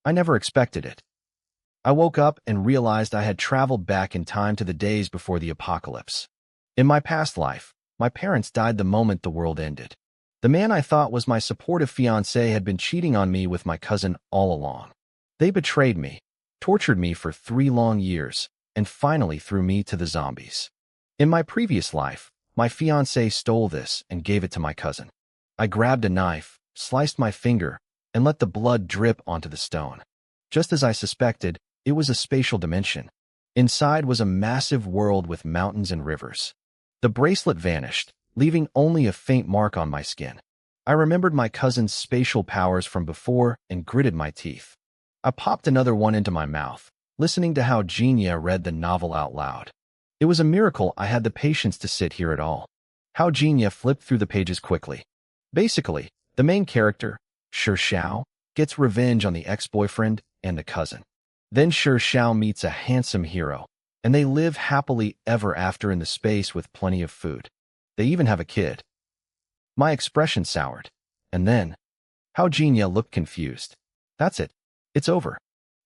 I never expected it. I woke up and realized I had traveled back in time to the days before the apocalypse. In my past life, my parents died the moment the world ended. The man I thought was my supportive fiancé had been cheating on me with my cousin all along. They betrayed me, tortured me for 3 long years, and finally threw me to the zombies. In my previous life, my fiancé stole this and gave it to my cousin. I grabbed a knife, sliced my finger, and let the blood drip onto the stone. Just as I suspected, it was a spatial dimension. Inside was a massive world with mountains and rivers. The bracelet vanished, leaving only a faint mark on my skin. I remembered my cousin's spatial powers from before and gritted my teeth. I popped another one into my mouth, listening to how Genia read the novel out loud. It was a miracle I had the patience to sit here at all. How Genia flipped through the pages quickly. Basically, the main character, Shi Xiao, gets revenge on the ex-boyfriend and the cousin. Then Shi Xiao meets a handsome hero, and they live happily ever after in the space with plenty of food. They even have a kid. My expression soured. And then, how Genia looked confused. That's it. It's over.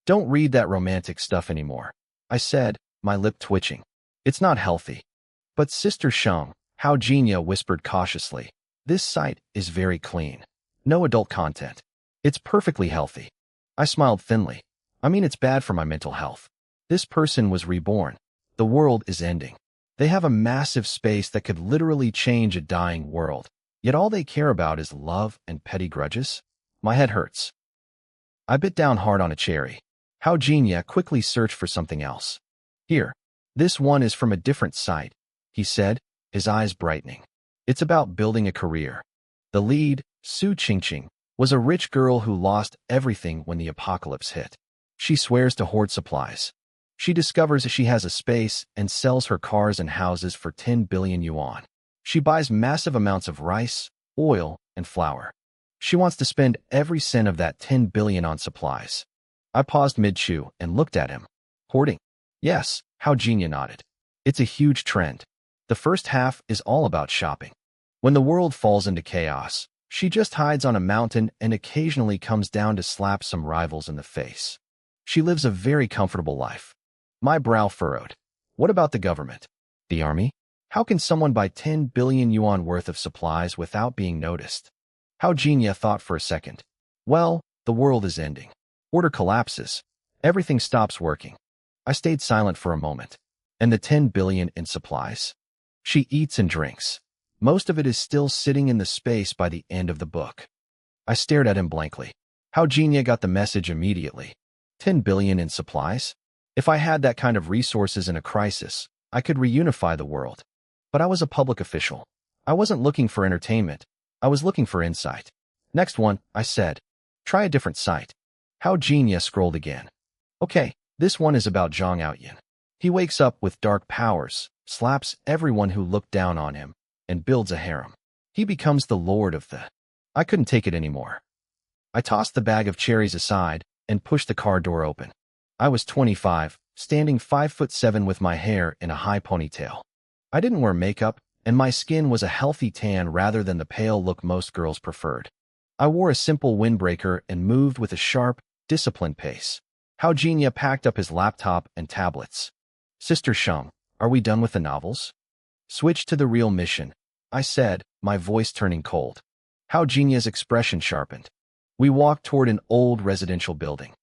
Don't read that romantic stuff anymore, I said, my lip twitching. It's not healthy. But Sister Sheng, how Genia whispered cautiously, this site is very clean. No adult content. It's perfectly healthy. I smiled thinly. I mean, it's bad for my mental health. This person was reborn. The world is ending. They have a massive space that could literally change a dying world. Yet all they care about is love and petty grudges. My head hurts. I bit down hard on a cherry. How Genia quickly searched for something else. Here. This one is from a different site, he said, his eyes brightening. It's about building a career. The lead, Su Qingqing, was a rich girl who lost everything when the apocalypse hit. She swears to hoard supplies. She discovers she has a space and sells her cars and houses for 10 billion yuan. She buys massive amounts of rice, oil, and flour. She wants to spend every cent of that 10 billion on supplies. I paused mid-chew and looked at him. Hoarding? Yes, how Genia nodded. It's a huge trend. The first half is all about shopping. When the world falls into chaos, she just hides on a mountain and occasionally comes down to slap some rivals in the face. She lives a very comfortable life. My brow furrowed. What about the government? The army? How can someone buy 10 billion yuan worth of supplies without being noticed? How Genia thought for a second. Well, the world is ending. Order collapses. Everything stops working. I stayed silent for a moment. And the 10 billion in supplies? She eats and drinks. Most of it is still sitting in the space by the end of the book. I stared at him blankly. How Genia got the message immediately. 10 billion in supplies? If I had that kind of resources in a crisis, I could reunify the world. But I was a public official. I wasn't looking for entertainment. I was looking for insight. Next one, I said. Try a different site. How Genia scrolled again. Okay, this one is about Zhang Outyin. He wakes up with dark powers, slaps everyone who looked down on him, and builds a harem. He becomes the lord of the... I couldn't take it anymore. I tossed the bag of cherries aside and pushed the car door open. I was 25, standing 5'7" with my hair in a high ponytail. I didn't wear makeup, and my skin was a healthy tan rather than the pale look most girls preferred. I wore a simple windbreaker and moved with a sharp, disciplined pace. How Genia packed up his laptop and tablets. Sister Sheng, are we done with the novels? Switch to the real mission, I said, my voice turning cold. How Genia's expression sharpened. We walked toward an old residential building.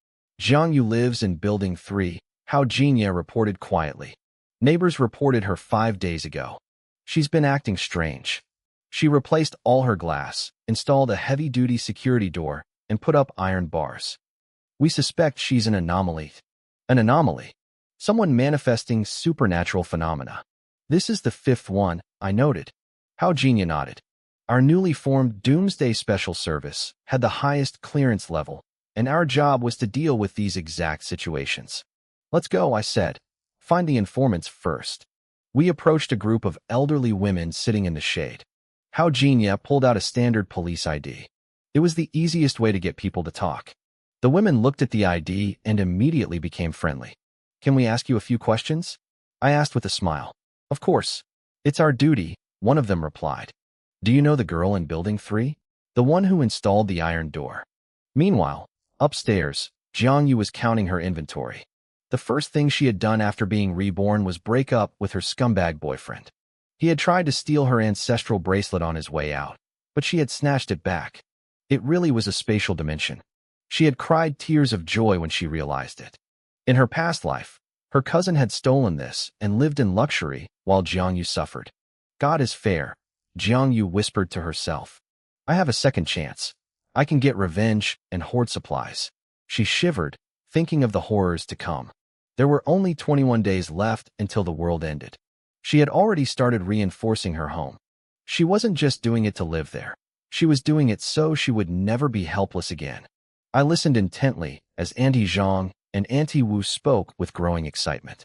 Zhang Yu lives in Building 3, how Genia reported quietly. Neighbors reported her 5 days ago. She's been acting strange. She replaced all her glass, installed a heavy-duty security door, and put up iron bars. We suspect she's an anomaly. An anomaly. Someone manifesting supernatural phenomena. This is the 5th one, I noted. How Genia nodded. Our newly formed Doomsday Special Service had the highest clearance level, and our job was to deal with these exact situations. Let's go, I said. Find the informants first. We approached a group of elderly women sitting in the shade. How Genia pulled out a standard police ID. It was the easiest way to get people to talk. The women looked at the ID and immediately became friendly. Can we ask you a few questions? I asked with a smile. Of course. It's our duty, one of them replied. Do you know the girl in Building 3? The one who installed the iron door. Meanwhile, upstairs, Jiangyu was counting her inventory. The first thing she had done after being reborn was break up with her scumbag boyfriend. He had tried to steal her ancestral bracelet on his way out, but she had snatched it back. It really was a spatial dimension. She had cried tears of joy when she realized it. In her past life, her cousin had stolen this and lived in luxury while Jiangyu suffered. God is fair, Jiangyu whispered to herself. I have a second chance. I can get revenge and hoard supplies. She shivered, thinking of the horrors to come. There were only 21 days left until the world ended. She had already started reinforcing her home. She wasn't just doing it to live there. She was doing it so she would never be helpless again. I listened intently as Auntie Zhang and Auntie Wu spoke with growing excitement.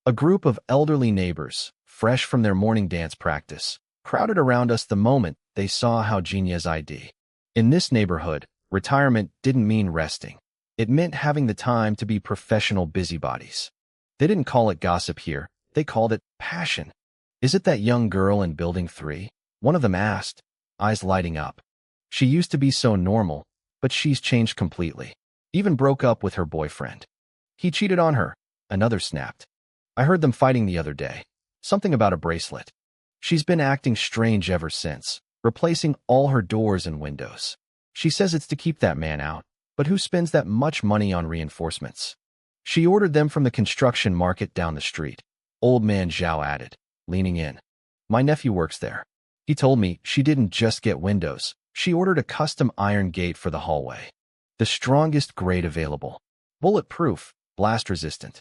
A group of elderly neighbors, fresh from their morning dance practice, crowded around us the moment they saw Hao Jinya's ID. In this neighborhood, retirement didn't mean resting. It meant having the time to be professional busybodies. They didn't call it gossip here, they called it passion. Is it that young girl in Building 3? One of them asked, eyes lighting up. She used to be so normal, but she's changed completely. Even broke up with her boyfriend. He cheated on her, another snapped. I heard them fighting the other day. Something about a bracelet. She's been acting strange ever since, replacing all her doors and windows. She says it's to keep that man out, but who spends that much money on reinforcements? She ordered them from the construction market down the street. Old man Zhao added, leaning in. My nephew works there. He told me she didn't just get windows, she ordered a custom iron gate for the hallway. The strongest grade available. Bulletproof, blast-resistant.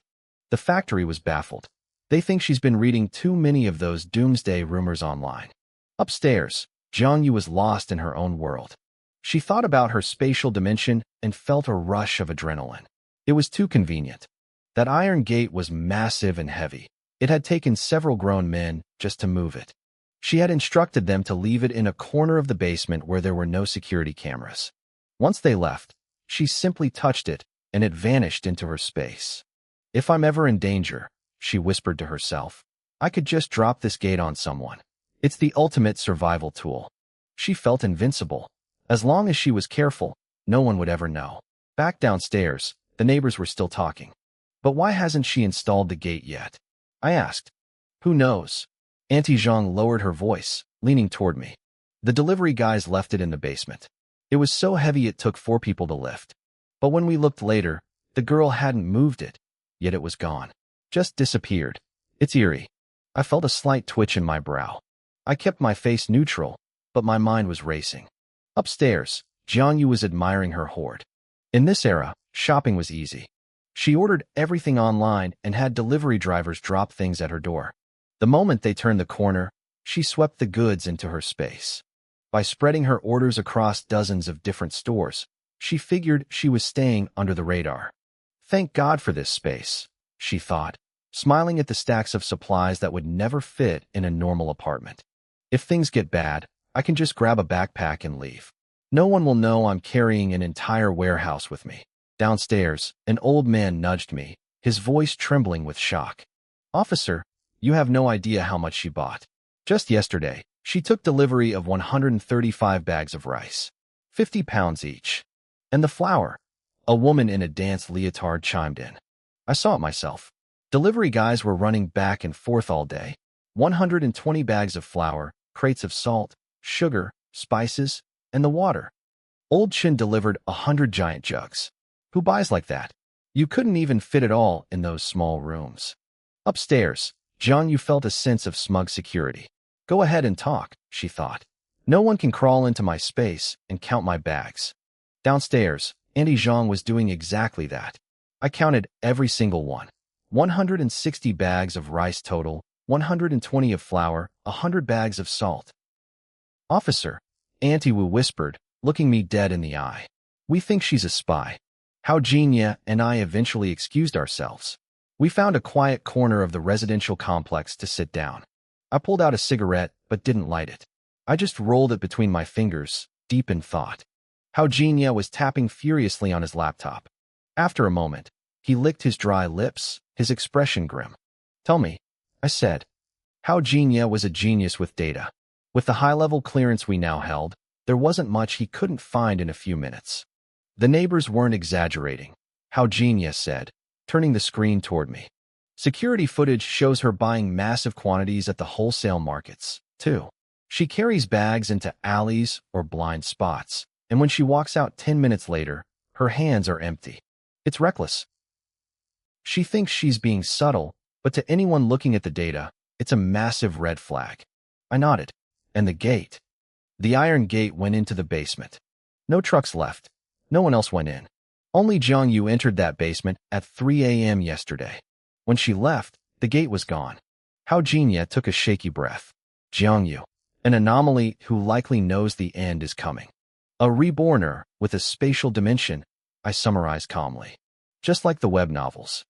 The factory was baffled. They think she's been reading too many of those doomsday rumors online. Upstairs, Jiangyu was lost in her own world. She thought about her spatial dimension and felt a rush of adrenaline. It was too convenient. That iron gate was massive and heavy. It had taken several grown men just to move it. She had instructed them to leave it in a corner of the basement where there were no security cameras. Once they left, she simply touched it, and it vanished into her space. If I'm ever in danger, she whispered to herself, I could just drop this gate on someone. It's the ultimate survival tool. She felt invincible. As long as she was careful, no one would ever know. Back downstairs, the neighbors were still talking. But why hasn't she installed the gate yet? I asked. Who knows? Auntie Zhang lowered her voice, leaning toward me. The delivery guys left it in the basement. It was so heavy it took 4 people to lift. But when we looked later, the girl hadn't moved it, yet it was gone. Just disappeared. It's eerie. I felt a slight twitch in my brow. I kept my face neutral, but my mind was racing. Upstairs, Jiangyu was admiring her hoard. In this era, shopping was easy. She ordered everything online and had delivery drivers drop things at her door. The moment they turned the corner, she swept the goods into her space. By spreading her orders across dozens of different stores, she figured she was staying under the radar. Thank God for this space, she thought, smiling at the stacks of supplies that would never fit in a normal apartment. If things get bad, I can just grab a backpack and leave. No one will know I'm carrying an entire warehouse with me. Downstairs, an old man nudged me, his voice trembling with shock. Officer, you have no idea how much she bought. Just yesterday, she took delivery of 135 bags of rice, 50 pounds each. And the flour. A woman in a dance leotard chimed in. I saw it myself. Delivery guys were running back and forth all day. 120 bags of flour, crates of salt, sugar, spices, and the water. Old Chin delivered 100 giant jugs. Who buys like that? You couldn't even fit it all in those small rooms. Upstairs, Jiangyu felt a sense of smug security. Go ahead and talk, she thought. No one can crawl into my space and count my bags. Downstairs, Auntie Zhang was doing exactly that. I counted every single one. 160 bags of rice total, 120 of flour, 100 bags of salt. Officer, Auntie Wu whispered, looking me dead in the eye. We think she's a spy. Hao Jinya and I eventually excused ourselves. We found a quiet corner of the residential complex to sit down. I pulled out a cigarette, but didn't light it. I just rolled it between my fingers, deep in thought. Hao Jinya was tapping furiously on his laptop. After a moment, he licked his dry lips, his expression grim. Tell me, I said. Hao Jinya was a genius with data. With the high-level clearance we now held, there wasn't much he couldn't find in a few minutes. The neighbors weren't exaggerating. How genius said, turning the screen toward me. Security footage shows her buying massive quantities at the wholesale markets, too. She carries bags into alleys or blind spots, and when she walks out 10 minutes later, her hands are empty. It's reckless. She thinks she's being subtle, but to anyone looking at the data, it's a massive red flag. I nodded. And the gate. The iron gate went into the basement. No trucks left. No one else went in. Only Jiangyu entered that basement at 3 a.m. yesterday. When she left, the gate was gone. Hao Jinya took a shaky breath. Jiangyu, an anomaly who likely knows the end is coming. A reborner with a spatial dimension, I summarized calmly. Just like the web novels.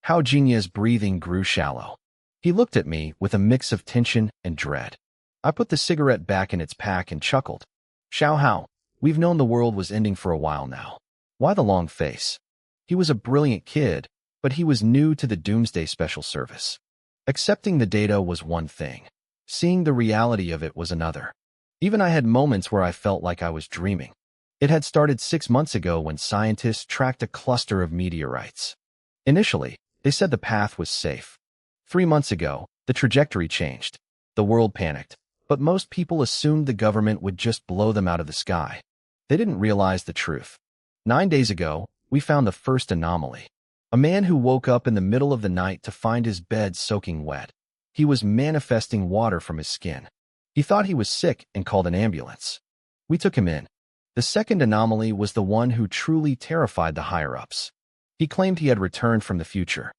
Hao Jinya's breathing grew shallow. He looked at me with a mix of tension and dread. I put the cigarette back in its pack and chuckled. Xiao Hao, we've known the world was ending for a while now. Why the long face? He was a brilliant kid, but he was new to the Doomsday Special Service. Accepting the data was one thing. Seeing the reality of it was another. Even I had moments where I felt like I was dreaming. It had started 6 months ago when scientists tracked a cluster of meteorites. Initially, they said the path was safe. 3 months ago, the trajectory changed. The world panicked, but most people assumed the government would just blow them out of the sky. They didn't realize the truth. 9 days ago, we found the first anomaly. A man who woke up in the middle of the night to find his bed soaking wet. He was manifesting water from his skin. He thought he was sick and called an ambulance. We took him in. The second anomaly was the one who truly terrified the higher-ups. He claimed he had returned from the future.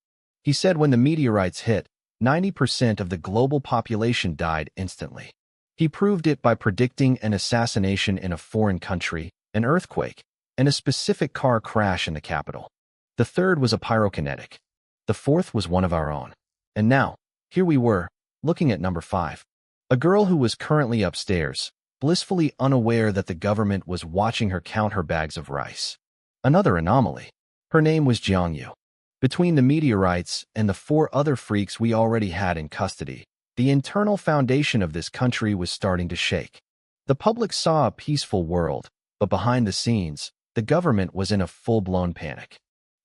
He said when the meteorites hit, 90% of the global population died instantly. He proved it by predicting an assassination in a foreign country, an earthquake, and a specific car crash in the capital. The third was a pyrokinetic. The fourth was one of our own. And now, here we were, looking at number 5. A girl who was currently upstairs, blissfully unaware that the government was watching her count her bags of rice. Another anomaly. Her name was Jiangyu. Between the meteorites and the 4 other freaks we already had in custody, the internal foundation of this country was starting to shake. The public saw a peaceful world, but behind the scenes, the government was in a full-blown panic.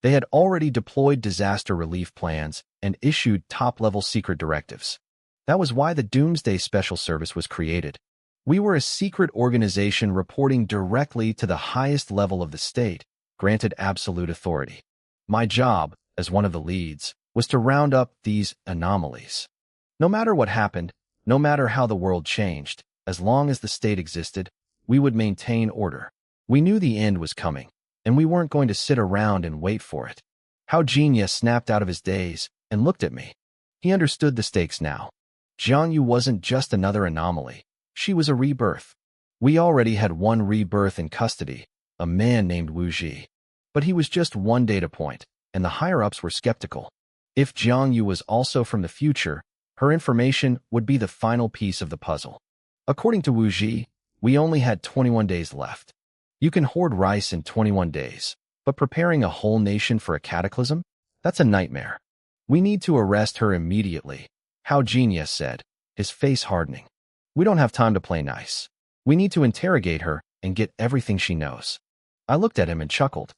They had already deployed disaster relief plans and issued top-level secret directives. That was why the Doomsday Special Service was created. We were a secret organization reporting directly to the highest level of the state, granted absolute authority. My job, as one of the leads, was to round up these anomalies. No matter what happened, no matter how the world changed, as long as the state existed, we would maintain order. We knew the end was coming, and we weren't going to sit around and wait for it. Hao Jinya snapped out of his daze and looked at me. He understood the stakes now. Jiangyu wasn't just another anomaly. She was a rebirth. We already had one rebirth in custody, a man named Wu Ji. But he was just one data point, and the higher-ups were skeptical. If Jiangyu was also from the future, her information would be the final piece of the puzzle. According to Wu Ji, we only had 21 days left. You can hoard rice in 21 days, but preparing a whole nation for a cataclysm? That's a nightmare. We need to arrest her immediately, Hao Jinya said, his face hardening. We don't have time to play nice. We need to interrogate her and get everything she knows. I looked at him and chuckled.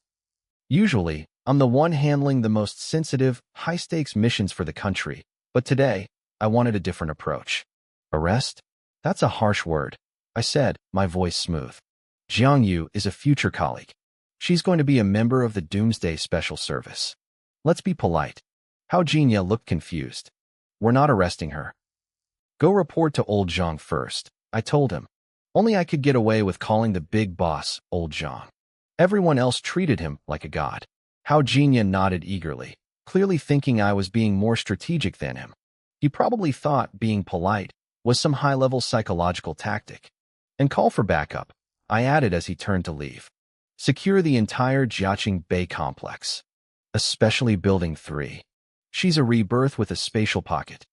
Usually, I'm the one handling the most sensitive, high-stakes missions for the country, but today, I wanted a different approach. Arrest? That's a harsh word, I said, my voice smooth. Jiangyu is a future colleague. She's going to be a member of the Doomsday Special Service. Let's be polite. Hao Jinya looked confused. We're not arresting her. Go report to Old Zhang first, I told him. Only I could get away with calling the big boss Old Zhang. Everyone else treated him like a god. Hao Jinya nodded eagerly, clearly thinking I was being more strategic than him. He probably thought being polite was some high-level psychological tactic. And call for backup, I added as he turned to leave. Secure the entire Jiaqing Bay complex, especially Building 3. She's a rebirth with a spatial pocket.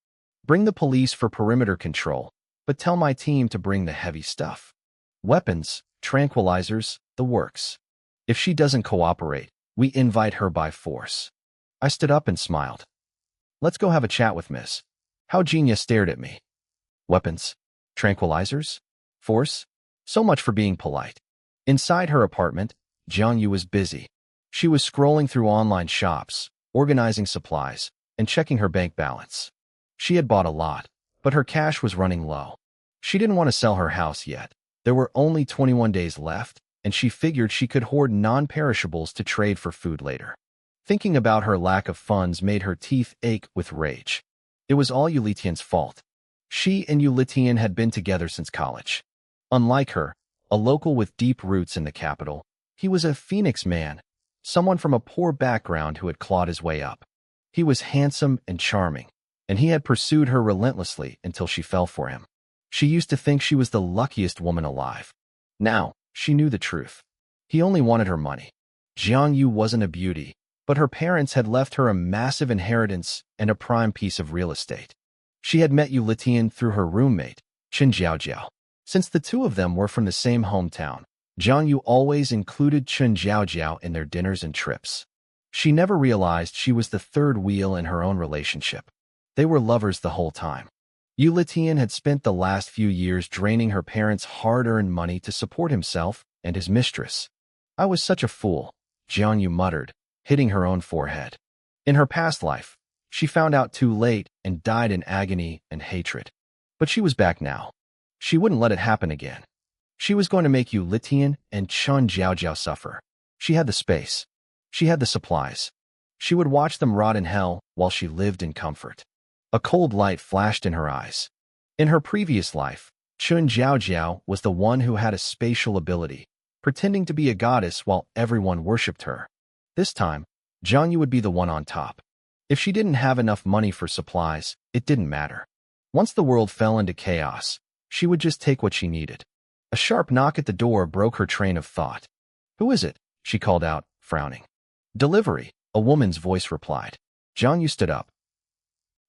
Bring the police for perimeter control, but tell my team to bring the heavy stuff. Weapons, tranquilizers, the works. If she doesn't cooperate, we invite her by force. I stood up and smiled. Let's go have a chat with Miss. Hao Jinya stared at me. Weapons? Tranquilizers? Force? So much for being polite. Inside her apartment, Jiangyu was busy. She was scrolling through online shops, organizing supplies, and checking her bank balance. She had bought a lot, but her cash was running low. She didn't want to sell her house yet. There were only 21 days left, and she figured she could hoard non-perishables to trade for food later. Thinking about her lack of funds made her teeth ache with rage. It was all Yulitian's fault. She and Yulitian had been together since college. Unlike her, a local with deep roots in the capital, he was a Phoenix man, someone from a poor background who had clawed his way up. He was handsome and charming, and he had pursued her relentlessly until she fell for him. She used to think she was the luckiest woman alive. Now, she knew the truth. He only wanted her money. Jiang Yu wasn't a beauty, but her parents had left her a massive inheritance and a prime piece of real estate. She had met Yulitian through her roommate, Chen Jiaojiao. Since the two of them were from the same hometown, Jiang Yu always included Chen Jiaojiao in their dinners and trips. She never realized she was the third wheel in her own relationship. They were lovers the whole time. Yulitian had spent the last few years draining her parents' hard-earned money to support himself and his mistress. "I was such a fool," Jiang Yu muttered, hitting her own forehead. In her past life, she found out too late and died in agony and hatred. But she was back now. She wouldn't let it happen again. She was going to make Yulitian and Chen Jiaojiao suffer. She had the space. She had the supplies. She would watch them rot in hell while she lived in comfort. A cold light flashed in her eyes. In her previous life, Chen Jiaojiao was the one who had a spatial ability, pretending to be a goddess while everyone worshipped her. This time, Jiang Yu would be the one on top. If she didn't have enough money for supplies, it didn't matter. Once the world fell into chaos, she would just take what she needed. A sharp knock at the door broke her train of thought. "Who is it?" she called out, frowning. "Delivery," a woman's voice replied. Jiang Yu stood up.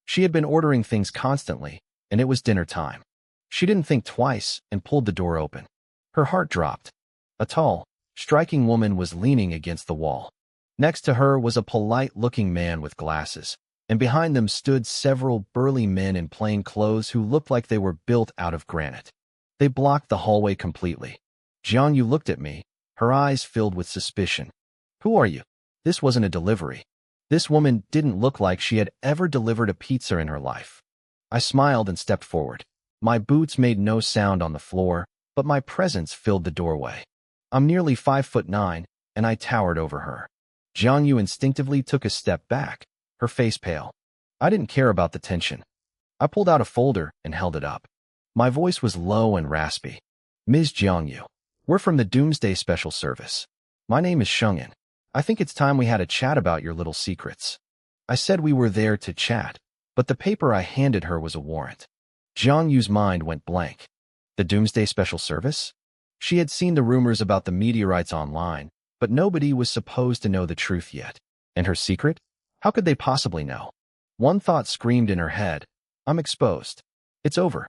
She had been ordering things constantly, and it was dinner time. She didn't think twice and pulled the door open. Her heart dropped. A tall, striking woman was leaning against the wall. Next to her was a polite-looking man with glasses, and behind them stood several burly men in plain clothes who looked like they were built out of granite. They blocked the hallway completely. Jiang Yu looked at me, her eyes filled with suspicion. "Who are you?" This wasn't a delivery. This woman didn't look like she had ever delivered a pizza in her life. I smiled and stepped forward. My boots made no sound on the floor, but my presence filled the doorway. I'm nearly 5'9", and I towered over her. Jiang Yu instinctively took a step back, her face pale. I didn't care about the tension. I pulled out a folder and held it up. My voice was low and raspy. "Ms. Jiang Yu, we're from the Doomsday Special Service. My name is Shengyan. I think it's time we had a chat about your little secrets." I said we were there to chat, but the paper I handed her was a warrant. Jiang Yu's mind went blank. The Doomsday Special Service? She had seen the rumors about the meteorites online, but nobody was supposed to know the truth yet. And her secret? How could they possibly know? One thought screamed in her head. I'm exposed. It's over.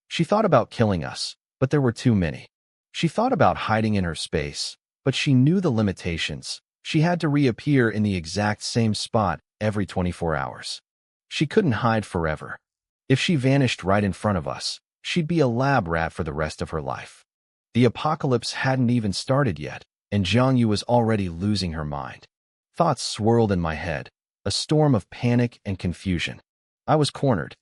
She thought about killing us, but there were too many. She thought about hiding in her space, but she knew the limitations. She had to reappear in the exact same spot every 24 hours. She couldn't hide forever. If she vanished right in front of us, she'd be a lab rat for the rest of her life. The apocalypse hadn't even started yet, and Jiang Yu was already losing her mind. Thoughts swirled in my head, a storm of panic and confusion. I was cornered.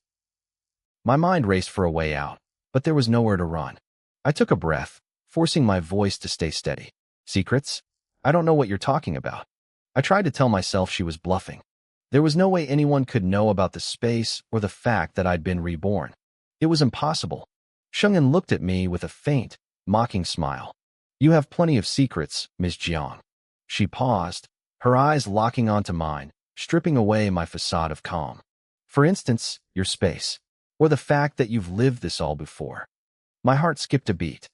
My mind raced for a way out, but there was nowhere to run. I took a breath, forcing my voice to stay steady. "Secrets? I don't know what you're talking about." I tried to tell myself she was bluffing. There was no way anyone could know about the space or the fact that I'd been reborn. It was impossible. Shengyan looked at me with a faint, mocking smile. "You have plenty of secrets, Ms. Jiang." She paused, her eyes locking onto mine, stripping away my facade of calm. "For instance, your space, or the fact that you've lived this all before." My heart skipped a beat.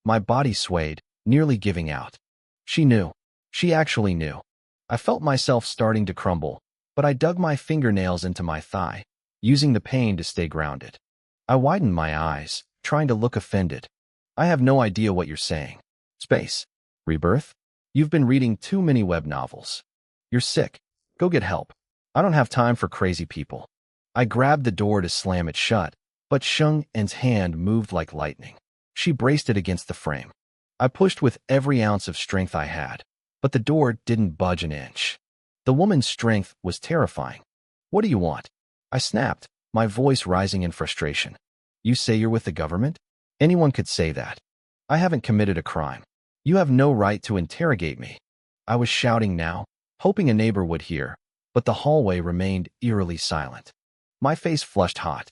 My body swayed, nearly giving out. She knew. She actually knew. I felt myself starting to crumble, but I dug my fingernails into my thigh, using the pain to stay grounded. I widened my eyes, trying to look offended. "I have no idea what you're saying. Space? Rebirth? You've been reading too many web novels. You're sick. Go get help. I don't have time for crazy people." I grabbed the door to slam it shut, but Shengyan's hand moved like lightning. She braced it against the frame. I pushed with every ounce of strength I had. but the door didn't budge an inch. The woman's strength was terrifying. "What do you want?" I snapped, my voice rising in frustration. "You say you're with the government? Anyone could say that. I haven't committed a crime. You have no right to interrogate me." I was shouting now, hoping a neighbor would hear, but the hallway remained eerily silent. My face flushed hot.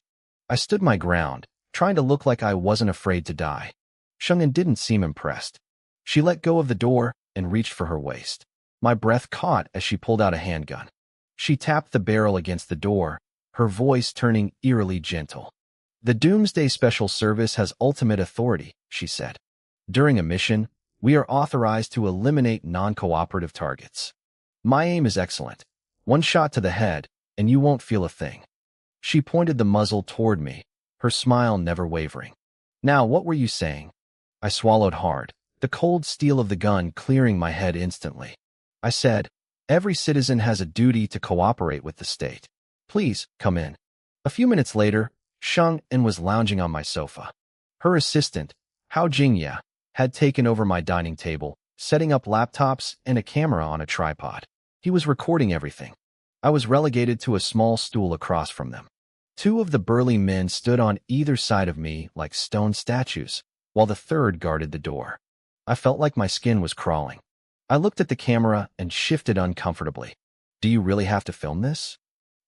I stood my ground, trying to look like I wasn't afraid to die. Shungin didn't seem impressed. She let go of the door and reached for her waist. My breath caught as she pulled out a handgun. She tapped the barrel against the door, her voice turning eerily gentle. "The Doomsday Special Service has ultimate authority," she said. "During a mission, we are authorized to eliminate non-cooperative targets. My aim is excellent. One shot to the head, and you won't feel a thing." She pointed the muzzle toward me, her smile never wavering. "Now, what were you saying?" I swallowed hard, the cold steel of the gun clearing my head instantly. I said, "Every citizen has a duty to cooperate with the state. Please, come in." A few minutes later, Shung In was lounging on my sofa. Her assistant, Hao Jingya, had taken over my dining table, setting up laptops and a camera on a tripod. He was recording everything. I was relegated to a small stool across from them. Two of the burly men stood on either side of me like stone statues, while the third guarded the door. I felt like my skin was crawling. I looked at the camera and shifted uncomfortably. "Do you really have to film this?"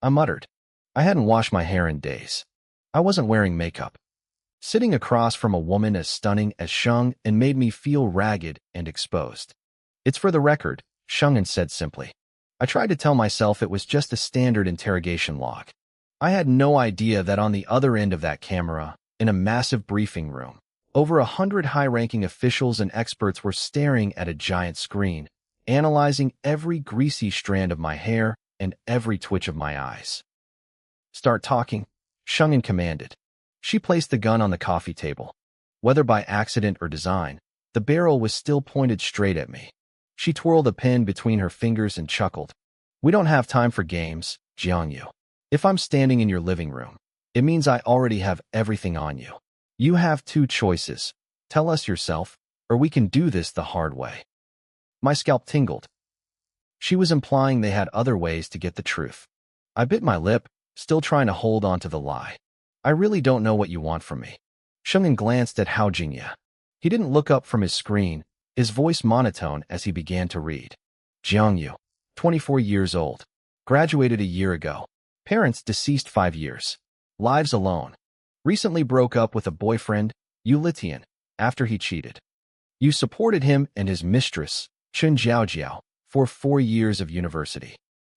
I muttered. I hadn't washed my hair in days. I wasn't wearing makeup. Sitting across from a woman as stunning as Shung In made me feel ragged and exposed. "It's for the record," Shung In said simply. I tried to tell myself it was just a standard interrogation log. I had no idea that on the other end of that camera, in a massive briefing room, over 100 high-ranking officials and experts were staring at a giant screen, analyzing every greasy strand of my hair and every twitch of my eyes. "Start talking," Shung In commanded. She placed the gun on the coffee table. Whether by accident or design, the barrel was still pointed straight at me. She twirled a pen between her fingers and chuckled. "We don't have time for games, Jiangyu. If I'm standing in your living room, it means I already have everything on you. You have two choices. Tell us yourself, or we can do this the hard way." My scalp tingled. She was implying they had other ways to get the truth. I bit my lip, still trying to hold on to the lie. "I really don't know what you want from me." Shungin glanced at Hao Jingya. He didn't look up from his screen, his voice monotone as he began to read. "Jiangyu, 24 years old. Graduated a year ago. Parents deceased 5 years. Lives alone. Recently broke up with a boyfriend, Yu Litian, after he cheated. You supported him and his mistress, Chun Jiaojiao, for 4 years of university."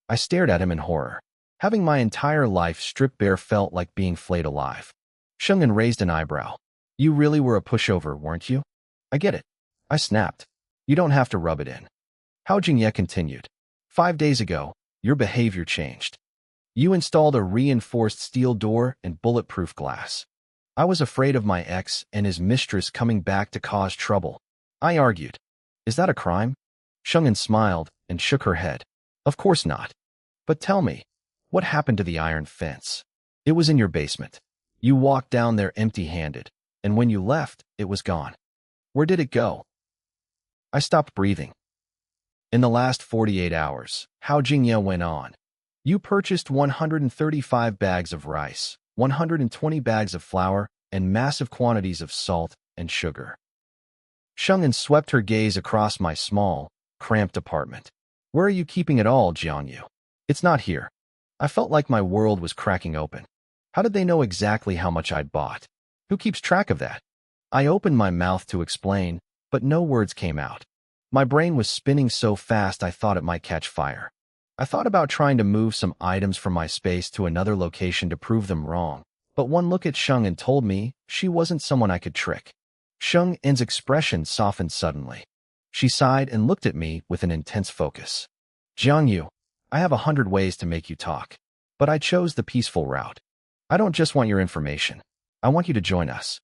I stared at him in horror. Having my entire life stripped bare felt like being flayed alive. Shungin raised an eyebrow. "You really were a pushover, weren't you?" "I get it." I snapped. "You don't have to rub it in." Hao Jingye continued. 5 days ago, your behavior changed. You installed a reinforced steel door and bulletproof glass. I was afraid of my ex and his mistress coming back to cause trouble. I argued. "Is that a crime?" Shungin smiled and shook her head. "Of course not. But tell me, what happened to the iron fence? It was in your basement. You walked down there empty-handed, and when you left, it was gone. Where did it go?" I stopped breathing. "In the last 48 hours, Hao Jingye went on. You purchased 135 bags of rice, 120 bags of flour, and massive quantities of salt and sugar." Shungin swept her gaze across my small, cramped apartment. "Where are you keeping it all, Jiangyu?" "It's not here." I felt like my world was cracking open. How did they know exactly how much I'd bought? Who keeps track of that? I opened my mouth to explain, but no words came out. My brain was spinning so fast I thought it might catch fire. I thought about trying to move some items from my space to another location to prove them wrong, but one look at Shung In told me she wasn't someone I could trick. Shung In's expression softened suddenly. She sighed and looked at me with an intense focus. "Jiangyu, I have 100 ways to make you talk, but I chose the peaceful route. I don't just want your information. I want you to join us.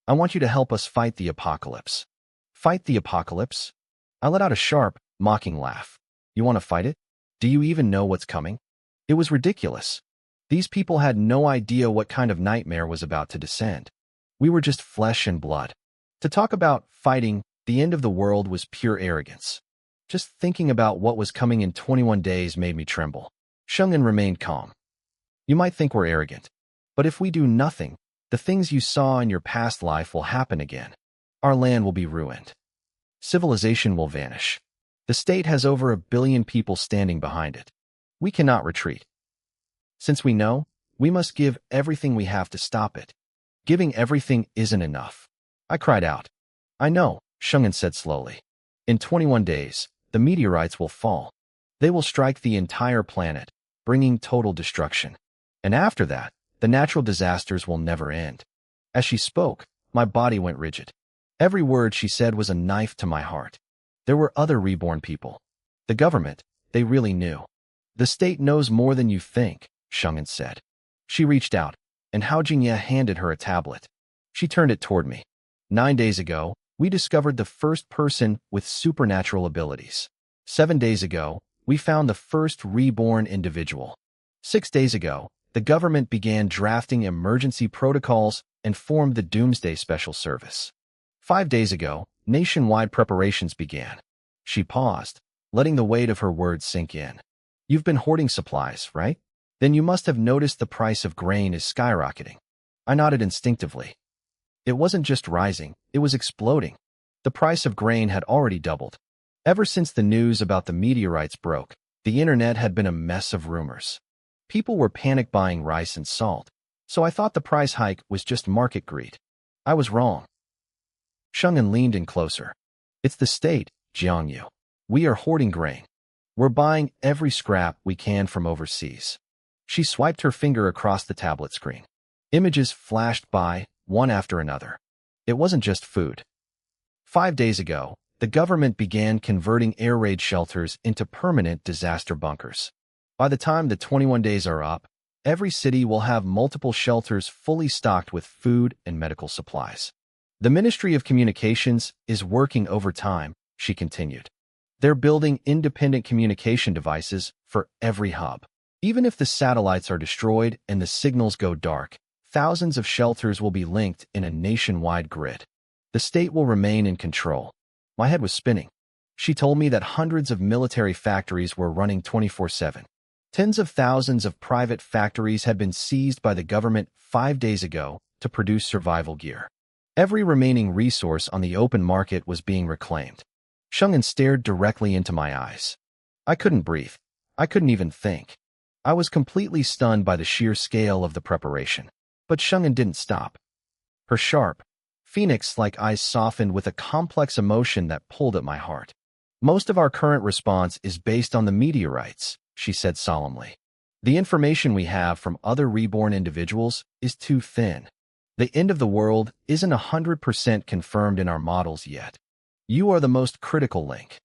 I want you to help us fight the apocalypse." "Fight the apocalypse?" I let out a sharp, mocking laugh. "You want to fight it? Do you even know what's coming?" It was ridiculous. These people had no idea what kind of nightmare was about to descend. We were just flesh and blood. To talk about fighting the end of the world was pure arrogance. Just thinking about what was coming in 21 days made me tremble. Shungin remained calm. You might think we're arrogant, but if we do nothing, the things you saw in your past life will happen again. Our land will be ruined. Civilization will vanish. The state has over 1 billion people standing behind it. We cannot retreat. Since we know, we must give everything we have to stop it. Giving everything isn't enough. I cried out. I know, Shungin said slowly. In 21 days, the meteorites will fall. They will strike the entire planet, bringing total destruction. And after that, the natural disasters will never end. As she spoke, my body went rigid. Every word she said was a knife to my heart. There were other reborn people. The government, they really knew. The state knows more than you think, Shungin said. She reached out, and Hao Jingye handed her a tablet. She turned it toward me. 9 days ago, we discovered the first person with supernatural abilities. 7 days ago, we found the first reborn individual. 6 days ago, the government began drafting emergency protocols and formed the Doomsday Special Service. 5 days ago, nationwide preparations began. She paused, letting the weight of her words sink in. You've been hoarding supplies, right? Then you must have noticed the price of grain is skyrocketing. I nodded instinctively. It wasn't just rising, it was exploding. The price of grain had already doubled. Ever since the news about the meteorites broke, the internet had been a mess of rumors. People were panic buying rice and salt, so I thought the price hike was just market greed. I was wrong. Shungin leaned in closer. It's the state, Jiangyu. We are hoarding grain. We're buying every scrap we can from overseas. She swiped her finger across the tablet screen. Images flashed by, one after another. It wasn't just food. 5 days ago, the government began converting air raid shelters into permanent disaster bunkers. By the time the 21 days are up, every city will have multiple shelters fully stocked with food and medical supplies. The Ministry of Communications is working overtime, she continued. They're building independent communication devices for every hub. Even if the satellites are destroyed and the signals go dark, thousands of shelters will be linked in a nationwide grid. The state will remain in control. My head was spinning. She told me that hundreds of military factories were running 24/7. Tens of thousands of private factories had been seized by the government 5 days ago to produce survival gear. Every remaining resource on the open market was being reclaimed. Shungin stared directly into my eyes. I couldn't breathe. I couldn't even think. I was completely stunned by the sheer scale of the preparation. But Shungin didn't stop. Her sharp, phoenix-like eyes softened with a complex emotion that pulled at my heart. Most of our current response is based on the meteorites, she said solemnly. The information we have from other reborn individuals is too thin. The end of the world isn't 100% confirmed in our models yet. You are the most critical link.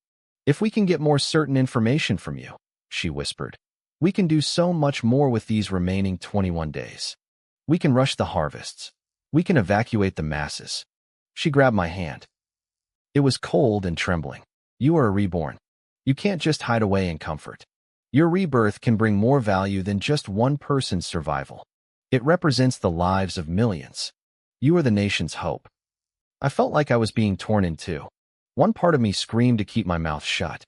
If we can get more certain information from you, she whispered, we can do so much more with these remaining 21 days. We can rush the harvests. We can evacuate the masses. She grabbed my hand. It was cold and trembling. You are a reborn. You can't just hide away in comfort. Your rebirth can bring more value than just one person's survival. It represents the lives of millions. You are the nation's hope. I felt like I was being torn in two. One part of me screamed to keep my mouth shut.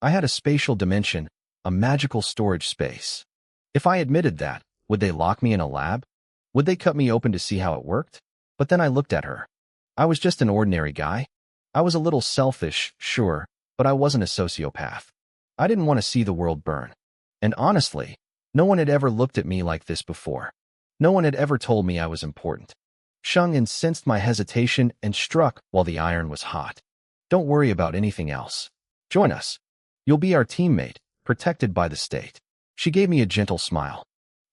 I had a spatial dimension, a magical storage space. If I admitted that, would they lock me in a lab? Would they cut me open to see how it worked? But then I looked at her. I was just an ordinary guy. I was a little selfish, sure, but I wasn't a sociopath. I didn't want to see the world burn. And honestly, no one had ever looked at me like this before. No one had ever told me I was important. Shungin sensed my hesitation and struck while the iron was hot. Don't worry about anything else. Join us. You'll be our teammate, protected by the state. She gave me a gentle smile.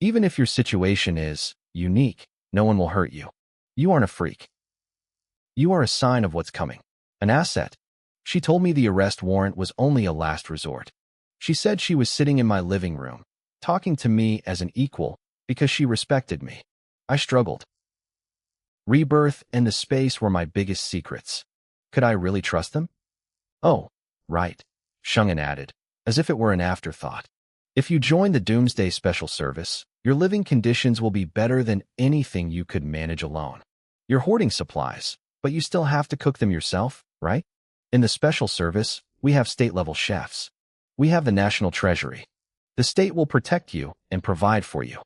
Even if your situation is unique, no one will hurt you. You aren't a freak. You are a sign of what's coming. An asset. She told me the arrest warrant was only a last resort. She said she was sitting in my living room, talking to me as an equal because she respected me. I struggled. Rebirth and the space were my biggest secrets. Could I really trust them? Oh, right, Shungin added, as if it were an afterthought. If you join the Doomsday Special Service, your living conditions will be better than anything you could manage alone. You're hoarding supplies, but you still have to cook them yourself, right? In the Special Service, We have state-level chefs. We have the national treasury. The state will protect you and provide for you.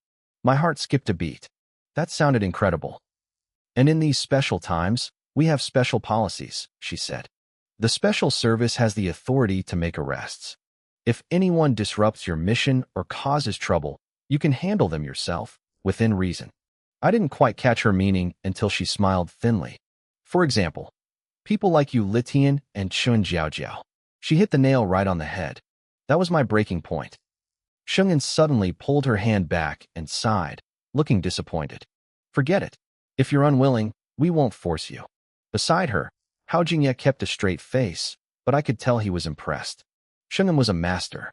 My heart skipped a beat. That sounded incredible. And in these special times, we have special policies, she said. The special service has the authority to make arrests. If anyone disrupts your mission or causes trouble, you can handle them yourself, within reason. I didn't quite catch her meaning until she smiled thinly. For example, people like you Litian and Chun Jiaojiao. She hit the nail right on the head. That was my breaking point. Shungin suddenly pulled her hand back and sighed, looking disappointed. Forget it. If you're unwilling, we won't force you. Beside her, Hao Jingye kept a straight face, but I could tell he was impressed. Shungin was a master.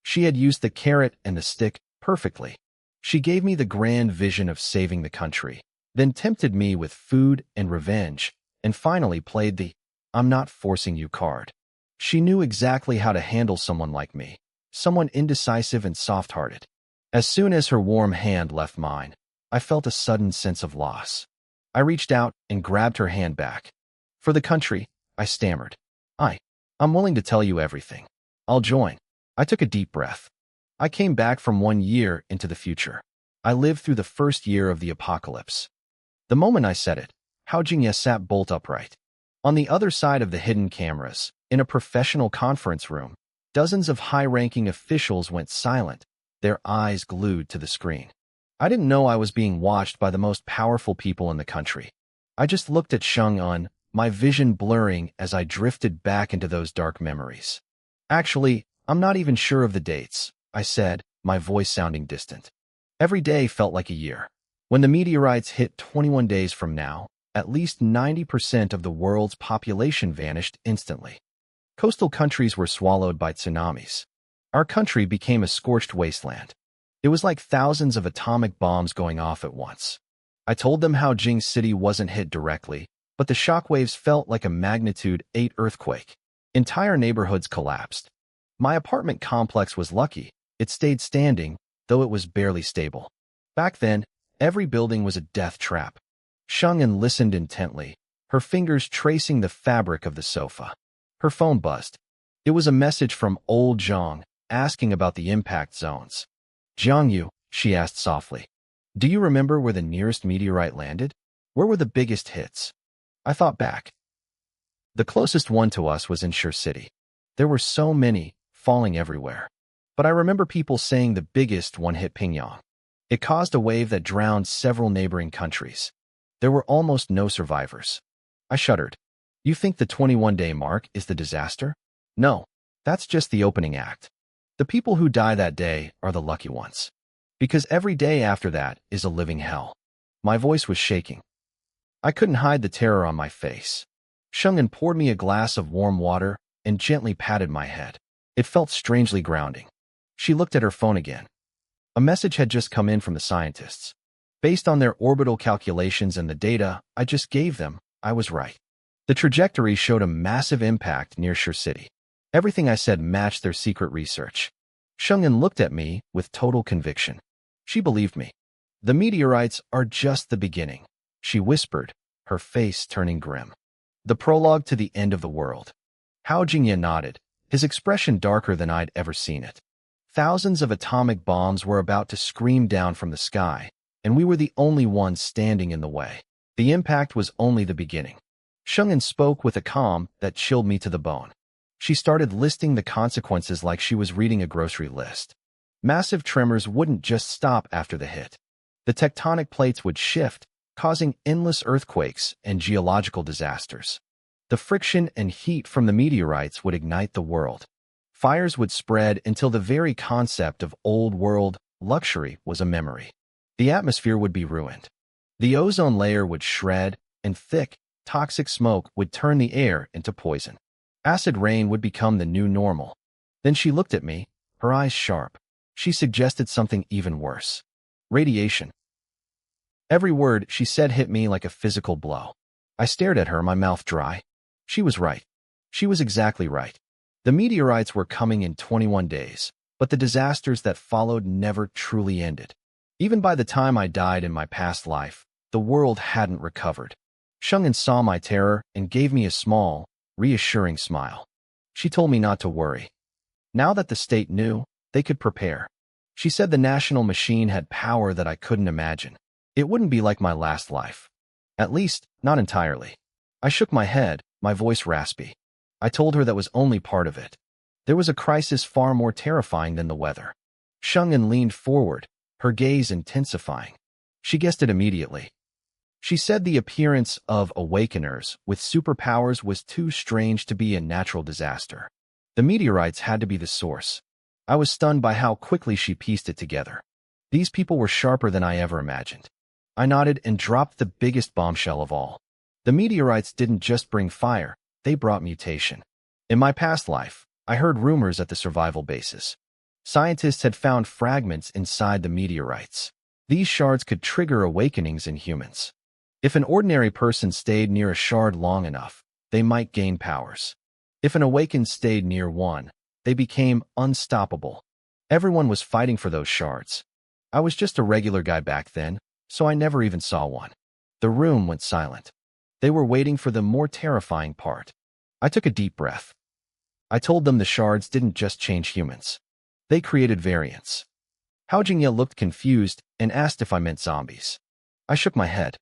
She had used the carrot and the stick perfectly. She gave me the grand vision of saving the country, then tempted me with food and revenge, and finally played the "I'm not forcing you" card. She knew exactly how to handle someone like me, someone indecisive and soft-hearted. As soon as her warm hand left mine, I felt a sudden sense of loss. I reached out and grabbed her hand back. For the country, I stammered. I'm willing to tell you everything. I'll join. I took a deep breath. I came back from 1 year into the future. I lived through the first year of the apocalypse. The moment I said it, Hao Jingye sat bolt upright. On the other side of the hidden cameras, in a professional conference room, dozens of high-ranking officials went silent, their eyes glued to the screen. I didn't know I was being watched by the most powerful people in the country. I just looked at Sheng-un, my vision blurring as I drifted back into those dark memories. Actually, I'm not even sure of the dates, I said, my voice sounding distant. Every day felt like a year. When the meteorites hit 21 days from now, at least 90% of the world's population vanished instantly. Coastal countries were swallowed by tsunamis. Our country became a scorched wasteland. It was like thousands of atomic bombs going off at once. I told them how Jing City wasn't hit directly, but the shockwaves felt like a magnitude 8 earthquake. Entire neighborhoods collapsed. My apartment complex was lucky. It stayed standing, though it was barely stable. Back then, every building was a death trap. Sheng-un listened intently, her fingers tracing the fabric of the sofa. Her phone buzzed. It was a message from old Zhang, asking about the impact zones. "Jiangyu," she asked softly, "do you remember where the nearest meteorite landed? Where were the biggest hits?" I thought back. The closest one to us was in Shur City. There were so many, falling everywhere. But I remember people saying the biggest one hit Pingyang. It caused a wave that drowned several neighboring countries. There were almost no survivors. I shuddered. You think the 21-day mark is the disaster? No, that's just the opening act. The people who die that day are the lucky ones. Because every day after that is a living hell. My voice was shaking. I couldn't hide the terror on my face. Sheng-un poured me a glass of warm water and gently patted my head. It felt strangely grounding. She looked at her phone again. A message had just come in from the scientists. Based on their orbital calculations and the data I just gave them, I was right. The trajectory showed a massive impact near Shur City. Everything I said matched their secret research. Sheng-un looked at me with total conviction. She believed me. The meteorites are just the beginning, she whispered, her face turning grim. The prologue to the end of the world. Hao Jingye nodded, his expression darker than I'd ever seen it. Thousands of atomic bombs were about to scream down from the sky, and we were the only ones standing in the way. The impact was only the beginning. Sheng-un spoke with a calm that chilled me to the bone. She started listing the consequences like she was reading a grocery list. Massive tremors wouldn't just stop after the hit. The tectonic plates would shift, causing endless earthquakes and geological disasters. The friction and heat from the meteorites would ignite the world. Fires would spread until the very concept of old-world luxury was a memory. The atmosphere would be ruined. The ozone layer would shred, and thick, toxic smoke would turn the air into poison. Acid rain would become the new normal. Then she looked at me, her eyes sharp. She suggested something even worse. Radiation. Every word she said hit me like a physical blow. I stared at her, my mouth dry. She was right. She was exactly right. The meteorites were coming in 21 days, but the disasters that followed never truly ended. Even by the time I died in my past life, the world hadn't recovered. Sheng-un saw my terror and gave me a small, reassuring smile. She told me not to worry. Now that the state knew, they could prepare. She said the national machine had power that I couldn't imagine. It wouldn't be like my last life. At least, not entirely. I shook my head, my voice raspy. I told her that was only part of it. There was a crisis far more terrifying than the weather. Shungin leaned forward, her gaze intensifying. She guessed it immediately. She said the appearance of awakeners with superpowers was too strange to be a natural disaster. The meteorites had to be the source. I was stunned by how quickly she pieced it together. These people were sharper than I ever imagined. I nodded and dropped the biggest bombshell of all. The meteorites didn't just bring fire, they brought mutation. In my past life, I heard rumors at the survival bases. Scientists had found fragments inside the meteorites. These shards could trigger awakenings in humans. If an ordinary person stayed near a shard long enough, they might gain powers. If an awakened stayed near one, they became unstoppable. Everyone was fighting for those shards. I was just a regular guy back then, so I never even saw one. The room went silent. They were waiting for the more terrifying part. I took a deep breath. I told them the shards didn't just change humans. They created variants. Hao Jingye looked confused and asked if I meant zombies. I shook my head.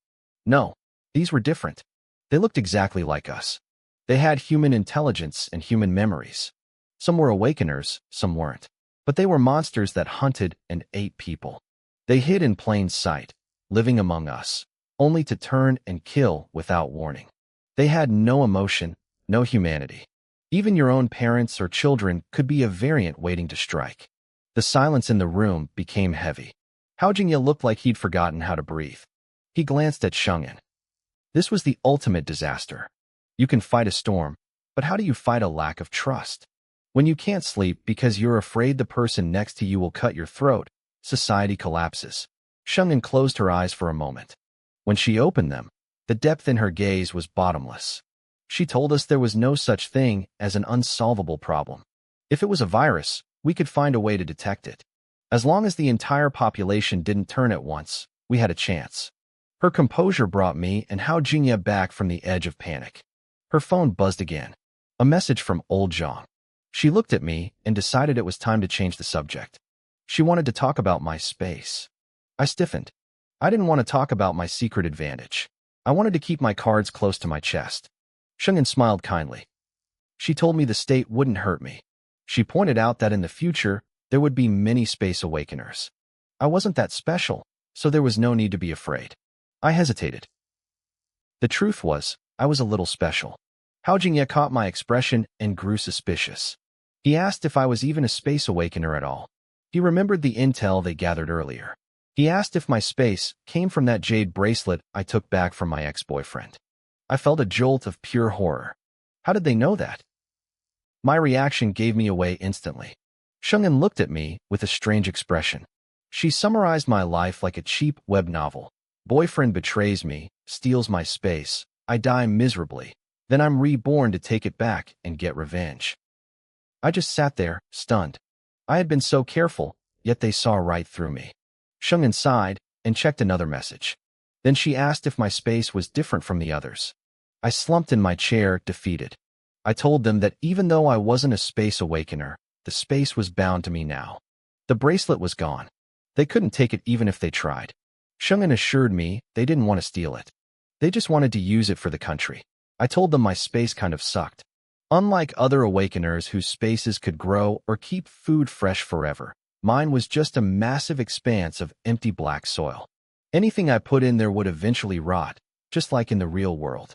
No, these were different. They looked exactly like us. They had human intelligence and human memories. Some were awakeners, some weren't. But they were monsters that hunted and ate people. They hid in plain sight, living among us, only to turn and kill without warning. They had no emotion, no humanity. Even your own parents or children could be a variant waiting to strike. The silence in the room became heavy. Hao Jingye looked like he'd forgotten how to breathe. He glanced at Shungin. This was the ultimate disaster. You can fight a storm, but how do you fight a lack of trust? When you can't sleep because you're afraid the person next to you will cut your throat, society collapses. Shungin closed her eyes for a moment. When she opened them, the depth in her gaze was bottomless. She told us there was no such thing as an unsolvable problem. If it was a virus, we could find a way to detect it. As long as the entire population didn't turn at once, we had a chance. Her composure brought me and Hao Jingye back from the edge of panic. Her phone buzzed again. A message from old Zhang. She looked at me and decided it was time to change the subject. She wanted to talk about my space. I stiffened. I didn't want to talk about my secret advantage. I wanted to keep my cards close to my chest. Shungin smiled kindly. She told me the state wouldn't hurt me. She pointed out that in the future, there would be many space awakeners. I wasn't that special, so there was no need to be afraid. I hesitated. The truth was, I was a little special. Hao Jingye caught my expression and grew suspicious. He asked if I was even a space awakener at all. He remembered the intel they gathered earlier. He asked if my space came from that jade bracelet I took back from my ex-boyfriend. I felt a jolt of pure horror. How did they know that? My reaction gave me away instantly. Shungin looked at me with a strange expression. She summarized my life like a cheap web novel. Boyfriend betrays me, steals my space, I die miserably. Then I'm reborn to take it back and get revenge. I just sat there, stunned. I had been so careful, yet they saw right through me. Shungin sighed and checked another message. Then she asked if my space was different from the others. I slumped in my chair, defeated. I told them that even though I wasn't a space awakener, the space was bound to me now. The bracelet was gone. They couldn't take it even if they tried. Shungin assured me they didn't want to steal it. They just wanted to use it for the country. I told them my space kind of sucked. Unlike other awakeners whose spaces could grow or keep food fresh forever, mine was just a massive expanse of empty black soil. Anything I put in there would eventually rot, just like in the real world.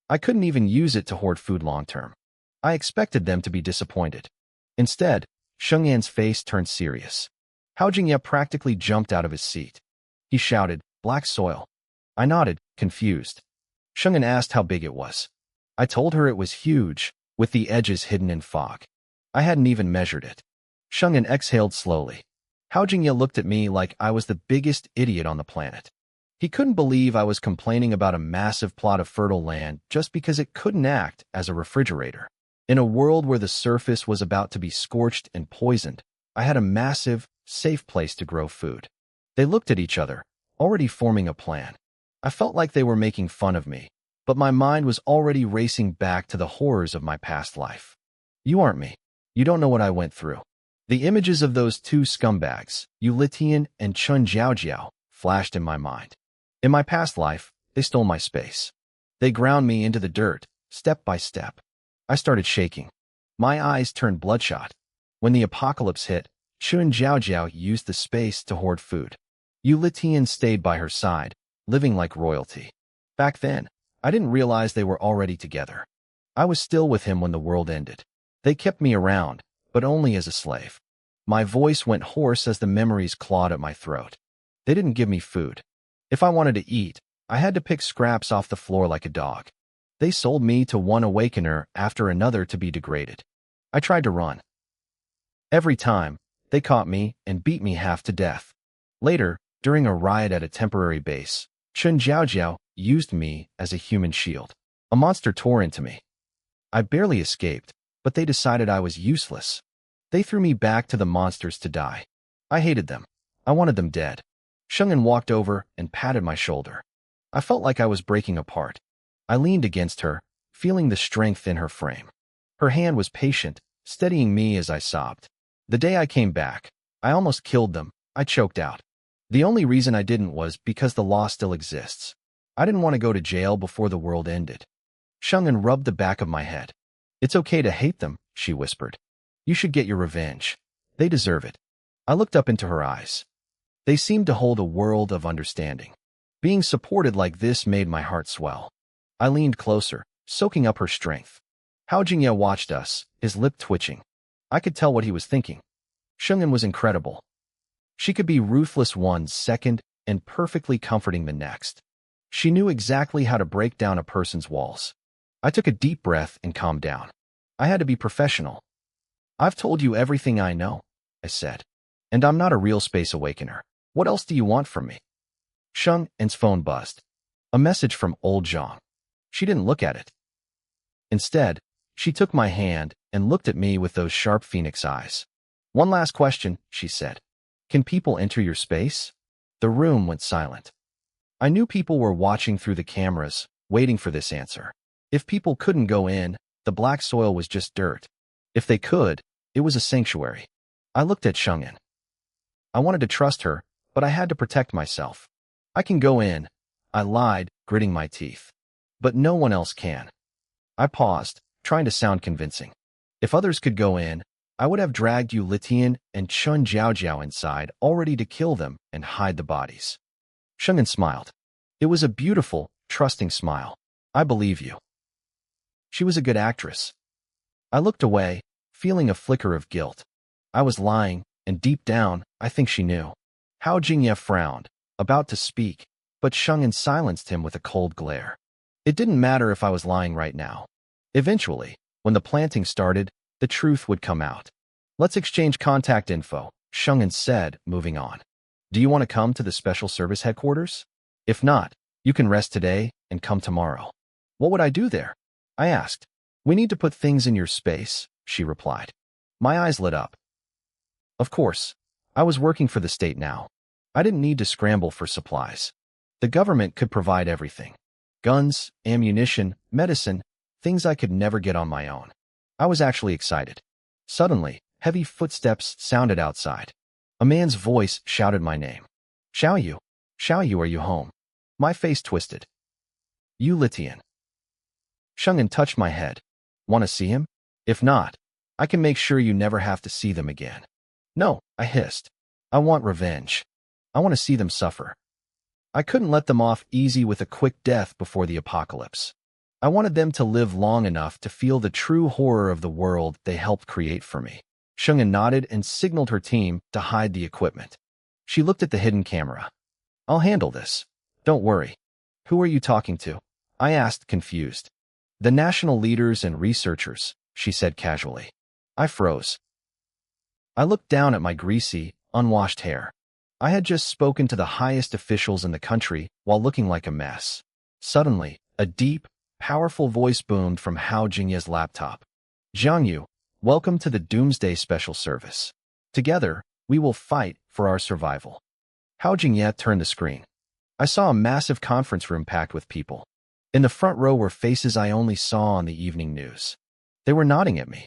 I couldn't even use it to hoard food long-term. I expected them to be disappointed. Instead, Shungyan's face turned serious. Hao Jingye practically jumped out of his seat. He shouted, "Black soil." I nodded, confused. Shungyan asked how big it was. I told her it was huge, with the edges hidden in fog. I hadn't even measured it. Shungyan exhaled slowly. Hao Jingye looked at me like I was the biggest idiot on the planet. He couldn't believe I was complaining about a massive plot of fertile land just because it couldn't act as a refrigerator. In a world where the surface was about to be scorched and poisoned, I had a massive, safe place to grow food. They looked at each other, already forming a plan. I felt like they were making fun of me, but my mind was already racing back to the horrors of my past life. You aren't me. You don't know what I went through. The images of those two scumbags, Yu Litian and Chun Jiaojiao, flashed in my mind. In my past life, they stole my space. They ground me into the dirt, step by step. I started shaking. My eyes turned bloodshot. When the apocalypse hit, Chun Jiaojiao used the space to hoard food. Yu Litian stayed by her side, living like royalty. Back then, I didn't realize they were already together. I was still with him when the world ended. They kept me around, but only as a slave. My voice went hoarse as the memories clawed at my throat. They didn't give me food. If I wanted to eat, I had to pick scraps off the floor like a dog. They sold me to one awakener after another to be degraded. I tried to run. Every time, they caught me and beat me half to death. Later, during a riot at a temporary base, Chun Jiaojiao used me as a human shield. A monster tore into me. I barely escaped, but they decided I was useless. They threw me back to the monsters to die. I hated them. I wanted them dead. Sheng'an walked over and patted my shoulder. I felt like I was breaking apart. I leaned against her, feeling the strength in her frame. Her hand was patient, steadying me as I sobbed. The day I came back, I almost killed them. I choked out. The only reason I didn't was because the law still exists. I didn't want to go to jail before the world ended. Sheng'an rubbed the back of my head. It's okay to hate them, she whispered. You should get your revenge. They deserve it. I looked up into her eyes. They seemed to hold a world of understanding. Being supported like this made my heart swell. I leaned closer, soaking up her strength. Hao Jingye watched us, his lip twitching. I could tell what he was thinking. Sheng'an was incredible. She could be ruthless one second and perfectly comforting the next. She knew exactly how to break down a person's walls. I took a deep breath and calmed down. I had to be professional. I've told you everything I know, I said. And I'm not a real space awakener. What else do you want from me? Sheng'an's phone buzzed. A message from old Zhang. She didn't look at it. Instead, she took my hand and looked at me with those sharp phoenix eyes. One last question, she said. Can people enter your space? The room went silent. I knew people were watching through the cameras, waiting for this answer. If people couldn't go in, the black soil was just dirt. If they could, it was a sanctuary. I looked at Sheng'an. I wanted to trust her, but I had to protect myself. I can go in, I lied, gritting my teeth. But no one else can. I paused, trying to sound convincing. If others could go in, I would have dragged Yu Litian and Chun Jiaojiao inside, all ready to kill them and hide the bodies. Sheng'an smiled. It was a beautiful, trusting smile. I believe you. She was a good actress. I looked away, feeling a flicker of guilt. I was lying, and deep down, I think she knew. Hao Jingye frowned, about to speak, but Sheng'an silenced him with a cold glare. It didn't matter if I was lying right now. Eventually, when the planting started, the truth would come out. Let's exchange contact info, Sheng'an said, moving on. Do you want to come to the Special Service headquarters? If not, you can rest today and come tomorrow. What would I do there? I asked. We need to put things in your space, she replied. My eyes lit up. Of course, I was working for the state now. I didn't need to scramble for supplies. The government could provide everything. Guns, ammunition, medicine, things I could never get on my own. I was actually excited. Suddenly, heavy footsteps sounded outside. A man's voice shouted my name. Xiaoyu, are you home? My face twisted. Yu Litian. Sheng'an touched my head. Want to see him? If not, I can make sure you never have to see them again. No, I hissed. I want revenge. I want to see them suffer. I couldn't let them off easy with a quick death before the apocalypse. I wanted them to live long enough to feel the true horror of the world they helped create for me. Sheng'an nodded and signaled her team to hide the equipment. She looked at the hidden camera. I'll handle this. Don't worry. Who are you talking to? I asked, confused. The national leaders and researchers, she said casually. I froze. I looked down at my greasy, unwashed hair. I had just spoken to the highest officials in the country while looking like a mess. Suddenly, a deep, powerful voice boomed from Hao Jingye's laptop. Zhang Yu, welcome to the Doomsday Special Service. Together, we will fight for our survival. Hao Jingye turned the screen. I saw a massive conference room packed with people. In the front row were faces I only saw on the evening news. They were nodding at me.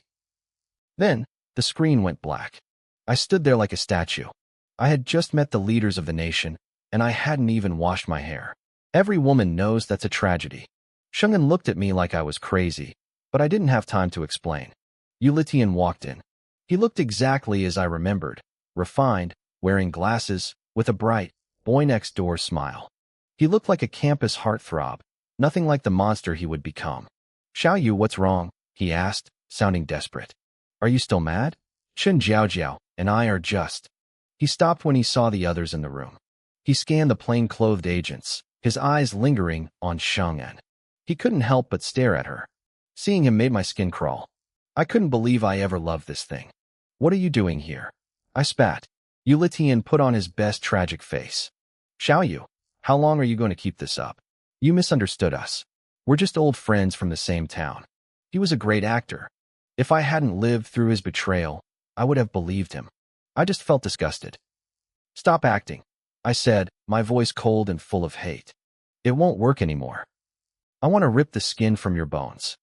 Then, the screen went black. I stood there like a statue. I had just met the leaders of the nation, and I hadn't even washed my hair. Every woman knows that's a tragedy. Shungin looked at me like I was crazy, but I didn't have time to explain. Yulitian walked in. He looked exactly as I remembered, refined, wearing glasses, with a bright, boy-next-door smile. He looked like a campus heartthrob, nothing like the monster he would become. "Xiaoyu, what's wrong?" he asked, sounding desperate. "Are you still mad? Chen Jiaojiao and I are just—" He stopped when he saw the others in the room. He scanned the plain-clothed agents, his eyes lingering on Sheng'an. He couldn't help but stare at her. Seeing him made my skin crawl. I couldn't believe I ever loved this thing. "What are you doing here?" I spat. Yulitian put on his best tragic face. "Xiaoyu, how long are you going to keep this up? You misunderstood us. We're just old friends from the same town." He was a great actor. If I hadn't lived through his betrayal, I would have believed him. I just felt disgusted. "Stop acting," I said, my voice cold and full of hate. "It won't work anymore. I want to rip the skin from your bones."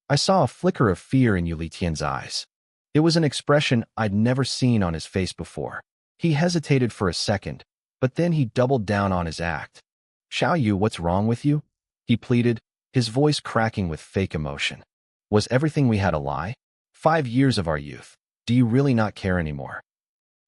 I saw a flicker of fear in Yulitian's eyes. It was an expression I'd never seen on his face before. He hesitated for a second, but then he doubled down on his act. "Xiaoyu, what's wrong with you?" he pleaded, his voice cracking with fake emotion. "Was everything we had a lie? 5 years of our youth. Do you really not care anymore?"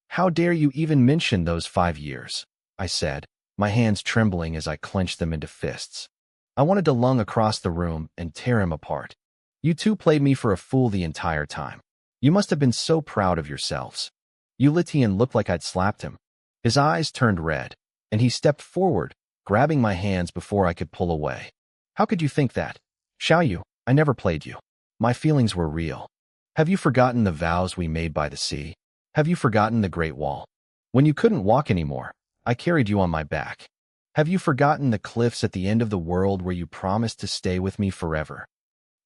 "How dare you even mention those 5 years?" I said, my hands trembling as I clenched them into fists. I wanted to lung across the room and tear him apart. "You two played me for a fool the entire time. You must have been so proud of yourselves." Yulitian looked like I'd slapped him. His eyes turned red, and he stepped forward, grabbing my hands before I could pull away. "How could you think that? Xiaoyu, I never played you. My feelings were real. Have you forgotten the vows we made by the sea? Have you forgotten the Great Wall? When you couldn't walk anymore, I carried you on my back. Have you forgotten the cliffs at the end of the world where you promised to stay with me forever?"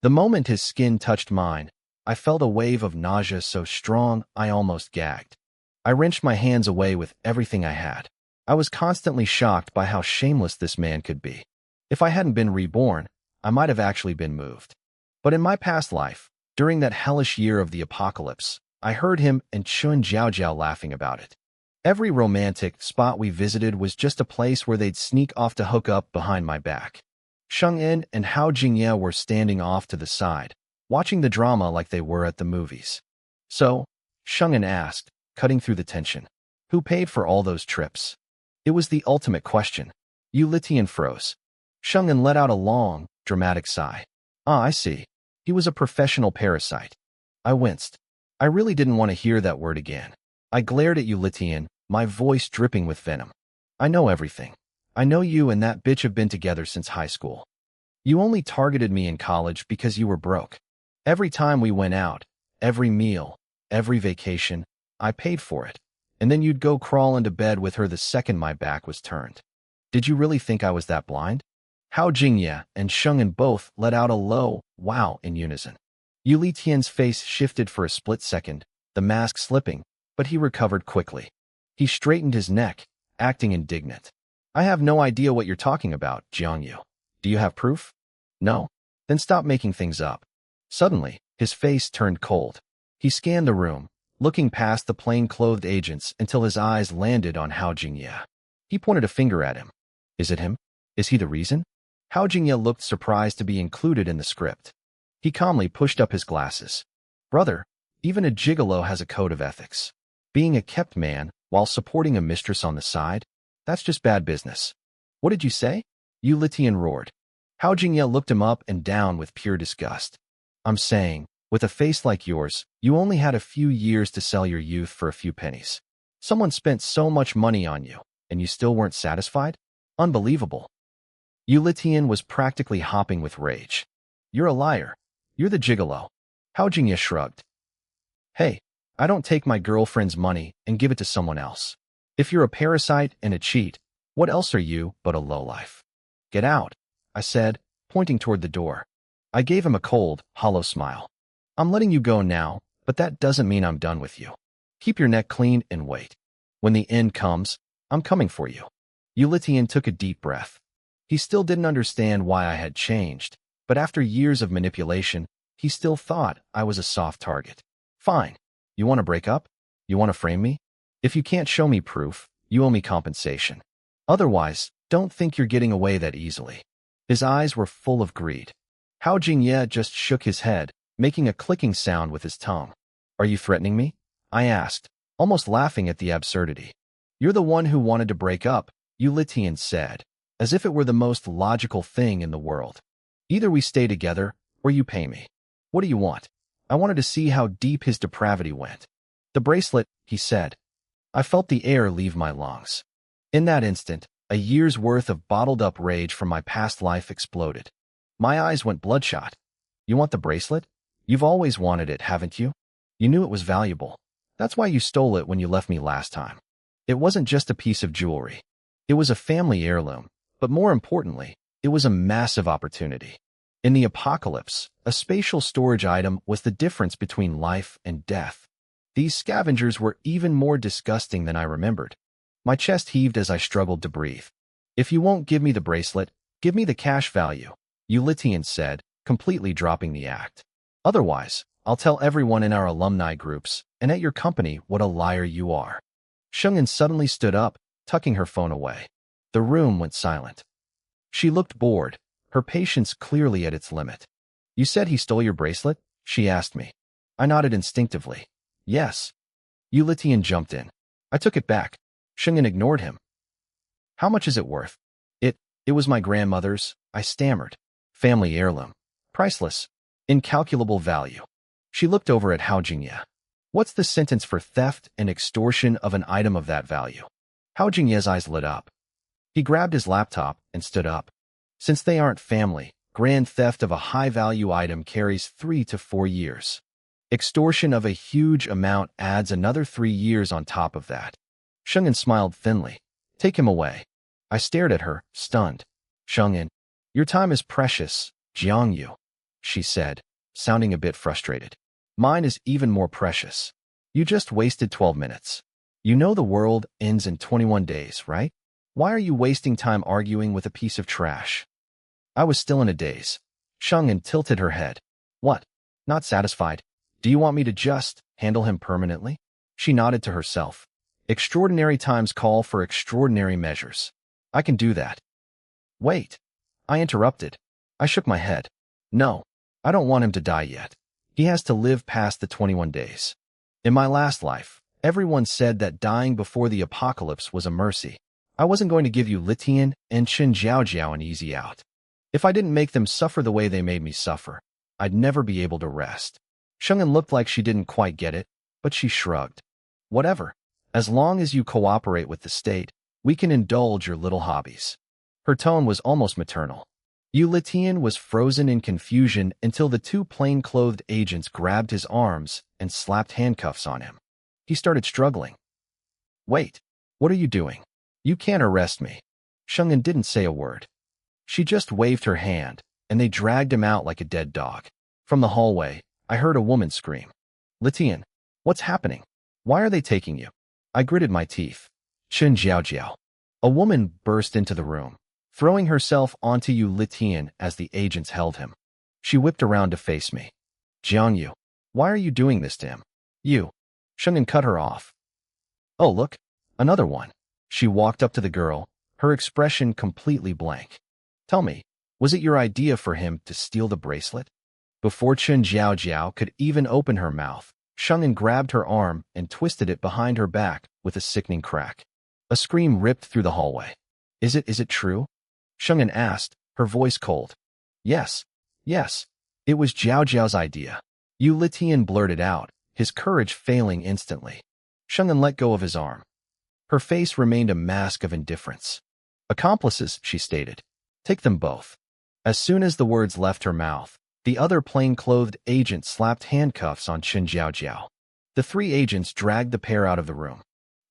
The moment his skin touched mine, I felt a wave of nausea so strong I almost gagged. I wrenched my hands away with everything I had. I was constantly shocked by how shameless this man could be. If I hadn't been reborn, I might have actually been moved. But in my past life, during that hellish year of the apocalypse, I heard him and Chun Jiaojiao laughing about it. Every romantic spot we visited was just a place where they'd sneak off to hook up behind my back. Sheng En and Hao Jingye were standing off to the side, watching the drama like they were at the movies. "So," Sheng En asked, cutting through the tension, "who paid for all those trips?" It was the ultimate question. Yulitian froze. Sheng En let out a long, dramatic sigh. "Ah, I see. He was a professional parasite." I winced. I really didn't want to hear that word again. I glared at Yulitian, my voice dripping with venom. "I know everything. I know you and that bitch have been together since high school. You only targeted me in college because you were broke. Every time we went out, every meal, every vacation, I paid for it. And then you'd go crawl into bed with her the second my back was turned. Did you really think I was that blind?" Hao Jingye and Sheng'an both let out a low wow in unison. Yulitian's face shifted for a split second, the mask slipping, but he recovered quickly. He straightened his neck, acting indignant. "I have no idea what you're talking about, Jiangyu. Do you have proof? No? Then stop making things up." Suddenly, his face turned cold. He scanned the room, looking past the plain-clothed agents until his eyes landed on Hao Jingye. He pointed a finger at him. "Is it him? Is he the reason?" Hao Jingye looked surprised to be included in the script. He calmly pushed up his glasses. "Brother, even a gigolo has a code of ethics. Being a kept man while supporting a mistress on the side, that's just bad business." "What did you say?" Yulitian roared. Hao Jingye looked him up and down with pure disgust. "I'm saying, with a face like yours, you only had a few years to sell your youth for a few pennies. Someone spent so much money on you, and you still weren't satisfied? Unbelievable." Yulitian was practically hopping with rage. "You're a liar. You're the gigolo." Hao Jingye shrugged. "Hey, I don't take my girlfriend's money and give it to someone else. If you're a parasite and a cheat, what else are you but a lowlife? Get out," I said, pointing toward the door. I gave him a cold, hollow smile. "I'm letting you go now, but that doesn't mean I'm done with you. Keep your neck clean and wait. When the end comes, I'm coming for you." Yulitian took a deep breath. He still didn't understand why I had changed, but after years of manipulation, he still thought I was a soft target. Fine. You want to break up? You want to frame me? If you can't show me proof, you owe me compensation. Otherwise, don't think you're getting away that easily. His eyes were full of greed. Hao Jingye just shook his head, making a clicking sound with his tongue. Are you threatening me? I asked, almost laughing at the absurdity. You're the one who wanted to break up, Yu Litian said, as if it were the most logical thing in the world. Either we stay together, or you pay me. What do you want? I wanted to see how deep his depravity went. The bracelet, he said. I felt the air leave my lungs. In that instant, a year's worth of bottled-up rage from my past life exploded. My eyes went bloodshot. You want the bracelet? You've always wanted it, haven't you? You knew it was valuable. That's why you stole it when you left me last time. It wasn't just a piece of jewelry. It was a family heirloom, but more importantly, it was a massive opportunity. In the apocalypse, a spatial storage item was the difference between life and death. These scavengers were even more disgusting than I remembered. My chest heaved as I struggled to breathe. If you won't give me the bracelet, give me the cash value, Yu Litian said, completely dropping the act. Otherwise, I'll tell everyone in our alumni groups and at your company what a liar you are. Shengyan suddenly stood up, tucking her phone away. The room went silent. She looked bored, her patience clearly at its limit. You said he stole your bracelet? She asked me. I nodded instinctively. Yes. Yu Litian jumped in. I took it back. Shengyan ignored him. How much is it worth? It was my grandmother's, I stammered. Family heirloom. Priceless. Incalculable value. She looked over at Hao Jingye. What's the sentence for theft and extortion of an item of that value? Hao Jingye's eyes lit up. He grabbed his laptop and stood up. Since they aren't family, grand theft of a high-value item carries 3 to 4 years. Extortion of a huge amount adds another 3 years on top of that. Shengyan smiled thinly. Take him away. I stared at her, stunned. Shengyan, your time is precious, Jiangyu, she said, sounding a bit frustrated. Mine is even more precious. You just wasted 12 minutes. You know the world ends in 21 days, right? Why are you wasting time arguing with a piece of trash? I was still in a daze. Shengyan tilted her head. What? Not satisfied? Do you want me to just handle him permanently? She nodded to herself. Extraordinary times call for extraordinary measures. I can do that. Wait. I interrupted. I shook my head. No, I don't want him to die yet. He has to live past the 21 days. In my last life, everyone said that dying before the apocalypse was a mercy. I wasn't going to give you Litian and Chen Jiaojiao an easy out. If I didn't make them suffer the way they made me suffer, I'd never be able to rest. Shengyan looked like she didn't quite get it, but she shrugged. Whatever. As long as you cooperate with the state, we can indulge your little hobbies. Her tone was almost maternal. Yu Litian was frozen in confusion until the 2 plain-clothed agents grabbed his arms and slapped handcuffs on him. He started struggling. Wait, what are you doing? You can't arrest me. Shengyan didn't say a word. She just waved her hand, and they dragged him out like a dead dog. From the hallway, I heard a woman scream. Litian, what's happening? Why are they taking you? I gritted my teeth. Chen Jiaojiao. A woman burst into the room, throwing herself onto Yu Litian as the agents held him. She whipped around to face me. Jiangyu, why are you doing this to him? You. Shengyan cut her off. Oh, look, another one. She walked up to the girl, her expression completely blank. Tell me, was it your idea for him to steal the bracelet? Before Chen Jiaojiao could even open her mouth, Shengyan grabbed her arm and twisted it behind her back with a sickening crack. A scream ripped through the hallway. Is it true? Shengyan asked, her voice cold. Yes. It was Jiaojiao's idea. Yu Litian blurted out, his courage failing instantly. Shengyan let go of his arm. Her face remained a mask of indifference. Accomplices, she stated. Take them both. As soon as the words left her mouth, the other plain-clothed agent slapped handcuffs on Chen Jiaojiao. The 3 agents dragged the pair out of the room.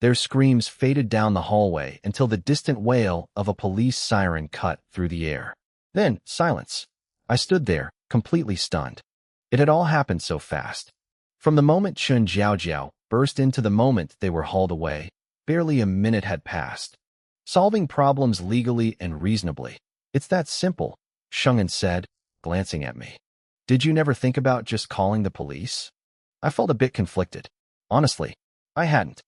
Their screams faded down the hallway until the distant wail of a police siren cut through the air. Then, silence. I stood there, completely stunned. It had all happened so fast. From the moment Chen Jiaojiao burst into the moment they were hauled away, barely a minute had passed. Solving problems legally and reasonably. It's that simple, Shengyan said, glancing at me. Did you never think about just calling the police? I felt a bit conflicted. Honestly, I hadn't.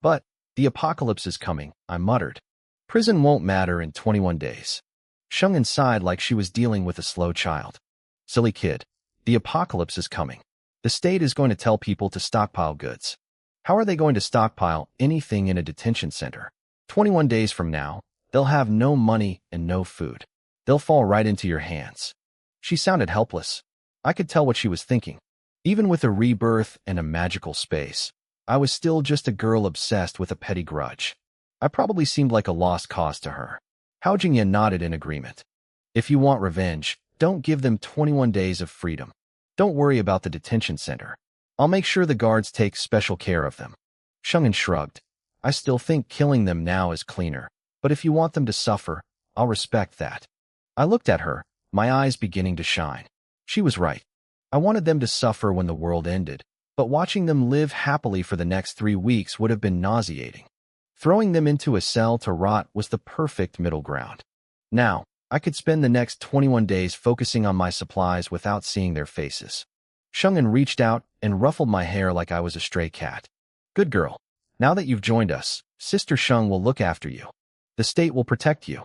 But, the apocalypse is coming, I muttered. Prison won't matter in 21 days. Shung sighed like she was dealing with a slow child. Silly kid. The apocalypse is coming. The state is going to tell people to stockpile goods. How are they going to stockpile anything in a detention center? 21 days from now, they'll have no money and no food. They'll fall right into your hands. She sounded helpless. I could tell what she was thinking. Even with a rebirth and a magical space, I was still just a girl obsessed with a petty grudge. I probably seemed like a lost cause to her. Hao Jingye nodded in agreement. If you want revenge, don't give them 21 days of freedom. Don't worry about the detention center. I'll make sure the guards take special care of them. Shungen shrugged. I still think killing them now is cleaner, but if you want them to suffer, I'll respect that. I looked at her, my eyes beginning to shine. She was right. I wanted them to suffer when the world ended, but watching them live happily for the next 3 weeks would have been nauseating. Throwing them into a cell to rot was the perfect middle ground. Now, I could spend the next 21 days focusing on my supplies without seeing their faces. Shungen reached out and ruffled my hair like I was a stray cat. Good girl. Now that you've joined us, Sister Shung will look after you. The state will protect you.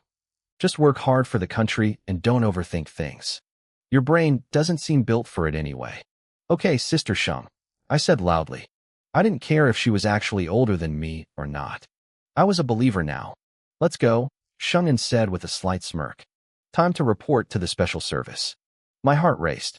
Just work hard for the country and don't overthink things. Your brain doesn't seem built for it anyway. Okay, Sister Shung, I said loudly. I didn't care if she was actually older than me or not. I was a believer now. Let's go, Shungen said with a slight smirk. Time to report to the special service. My heart raced.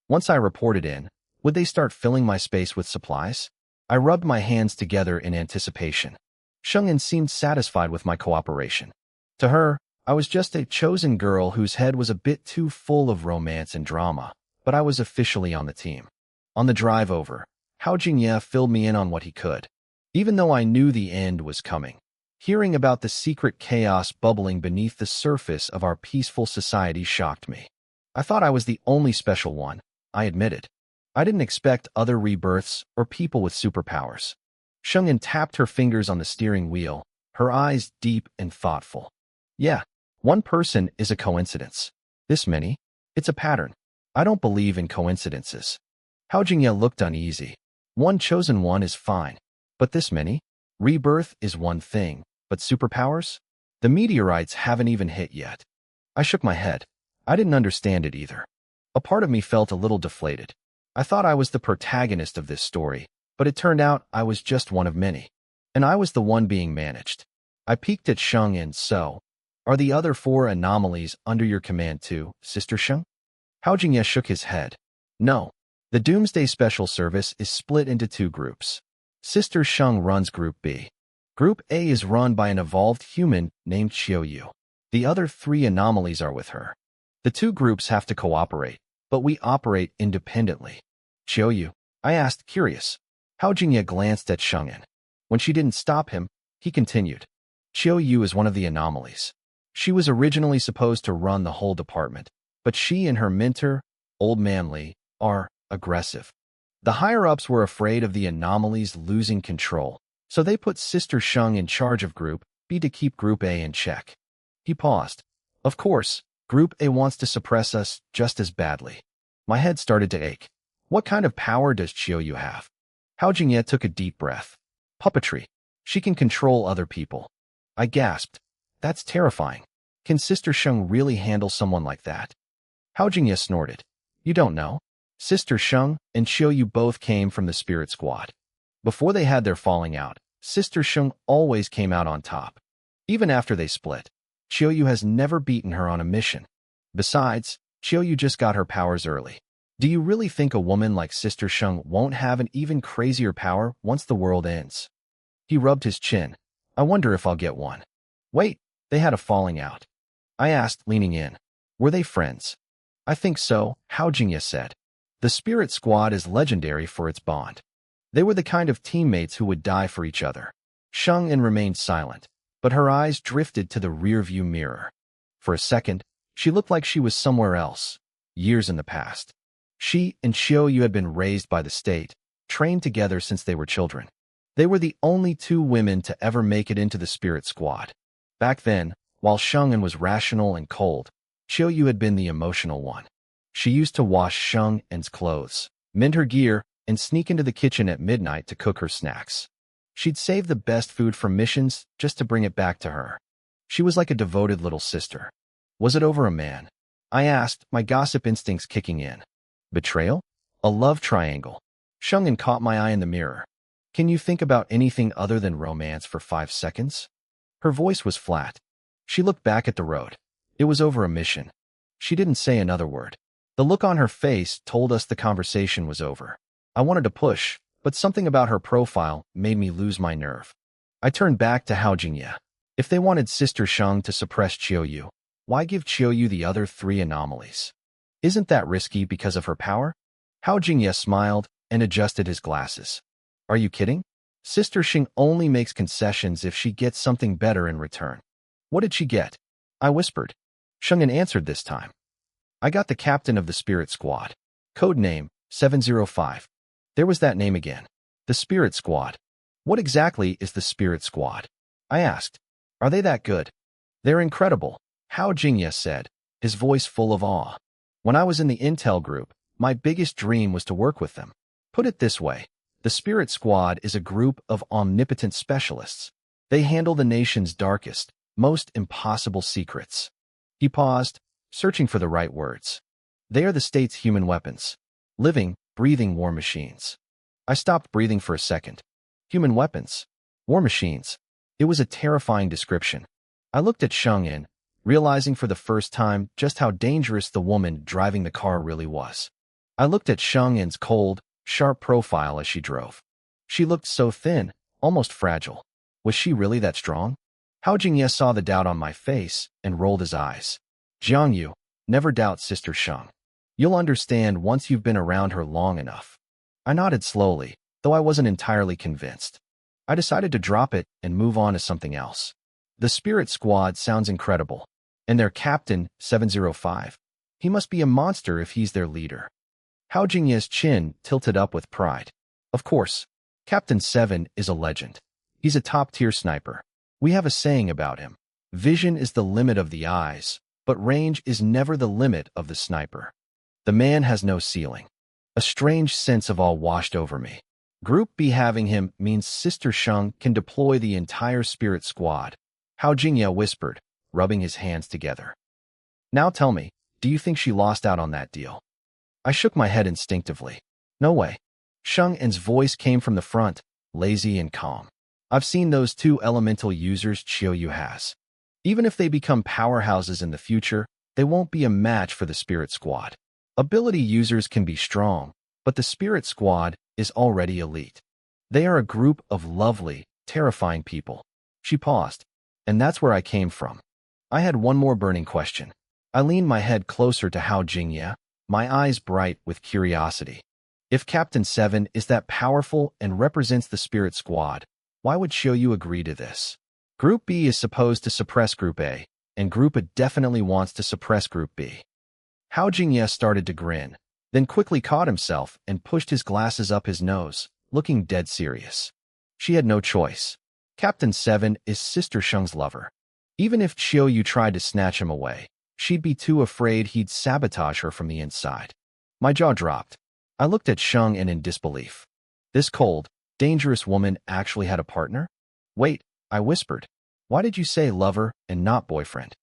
Once I reported in, would they start filling my space with supplies? I rubbed my hands together in anticipation. Shungen seemed satisfied with my cooperation. To her, I was just a chosen girl whose head was a bit too full of romance and drama, but I was officially on the team. On the drive over, Hao Jingye filled me in on what he could. Even though I knew the end was coming, hearing about the secret chaos bubbling beneath the surface of our peaceful society shocked me. I thought I was the only special one, I admitted. I didn't expect other rebirths or people with superpowers. Shungen tapped her fingers on the steering wheel, her eyes deep and thoughtful. Yeah, one person is a coincidence. This many? It's a pattern. I don't believe in coincidences. Hao Jingye looked uneasy. One chosen one is fine. But this many? Rebirth is one thing, but superpowers? The meteorites haven't even hit yet. I shook my head. I didn't understand it either. A part of me felt a little deflated. I thought I was the protagonist of this story, but it turned out I was just one of many. And I was the one being managed. I peeked at Shung and so, are the other 4 anomalies under your command too, Sister Shung? Hao Jingye shook his head. No. The Doomsday Special Service is split into 2 groups. Sister Shung runs Group B. Group A is run by an evolved human named Xiaoyu. The other 3 anomalies are with her. The 2 groups have to cooperate, but we operate independently. Xiaoyu, I asked, curious. Hao Jingye glanced at Shungen. When she didn't stop him, he continued. Xiaoyu is one of the anomalies. She was originally supposed to run the whole department, but she and her mentor, Old Man Li, are aggressive. The higher-ups were afraid of the anomalies losing control, so they put Sister Shung in charge of Group B to keep Group A in check. He paused. Of course, Group A wants to suppress us just as badly. My head started to ache. What kind of power does Xiaoyu have? Hao Jingye took a deep breath. Puppetry. She can control other people. I gasped. That's terrifying. Can Sister Shung really handle someone like that? Hao Jingye snorted. You don't know? Sister Shung and Xiaoyu both came from the Spirit Squad. Before they had their falling out, Sister Shung always came out on top. Even after they split, Xiaoyu has never beaten her on a mission. Besides, Xiaoyu just got her powers early. Do you really think a woman like Sister Shung won't have an even crazier power once the world ends? He rubbed his chin. I wonder if I'll get one. Wait, they had a falling out. I asked, leaning in. Were they friends? I think so, Hao Jingye said. The Spirit Squad is legendary for its bond. They were the kind of teammates who would die for each other. Shung remained silent, but her eyes drifted to the rearview mirror. For a second, she looked like she was somewhere else, years in the past. She and Xiaoyu had been raised by the state, trained together since they were children. They were the only 2 women to ever make it into the Spirit Squad. Back then, while Shung was rational and cold, Xiaoyu had been the emotional one. She used to wash Shung's clothes, mend her gear, and sneak into the kitchen at midnight to cook her snacks. She'd save the best food from missions just to bring it back to her. She was like a devoted little sister. Was it over a man? I asked, my gossip instincts kicking in. Betrayal? A love triangle. Shungin caught my eye in the mirror. Can you think about anything other than romance for 5 seconds? Her voice was flat. She looked back at the road. It was over a mission. She didn't say another word. The look on her face told us the conversation was over. I wanted to push, but something about her profile made me lose my nerve. I turned back to Hao Jingye. If they wanted Sister Sheng to suppress Qiuyu, why give Qiuyu the other 3 anomalies? Isn't that risky because of her power? Hao Jingye smiled and adjusted his glasses. Are you kidding? Sister Sheng only makes concessions if she gets something better in return. What did she get? I whispered. Shengin answered this time. I got the captain of the Spirit Squad. Code name, 705. There was that name again. The Spirit Squad. What exactly is the Spirit Squad? I asked. Are they that good? They're incredible, Hao Jingye said, his voice full of awe. When I was in the Intel group, my biggest dream was to work with them. Put it this way, the Spirit Squad is a group of omnipotent specialists. They handle the nation's darkest, most impossible secrets. He paused, searching for the right words. They are the state's human weapons. Living, breathing war machines. I stopped breathing for a second. Human weapons. War machines. It was a terrifying description. I looked at Shengin, realizing for the first time just how dangerous the woman driving the car really was. I looked at Shengin's cold, sharp profile as she drove. She looked so thin, almost fragile. Was she really that strong? Hao Jingye saw the doubt on my face and rolled his eyes. Jiangyu, never doubt Sister Sheng. You'll understand once you've been around her long enough. I nodded slowly, though I wasn't entirely convinced. I decided to drop it and move on to something else. The Spirit Squad sounds incredible. And their captain, 705. He must be a monster if he's their leader. Hao Jingye's chin tilted up with pride. Of course, Captain 7 is a legend. He's a top-tier sniper. We have a saying about him. Vision is the limit of the eyes, but range is never the limit of the sniper. The man has no ceiling. A strange sense of awe washed over me. Group B having him means Sister Sheng can deploy the entire Spirit Squad. Hao Jingye whispered, rubbing his hands together. Now tell me, do you think she lost out on that deal? I shook my head instinctively. No way. Shengin's voice came from the front, lazy and calm. I've seen those 2 elemental users Qiuyu has. Even if they become powerhouses in the future, they won't be a match for the Spirit Squad. Ability users can be strong, but the Spirit Squad is already elite. They are a group of lovely, terrifying people. She paused, and that's where I came from. I had one more burning question. I leaned my head closer to Hao Jingye, my eyes bright with curiosity. If Captain 7 is that powerful and represents the Spirit Squad, why would Qiuyu agree to this? Group B is supposed to suppress Group A, and Group A definitely wants to suppress Group B. Hao Jingye started to grin, then quickly caught himself and pushed his glasses up his nose, looking dead serious. She had no choice. Captain 7 is Sister Sheng's lover. Even if Qiuyu tried to snatch him away, she'd be too afraid he'd sabotage her from the inside. My jaw dropped. I looked at Shengin in disbelief. This cold, dangerous woman actually had a partner? Wait, I whispered. Why did you say lover and not boyfriend?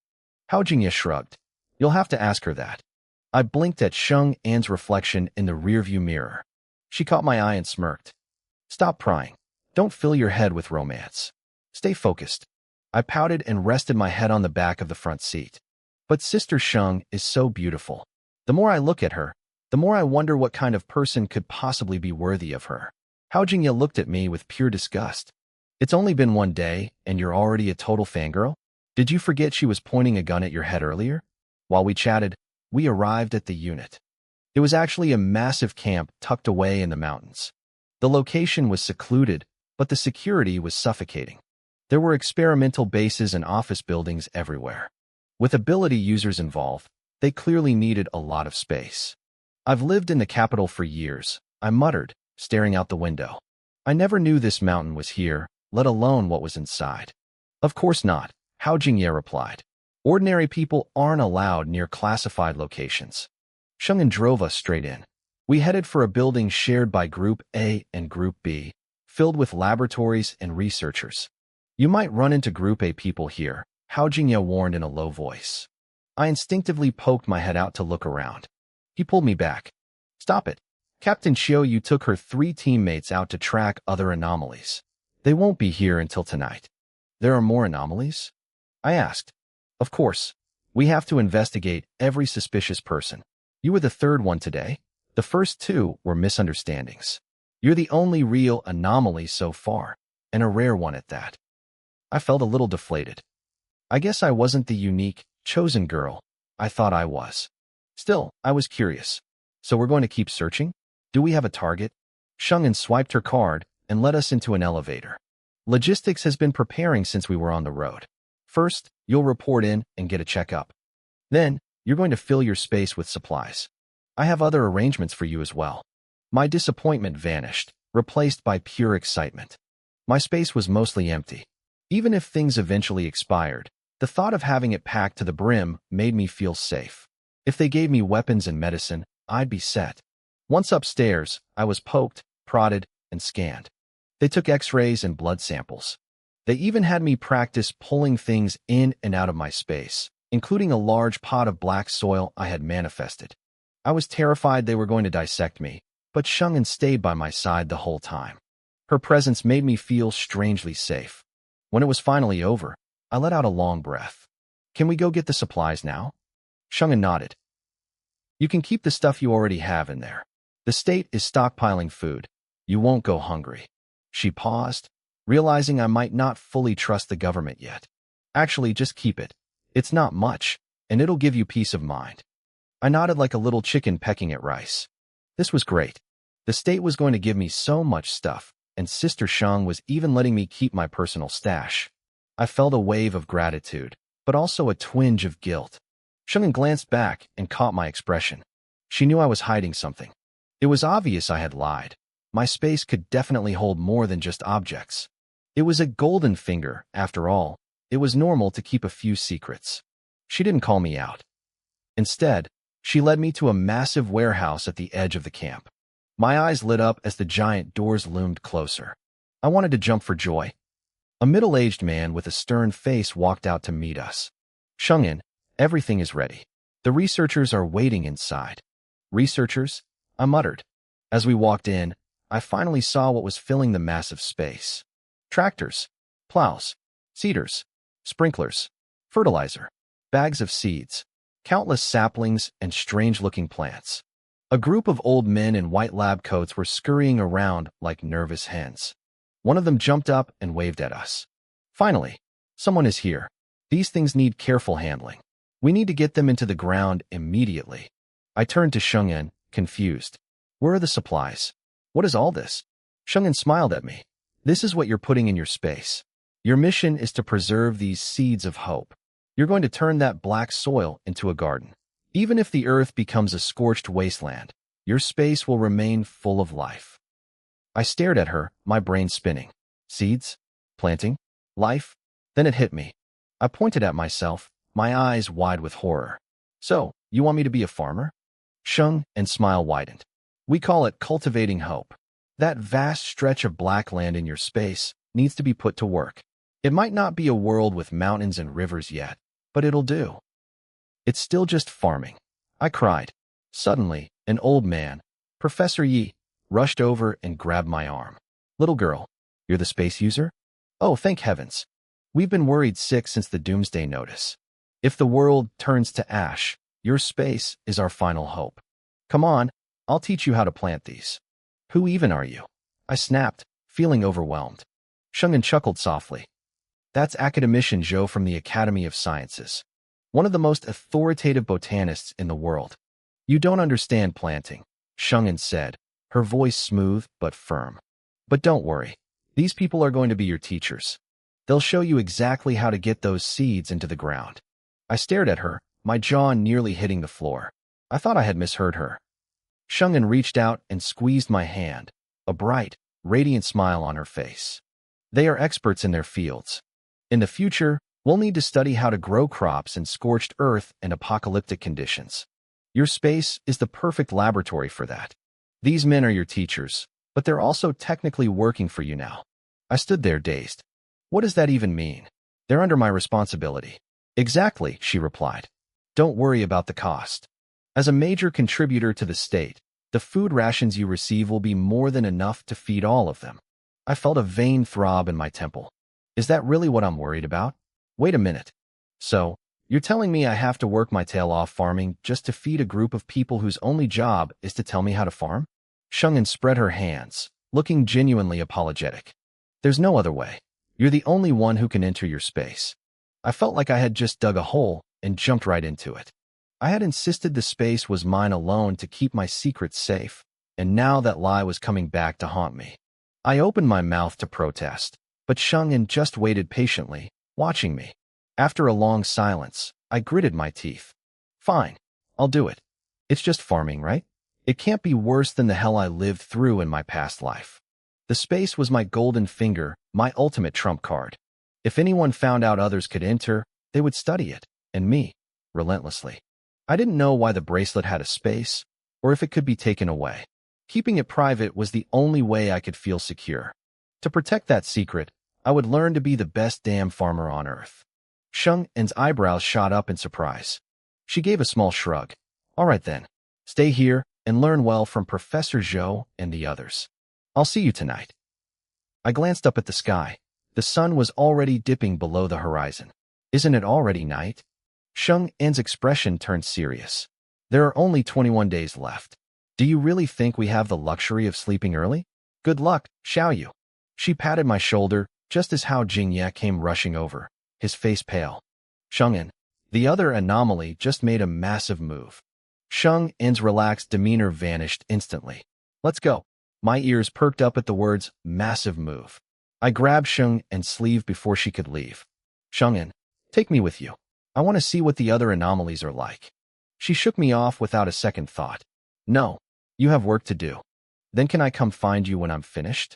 Hao Jingye shrugged. You'll have to ask her that. I blinked at Shengin's reflection in the rearview mirror. She caught my eye and smirked. Stop prying. Don't fill your head with romance. Stay focused. I pouted and rested my head on the back of the front seat. But Sister Sheng is so beautiful. The more I look at her, the more I wonder what kind of person could possibly be worthy of her. Hao Jingye looked at me with pure disgust. It's only been 1 day, and you're already a total fangirl? Did you forget she was pointing a gun at your head earlier? While we chatted, we arrived at the unit. It was actually a massive camp tucked away in the mountains. The location was secluded, but the security was suffocating. There were experimental bases and office buildings everywhere. With ability users involved, they clearly needed a lot of space. I've lived in the capital for years, I muttered, staring out the window. I never knew this mountain was here, let alone what was inside. Of course not, Hao Jingye replied. Ordinary people aren't allowed near classified locations. Shengin drove us straight in. We headed for a building shared by Group A and Group B, filled with laboratories and researchers. You might run into Group A people here, Hao Jingye warned in a low voice. I instinctively poked my head out to look around. He pulled me back. Stop it. Captain Xiao Yu took her 3 teammates out to track other anomalies. They won't be here until tonight. There are more anomalies? I asked. Of course. We have to investigate every suspicious person. You were the 3rd one today. The first 2 were misunderstandings. You're the only real anomaly so far, and a rare one at that. I felt a little deflated. I guess I wasn't the unique, chosen girl I thought I was. Still, I was curious. So we're going to keep searching? Do we have a target? Sheng'an swiped her card and led us into an elevator. Logistics has been preparing since we were on the road. First, you'll report in and get a checkup. Then, you're going to fill your space with supplies. I have other arrangements for you as well. My disappointment vanished, replaced by pure excitement. My space was mostly empty. Even if things eventually expired, the thought of having it packed to the brim made me feel safe. If they gave me weapons and medicine, I'd be set. Once upstairs, I was poked, prodded, and scanned. They took x-rays and blood samples. They even had me practice pulling things in and out of my space, including a large pot of black soil I had manifested. I was terrified they were going to dissect me, but Sheng'an stayed by my side the whole time. Her presence made me feel strangely safe. When it was finally over, I let out a long breath. Can we go get the supplies now? Sheng'an nodded. You can keep the stuff you already have in there. The state is stockpiling food. You won't go hungry. She paused, realizing I might not fully trust the government yet. Actually, just keep it. It's not much, and it'll give you peace of mind. I nodded like a little chicken pecking at rice. This was great. The state was going to give me so much stuff, and Sister Sheng was even letting me keep my personal stash. I felt a wave of gratitude, but also a twinge of guilt. Sheng'an glanced back and caught my expression. She knew I was hiding something. It was obvious I had lied. My space could definitely hold more than just objects. It was a golden finger, after all. It was normal to keep a few secrets. She didn't call me out. Instead, she led me to a massive warehouse at the edge of the camp. My eyes lit up as the giant doors loomed closer. I wanted to jump for joy. A middle-aged man with a stern face walked out to meet us. Sheng'an, everything is ready. The researchers are waiting inside. Researchers? I muttered. As we walked in, I finally saw what was filling the massive space. Tractors, plows, seeders, sprinklers, fertilizer, bags of seeds, countless saplings and strange-looking plants. A group of old men in white lab coats were scurrying around like nervous hens. One of them jumped up and waved at us. Finally, someone is here. These things need careful handling. We need to get them into the ground immediately. I turned to Sheng'an, confused. Where are the supplies? What is all this? Sheng'an smiled at me. This is what you're putting in your space. Your mission is to preserve these seeds of hope. You're going to turn that black soil into a garden. Even if the earth becomes a scorched wasteland, your space will remain full of life. I stared at her, my brain spinning. Seeds? Planting? Life? Then it hit me. I pointed at myself, my eyes wide with horror. So, you want me to be a farmer? Sheng'an's smile widened. We call it cultivating hope. That vast stretch of black land in your space needs to be put to work. It might not be a world with mountains and rivers yet, but it'll do. It's still just farming. I cried. Suddenly, an old man, Professor Yi, rushed over and grabbed my arm. Little girl, you're the space user? Oh, thank heavens. We've been worried sick since the doomsday notice. If the world turns to ash, your space is our final hope. Come on, I'll teach you how to plant these. Who even are you? I snapped, feeling overwhelmed. Sheng'an chuckled softly. That's Academician Zhou from the Academy of Sciences. One of the most authoritative botanists in the world. You don't understand planting, Sheng'an said, her voice smooth but firm. But don't worry. These people are going to be your teachers. They'll show you exactly how to get those seeds into the ground. I stared at her, my jaw nearly hitting the floor. I thought I had misheard her. Sheng'an reached out and squeezed my hand, a bright, radiant smile on her face. They are experts in their fields. In the future, we'll need to study how to grow crops in scorched earth and apocalyptic conditions. Your space is the perfect laboratory for that. These men are your teachers, but they're also technically working for you now. I stood there dazed. What does that even mean? They're under my responsibility. Exactly, she replied. Don't worry about the cost. As a major contributor to the state, the food rations you receive will be more than enough to feed all of them. I felt a vain throb in my temple. Is that really what I'm worried about? Wait a minute. So, you're telling me I have to work my tail off farming just to feed a group of people whose only job is to tell me how to farm? Shungin spread her hands, looking genuinely apologetic. There's no other way. You're the only one who can enter your space. I felt like I had just dug a hole and jumped right into it. I had insisted the space was mine alone to keep my secrets safe, and now that lie was coming back to haunt me. I opened my mouth to protest, but Shungin just waited patiently, watching me. After a long silence, I gritted my teeth. Fine, I'll do it. It's just farming, right? It can't be worse than the hell I lived through in my past life. The space was my golden finger, my ultimate trump card. If anyone found out others could enter, they would study it, and me, relentlessly. I didn't know why the bracelet had a space, or if it could be taken away. Keeping it private was the only way I could feel secure. To protect that secret, I would learn to be the best damn farmer on earth. Shung's eyebrows shot up in surprise. She gave a small shrug. All right then, stay here and learn well from Professor Zhou and the others. I'll see you tonight. I glanced up at the sky. The sun was already dipping below the horizon. Isn't it already night? Shung's expression turned serious. There are only 21 days left. Do you really think we have the luxury of sleeping early? Good luck, Xiaoyu. She patted my shoulder, just as Hao Jingye came rushing over, his face pale. Shungin, the other anomaly, just made a massive move. Shung's relaxed demeanor vanished instantly. Let's go. My ears perked up at the words, massive move. I grabbed Shung's sleeve before she could leave. Shungin, take me with you. I want to see what the other anomalies are like. She shook me off without a second thought. No, you have work to do. Then can I come find you when I'm finished?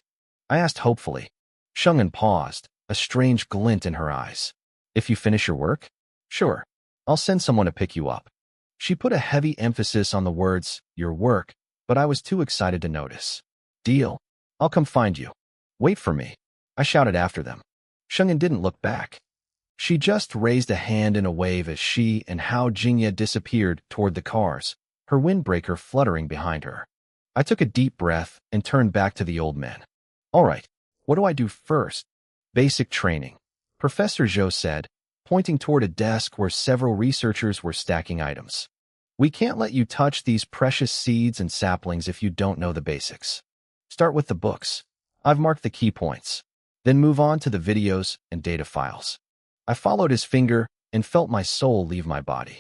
I asked hopefully. Shungin paused, a strange glint in her eyes. If you finish your work? Sure. I'll send someone to pick you up. She put a heavy emphasis on the words, your work, but I was too excited to notice. Deal. I'll come find you. Wait for me. I shouted after them. Shungin didn't look back. She just raised a hand in a wave as she and Hao Jingye disappeared toward the cars, her windbreaker fluttering behind her. I took a deep breath and turned back to the old man. All right, what do I do first? Basic training, Professor Zhou said, pointing toward a desk where several researchers were stacking items. We can't let you touch these precious seeds and saplings if you don't know the basics. Start with the books. I've marked the key points. Then move on to the videos and data files. I followed his finger and felt my soul leave my body.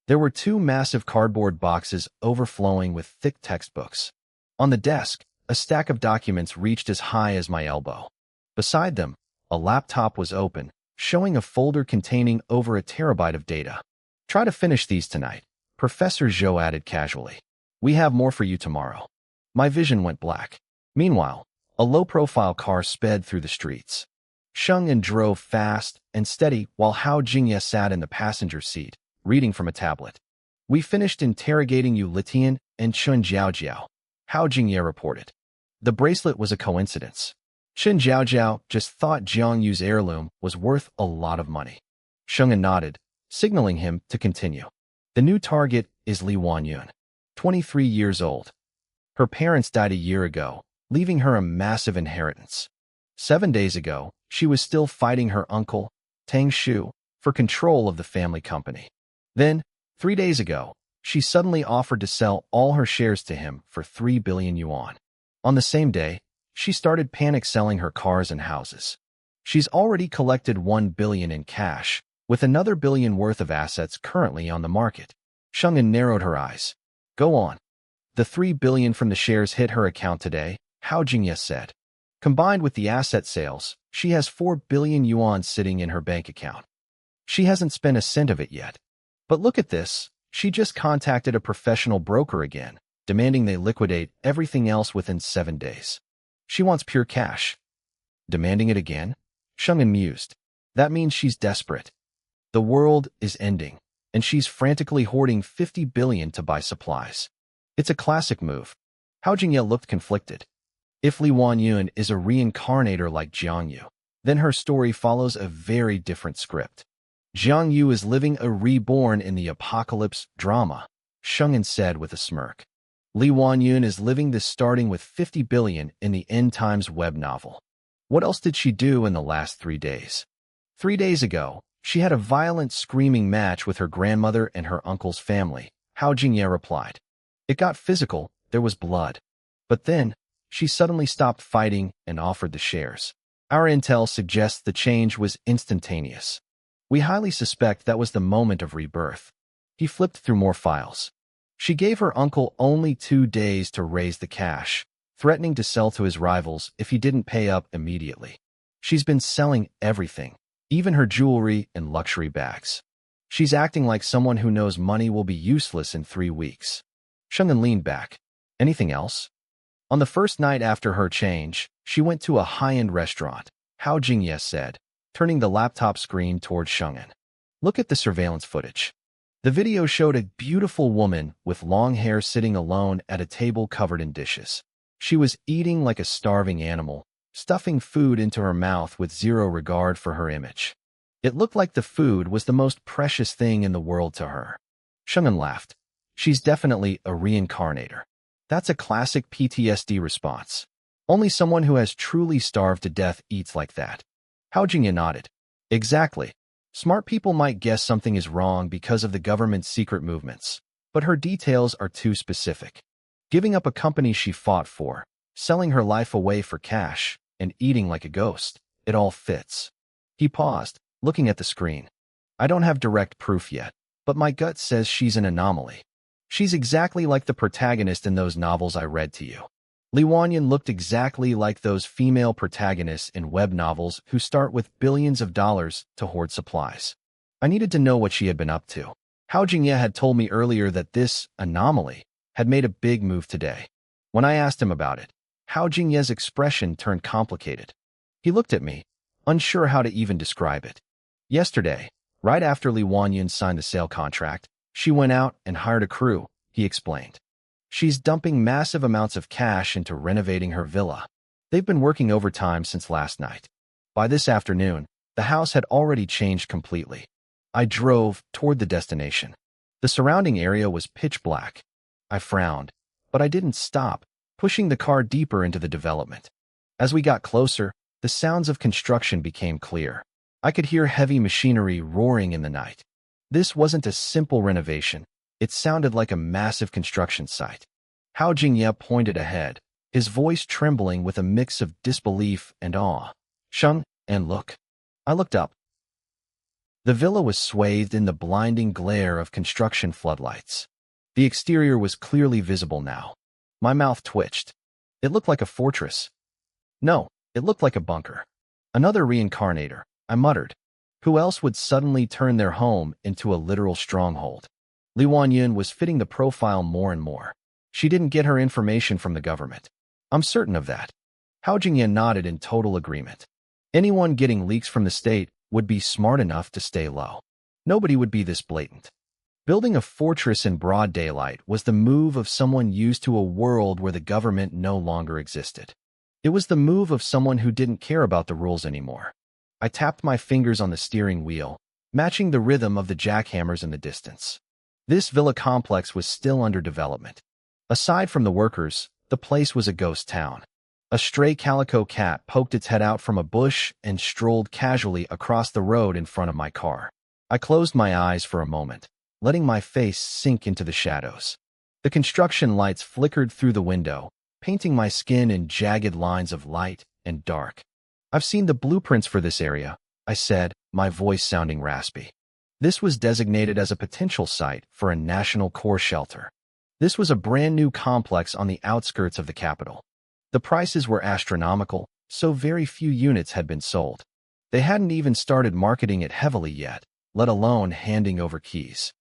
There were 2 massive cardboard boxes overflowing with thick textbooks. On the desk, a stack of documents reached as high as my elbow. Beside them, a laptop was open, showing a folder containing over 1 terabyte of data. Try to finish these tonight, Professor Zhou added casually. We have more for you tomorrow. My vision went black. Meanwhile, a low-profile car sped through the streets. Shungin drove fast and steady while Hao Jingye sat in the passenger seat, reading from a tablet. We finished interrogating Yu Litian and Chun Jiaojiao, Hao Jingye reported. The bracelet was a coincidence. Chun Jiaojiao just thought Jiang Yu's heirloom was worth a lot of money. Shungin nodded, signaling him to continue. The new target is Li Wanyun, 23 years old. Her parents died a year ago, leaving her a massive inheritance. 7 days ago, she was still fighting her uncle, Tang Shu, for control of the family company. Then, 3 days ago, she suddenly offered to sell all her shares to him for 3 billion yuan. On the same day, she started panic selling her cars and houses. She's already collected 1 billion in cash, with another billion worth of assets currently on the market. Shungin narrowed her eyes. Go on. The 3 billion from the shares hit her account today, Hao Jingye said. Combined with the asset sales, she has 4 billion yuan sitting in her bank account. She hasn't spent a cent of it yet. But look at this, she just contacted a professional broker again, demanding they liquidate everything else within 7 days. She wants pure cash. Demanding it again? Shungin mused. That means she's desperate. The world is ending, and she's frantically hoarding 50 billion to buy supplies. It's a classic move. Hao Jingye looked conflicted. If Li Wanyun is a reincarnator like Jiang Yu, then her story follows a very different script. Jiang Yu is living a reborn in the apocalypse drama, Sheng'an said with a smirk. Li Wanyun is living this starting with 50 billion in the End Times web novel. What else did she do in the last 3 days? 3 days ago, she had a violent screaming match with her grandmother and her uncle's family, Hao Jingye replied. It got physical, there was blood. But then, she suddenly stopped fighting and offered the shares. Our intel suggests the change was instantaneous. We highly suspect that was the moment of rebirth. He flipped through more files. She gave her uncle only 2 days to raise the cash, threatening to sell to his rivals if he didn't pay up immediately. She's been selling everything, even her jewelry and luxury bags. She's acting like someone who knows money will be useless in 3 weeks. Sheng'an leaned back. Anything else? On the first night after her change, she went to a high-end restaurant, Hao Jingye said, turning the laptop screen toward Sheng'an. Look at the surveillance footage. The video showed a beautiful woman with long hair sitting alone at a table covered in dishes. She was eating like a starving animal, stuffing food into her mouth with zero regard for her image. It looked like the food was the most precious thing in the world to her. Sheng'an laughed. She's definitely a reincarnator. That's a classic PTSD response. Only someone who has truly starved to death eats like that. Hao Jingye nodded. Exactly. Smart people might guess something is wrong because of the government's secret movements, but her details are too specific. Giving up a company she fought for, selling her life away for cash, and eating like a ghost, it all fits. He paused, looking at the screen. I don't have direct proof yet, but my gut says she's an anomaly. She's exactly like the protagonist in those novels I read to you. Li Wanyun looked exactly like those female protagonists in web novels who start with billions of dollars to hoard supplies. I needed to know what she had been up to. Hao Jingye had told me earlier that this anomaly had made a big move today. When I asked him about it, Hao Jingye's expression turned complicated. He looked at me, unsure how to even describe it. Yesterday, right after Li Wanyun signed the sale contract, she went out and hired a crew, he explained. She's dumping massive amounts of cash into renovating her villa. They've been working overtime since last night. By this afternoon, the house had already changed completely. I drove toward the destination. The surrounding area was pitch black. I frowned, but I didn't stop, pushing the car deeper into the development. As we got closer, the sounds of construction became clear. I could hear heavy machinery roaring in the night. This wasn't a simple renovation. It sounded like a massive construction site. Hao Jingye pointed ahead, his voice trembling with a mix of disbelief and awe. Sheng, and look. I looked up. The villa was swathed in the blinding glare of construction floodlights. The exterior was clearly visible now. My mouth twitched. It looked like a fortress. No, it looked like a bunker. Another reincarnator, I muttered. Who else would suddenly turn their home into a literal stronghold? Li Wanyun was fitting the profile more and more. She didn't get her information from the government. I'm certain of that. Hao Jingye nodded in total agreement. Anyone getting leaks from the state would be smart enough to stay low. Nobody would be this blatant. Building a fortress in broad daylight was the move of someone used to a world where the government no longer existed. It was the move of someone who didn't care about the rules anymore. I tapped my fingers on the steering wheel, matching the rhythm of the jackhammers in the distance. This villa complex was still under development. Aside from the workers, the place was a ghost town. A stray calico cat poked its head out from a bush and strolled casually across the road in front of my car. I closed my eyes for a moment, letting my face sink into the shadows. The construction lights flickered through the window, painting my skin in jagged lines of light and dark. I've seen the blueprints for this area, I said, my voice sounding raspy. This was designated as a potential site for a national core shelter. This was a brand new complex on the outskirts of the capital. The prices were astronomical, so very few units had been sold. They hadn't even started marketing it heavily yet, let alone handing over keys.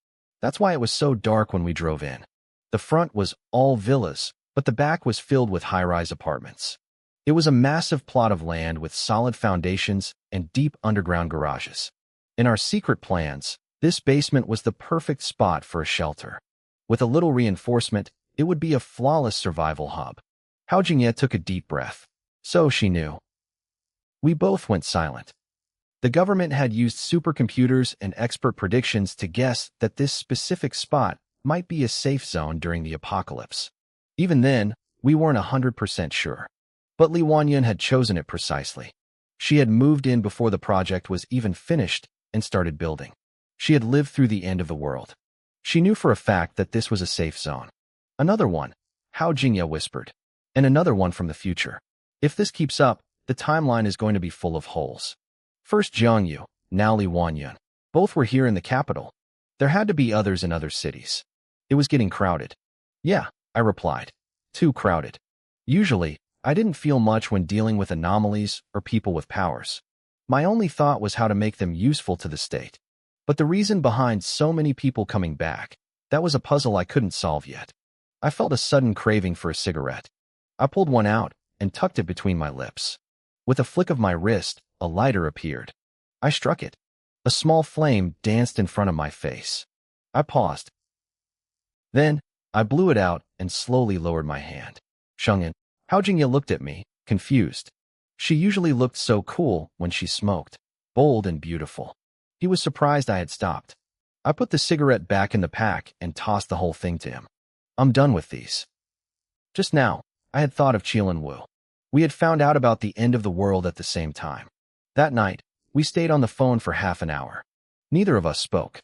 That's why it was so dark when we drove in. The front was all villas, but the back was filled with high-rise apartments. It was a massive plot of land with solid foundations and deep underground garages. In our secret plans, this basement was the perfect spot for a shelter. With a little reinforcement, it would be a flawless survival hub. Hao Jingye took a deep breath. So she knew. We both went silent. The government had used supercomputers and expert predictions to guess that this specific spot might be a safe zone during the apocalypse. Even then, we weren't 100% sure. But Li Wanyan had chosen it precisely. She had moved in before the project was even finished and started building. She had lived through the end of the world. She knew for a fact that this was a safe zone. Another one, Hao Jingye whispered. And another one from the future. If this keeps up, the timeline is going to be full of holes. First Jiang Yu, now Li Wanyan. Both were here in the capital. There had to be others in other cities. It was getting crowded. Yeah, I replied. Too crowded. Usually, I didn't feel much when dealing with anomalies or people with powers. My only thought was how to make them useful to the state. But the reason behind so many people coming back, that was a puzzle I couldn't solve yet. I felt a sudden craving for a cigarette. I pulled one out and tucked it between my lips. With a flick of my wrist, a lighter appeared. I struck it. A small flame danced in front of my face. I paused. Then, I blew it out and slowly lowered my hand. Shengyan, Hao Jingye looked at me, confused. She usually looked so cool when she smoked, bold and beautiful. He was surprised I had stopped. I put the cigarette back in the pack and tossed the whole thing to him. I'm done with these. Just now, I had thought of Qilin Wu. We had found out about the end of the world at the same time. That night, we stayed on the phone for half an hour. Neither of us spoke.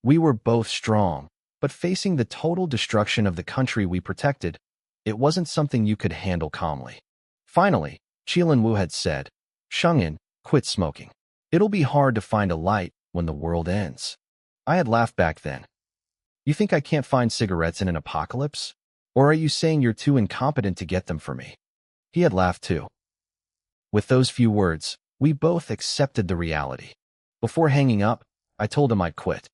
We were both strong, but facing the total destruction of the country we protected, it wasn't something you could handle calmly. Finally, Qilin Wu had said, Shengyan, quit smoking. It'll be hard to find a light when the world ends. I had laughed back then. You think I can't find cigarettes in an apocalypse? Or are you saying you're too incompetent to get them for me? He had laughed too. With those few words, we both accepted the reality. Before hanging up, I told him I'd quit.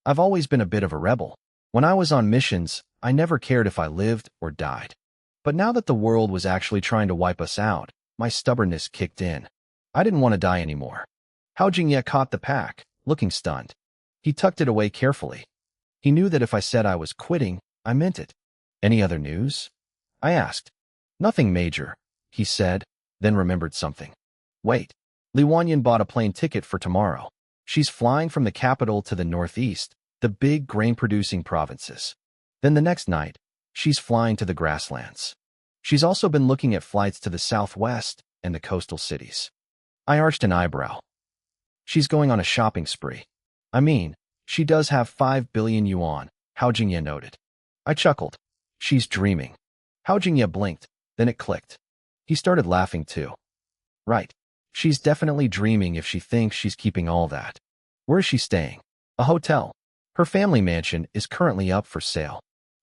I've always been a bit of a rebel. When I was on missions, I never cared if I lived or died. But now that the world was actually trying to wipe us out, my stubbornness kicked in. I didn't want to die anymore. Hao Jingye caught the pack, looking stunned. He tucked it away carefully. He knew that if I said I was quitting, I meant it. Any other news? I asked. Nothing major, he said, then remembered something. Wait. Li Wanyan bought a plane ticket for tomorrow. She's flying from the capital to the northeast, the big grain-producing provinces. Then the next night, she's flying to the grasslands. She's also been looking at flights to the southwest and the coastal cities. I arched an eyebrow. She's going on a shopping spree. I mean, she does have 5 billion yuan, Hao Jingye noted. I chuckled. She's dreaming. Hao Jingye blinked, then it clicked. He started laughing too. Right. She's definitely dreaming if she thinks she's keeping all that. Where is she staying? A hotel. Her family mansion is currently up for sale.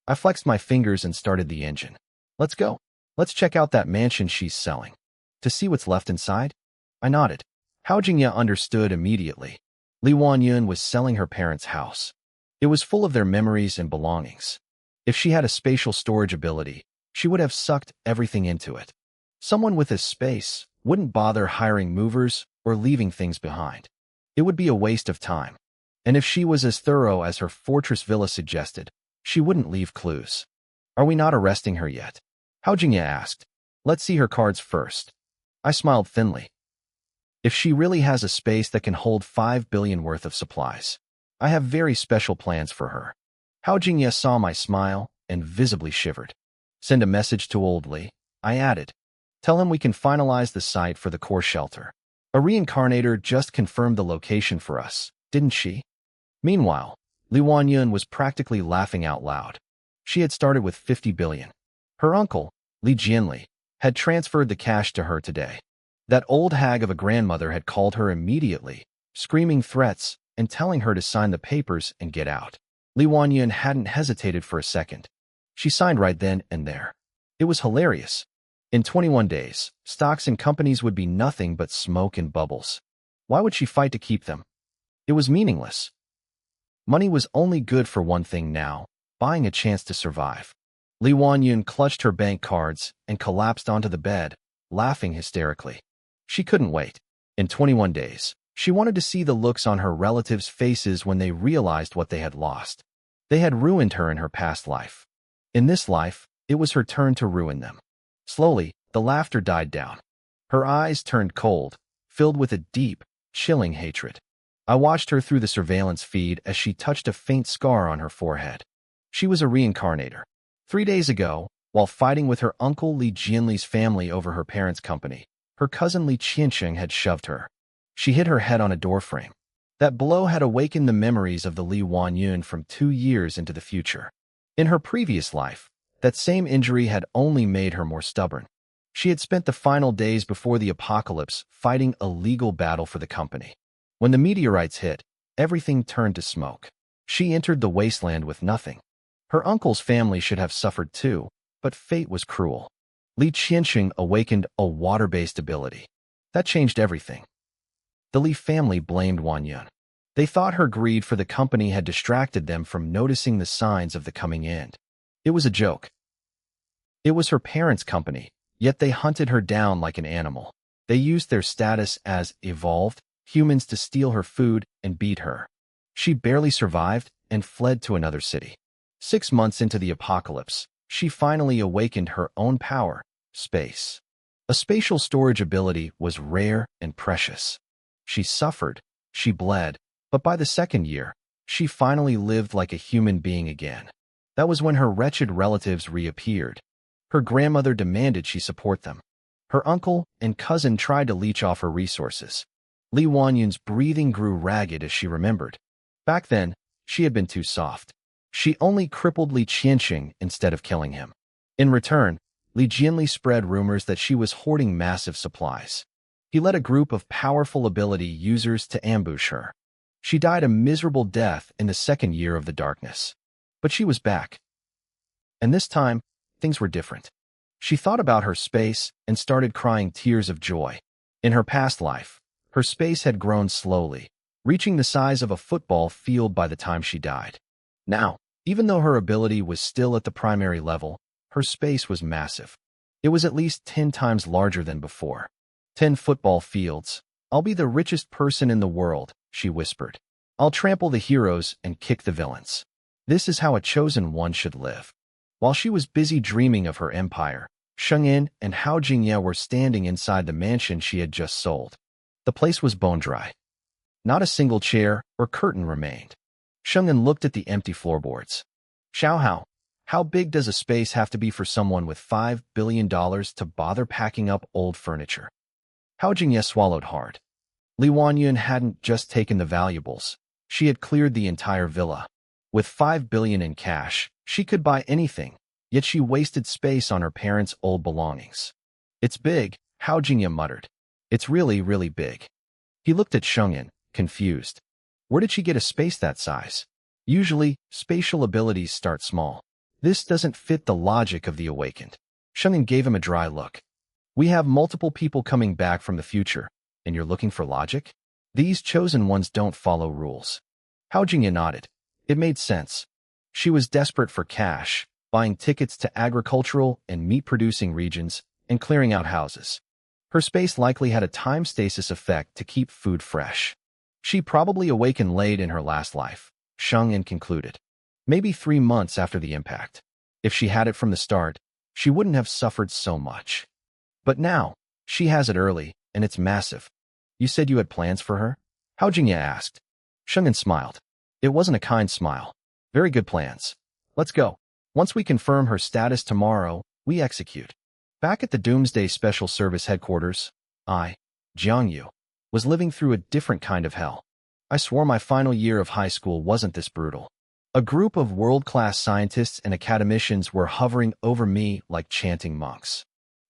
I flexed my fingers and started the engine. Let's go. Let's check out that mansion she's selling. To see what's left inside? I nodded. Hao Jingye understood immediately. Li Wanyan was selling her parents' house. It was full of their memories and belongings. If she had a spatial storage ability, she would have sucked everything into it. Someone with this space wouldn't bother hiring movers or leaving things behind. It would be a waste of time. And if she was as thorough as her fortress villa suggested, she wouldn't leave clues. Are we not arresting her yet? Hao Jingye asked. Let's see her cards first. I smiled thinly. If she really has a space that can hold 5 billion worth of supplies, I have very special plans for her. Hao Jingye saw my smile and visibly shivered. Send a message to old Li, I added. Tell him we can finalize the site for the core shelter. A reincarnator just confirmed the location for us, didn't she? Meanwhile, Li Wanyan was practically laughing out loud. She had started with 50 billion. Her uncle, Li Jianli, had transferred the cash to her today. That old hag of a grandmother had called her immediately, screaming threats and telling her to sign the papers and get out. Li Wanyan hadn't hesitated for a second. She signed right then and there. It was hilarious. In 21 days, stocks and companies would be nothing but smoke and bubbles. Why would she fight to keep them? It was meaningless. Money was only good for one thing now, buying a chance to survive. Li Wanyan clutched her bank cards and collapsed onto the bed, laughing hysterically. She couldn't wait. In 21 days, she wanted to see the looks on her relatives' faces when they realized what they had lost. They had ruined her in her past life. In this life, it was her turn to ruin them. Slowly, the laughter died down. Her eyes turned cold, filled with a deep, chilling hatred. I watched her through the surveillance feed as she touched a faint scar on her forehead. She was a reincarnator. 3 days ago, while fighting with her uncle Li Jianli's family over her parents' company, her cousin Li Qiansheng had shoved her. She hit her head on a doorframe. That blow had awakened the memories of the Li Wanyun from 2 years into the future. In her previous life, that same injury had only made her more stubborn. She had spent the final days before the apocalypse fighting a legal battle for the company. When the meteorites hit, everything turned to smoke. She entered the wasteland with nothing. Her uncle's family should have suffered too, but fate was cruel. Li Qiansheng awakened a water-based ability. That changed everything. The Li family blamed Wanyun. They thought her greed for the company had distracted them from noticing the signs of the coming end. It was a joke. It was her parents' company, yet they hunted her down like an animal. They used their status as evolved humans to steal her food and beat her. She barely survived and fled to another city. 6 months into the apocalypse, she finally awakened her own power, space. A spatial storage ability was rare and precious. She suffered, she bled, but by the 2nd year, she finally lived like a human being again. That was when her wretched relatives reappeared. Her grandmother demanded she support them. Her uncle and cousin tried to leech off her resources. Li Wanyun's breathing grew ragged as she remembered. Back then, she had been too soft. She only crippled Li Qiansheng instead of killing him. In return, Li Jianli spread rumors that she was hoarding massive supplies. He led a group of powerful ability users to ambush her. She died a miserable death in the 2nd year of the darkness. But she was back. And this time, things were different. She thought about her space and started crying tears of joy. In her past life, her space had grown slowly, reaching the size of a football field by the time she died. Now, even though her ability was still at the primary level, her space was massive. It was at least 10 times larger than before. 10 football fields. I'll be the richest person in the world, she whispered. I'll trample the heroes and kick the villains. This is how a chosen one should live. While she was busy dreaming of her empire, Shengyin and Hao Jingye were standing inside the mansion she had just sold. The place was bone dry. Not a single chair or curtain remained. Shengyin looked at the empty floorboards. Xiaohao, how big does a space have to be for someone with $5 billion to bother packing up old furniture? Hao Jingye swallowed hard. Li Wanyun hadn't just taken the valuables. She had cleared the entire villa. With $5 billion in cash, she could buy anything, yet she wasted space on her parents' old belongings. It's big, Hao Jingye muttered. It's really, really big. He looked at Shengyin, confused. Where did she get a space that size? Usually, spatial abilities start small. This doesn't fit the logic of the awakened. Shengyin gave him a dry look. We have multiple people coming back from the future, and you're looking for logic? These chosen ones don't follow rules. Hao Jingye nodded. It made sense. She was desperate for cash, buying tickets to agricultural and meat-producing regions, and clearing out houses. Her space likely had a time stasis effect to keep food fresh. She probably awakened late in her last life, Shengyin concluded. Maybe 3 months after the impact. If she had it from the start, she wouldn't have suffered so much. But now, she has it early, and it's massive. You said you had plans for her? Hao Jingye asked. Shengyin smiled. It wasn't a kind smile. Very good plans. Let's go. Once we confirm her status tomorrow, we execute. Back at the Doomsday Special Service headquarters, I, Jiang Yu, was living through a different kind of hell. I swore my final year of high school wasn't this brutal. A group of world-class scientists and academicians were hovering over me like chanting monks.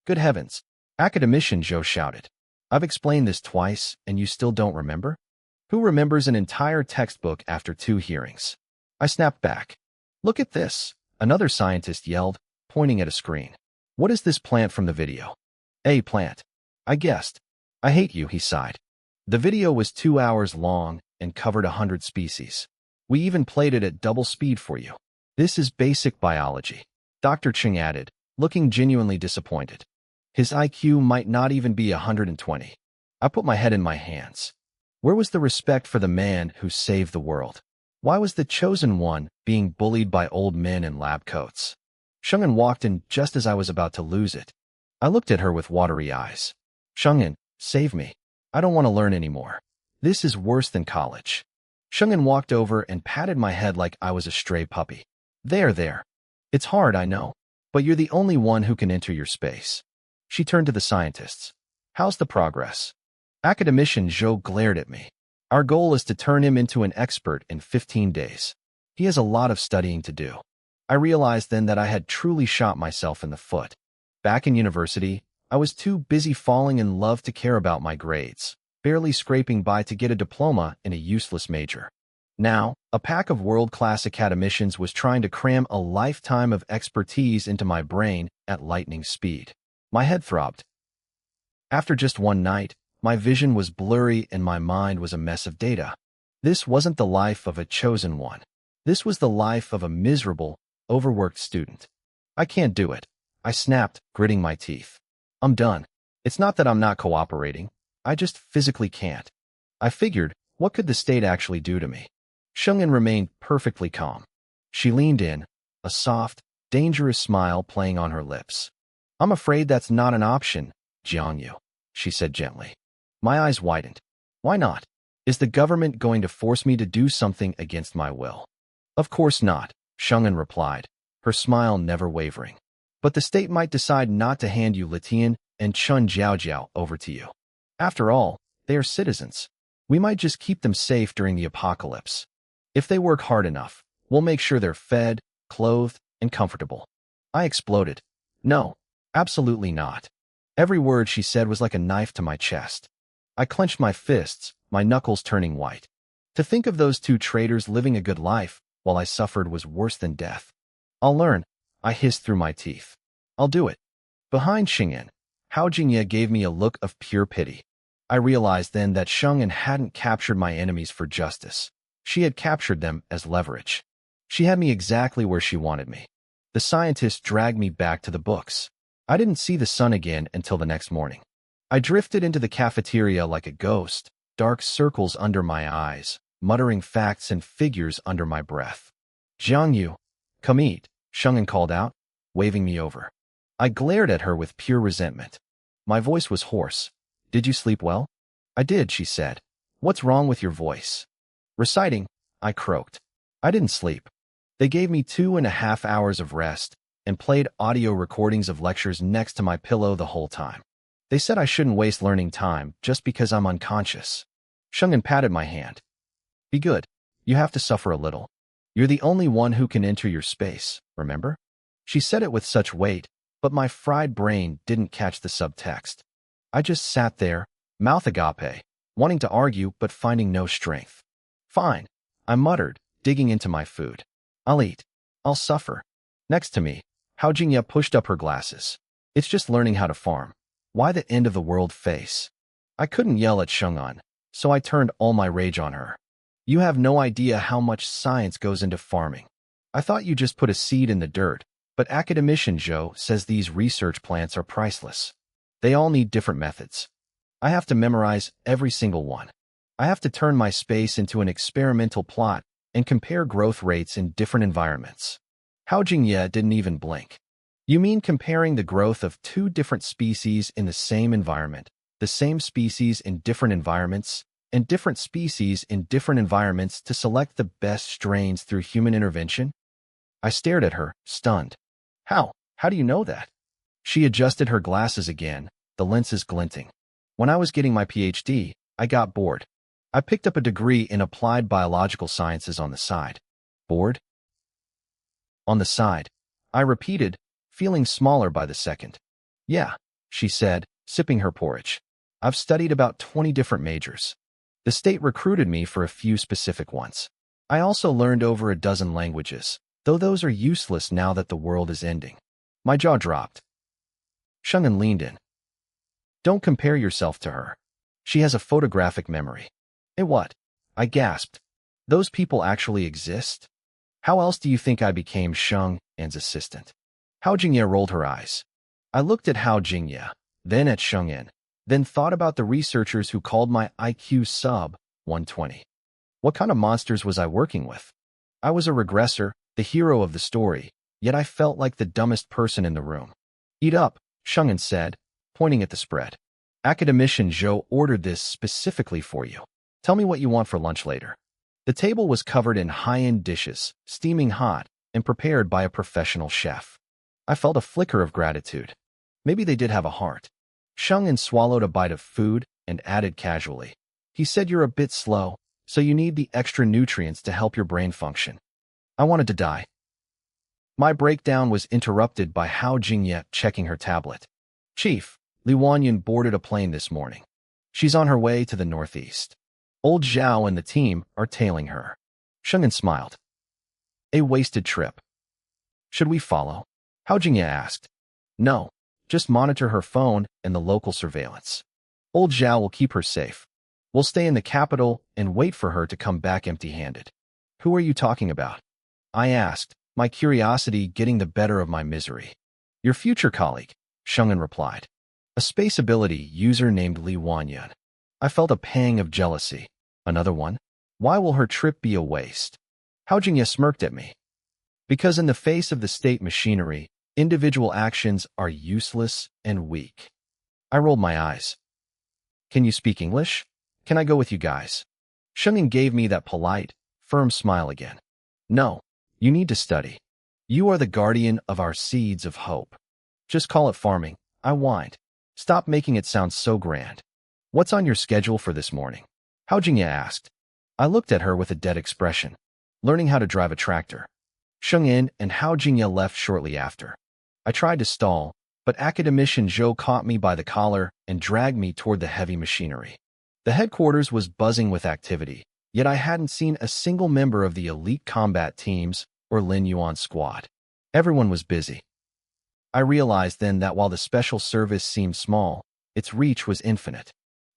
Good heavens! Academician Zhou shouted. I've explained this twice, and you still don't remember? Who remembers an entire textbook after 2 hearings? I snapped back. Look at this, another scientist yelled, pointing at a screen. What is this plant from the video? A plant. I guessed. I hate you, he sighed. The video was 2 hours long and covered 100 species. We even played it at double speed for you. This is basic biology. Dr. Cheng added, looking genuinely disappointed. His IQ might not even be 120. I put my head in my hands. Where was the respect for the man who saved the world? Why was the chosen one being bullied by old men in lab coats? Shungin walked in just as I was about to lose it. I looked at her with watery eyes. Shungin, save me. I don't want to learn anymore. This is worse than college. Shungin walked over and patted my head like I was a stray puppy. There. It's hard, I know. But you're the only one who can enter your space. She turned to the scientists. How's the progress? Academician Zhou glared at me. Our goal is to turn him into an expert in 15 days. He has a lot of studying to do. I realized then that I had truly shot myself in the foot. Back in university, I was too busy falling in love to care about my grades, barely scraping by to get a diploma in a useless major. Now, a pack of world-class academicians was trying to cram a lifetime of expertise into my brain at lightning speed. My head throbbed. After just one night, my vision was blurry and my mind was a mess of data. This wasn't the life of a chosen one. This was the life of a miserable, overworked student. I can't do it. I snapped, gritting my teeth. I'm done. It's not that I'm not cooperating. I just physically can't. I figured, what could the state actually do to me? Shungin remained perfectly calm. She leaned in, a soft, dangerous smile playing on her lips. I'm afraid that's not an option, Jiangyu, she said gently. My eyes widened. Why not? Is the government going to force me to do something against my will? Of course not, Shungin replied, her smile never wavering. But the state might decide not to hand you Litian and Chun Jiaojiao over to you. After all, they are citizens. We might just keep them safe during the apocalypse. If they work hard enough, we'll make sure they're fed, clothed, and comfortable. I exploded. No, absolutely not. Every word she said was like a knife to my chest. I clenched my fists, my knuckles turning white. To think of those two traitors living a good life while I suffered was worse than death. I'll learn, I hissed through my teeth. I'll do it. Behind Xingyan, Hao Jingye gave me a look of pure pity. I realized then that Shungin hadn't captured my enemies for justice. She had captured them as leverage. She had me exactly where she wanted me. The scientist dragged me back to the books. I didn't see the sun again until the next morning. I drifted into the cafeteria like a ghost, dark circles under my eyes, muttering facts and figures under my breath. Jiangyu, come eat, Shungin called out, waving me over. I glared at her with pure resentment. My voice was hoarse. Did you sleep well? I did, she said. What's wrong with your voice? Reciting, I croaked. I didn't sleep. They gave me 2.5 hours of rest and played audio recordings of lectures next to my pillow the whole time. They said I shouldn't waste learning time just because I'm unconscious. Shungin patted my hand. Be good. You have to suffer a little. You're the only one who can enter your space, remember? She said it with such weight, but my fried brain didn't catch the subtext. I just sat there, mouth agape, wanting to argue but finding no strength. Fine, I muttered, digging into my food. I'll eat. I'll suffer. Next to me, Hao Jingye pushed up her glasses. It's just learning how to farm. Why the end of the world face? I couldn't yell at Shung'an, so I turned all my rage on her. You have no idea how much science goes into farming. I thought you just put a seed in the dirt, but academician Zhou says these research plants are priceless. They all need different methods. I have to memorize every single one. I have to turn my space into an experimental plot and compare growth rates in different environments. Hao Jingye didn't even blink. You mean comparing the growth of two different species in the same environment, the same species in different environments, and different species in different environments to select the best strains through human intervention? I stared at her, stunned. How? How do you know that? She adjusted her glasses again, the lenses glinting. When I was getting my PhD, I got bored. I picked up a degree in applied biological sciences on the side. Bored? On the side, I repeated, feeling smaller by the second. Yeah, she said, sipping her porridge. I've studied about 20 different majors. The state recruited me for a few specific ones. I also learned over a dozen languages, though those are useless now that the world is ending. My jaw dropped. Shung'an leaned in. Don't compare yourself to her. She has a photographic memory. Eh, what? I gasped. Those people actually exist? How else do you think I became Shung'an's assistant? Hao Jingye rolled her eyes. I looked at Hao Jingye, then at Shung'an, then thought about the researchers who called my IQ sub 120. What kind of monsters was I working with? I was a regressor, the hero of the story, yet I felt like the dumbest person in the room. Eat up, Shungin said, pointing at the spread. Academician Zhou ordered this specifically for you. Tell me what you want for lunch later. The table was covered in high-end dishes, steaming hot, and prepared by a professional chef. I felt a flicker of gratitude. Maybe they did have a heart. Shungin swallowed a bite of food and added casually. He said you're a bit slow, so you need the extra nutrients to help your brain function. I wanted to die. My breakdown was interrupted by Hao Jingye checking her tablet. Chief, Li Wanyan boarded a plane this morning. She's on her way to the northeast. Old Zhao and the team are tailing her. Shungin smiled. A wasted trip. Should we follow? Hao Jingye asked. No, just monitor her phone and the local surveillance. Old Zhao will keep her safe. We'll stay in the capital and wait for her to come back empty-handed. Who are you talking about? I asked, my curiosity getting the better of my misery. Your future colleague, Shungin replied. A space ability user named Li Wanyan. I felt a pang of jealousy. Another one? Why will her trip be a waste? Hao Jingye smirked at me. Because in the face of the state machinery, individual actions are useless and weak. I rolled my eyes. Can you speak English? Can I go with you guys? Shungin gave me that polite, firm smile again. No, you need to study. You are the guardian of our seeds of hope. Just call it farming, I whined. Stop making it sound so grand. What's on your schedule for this morning? Hao Jingye asked. I looked at her with a dead expression. Learning how to drive a tractor. Shungin and Hao Jingye left shortly after. I tried to stall, but Academician Zhou caught me by the collar and dragged me toward the heavy machinery. The headquarters was buzzing with activity, yet I hadn't seen a single member of the elite combat teams or Lin Yuan squad. Everyone was busy. I realized then that while the special service seemed small, its reach was infinite.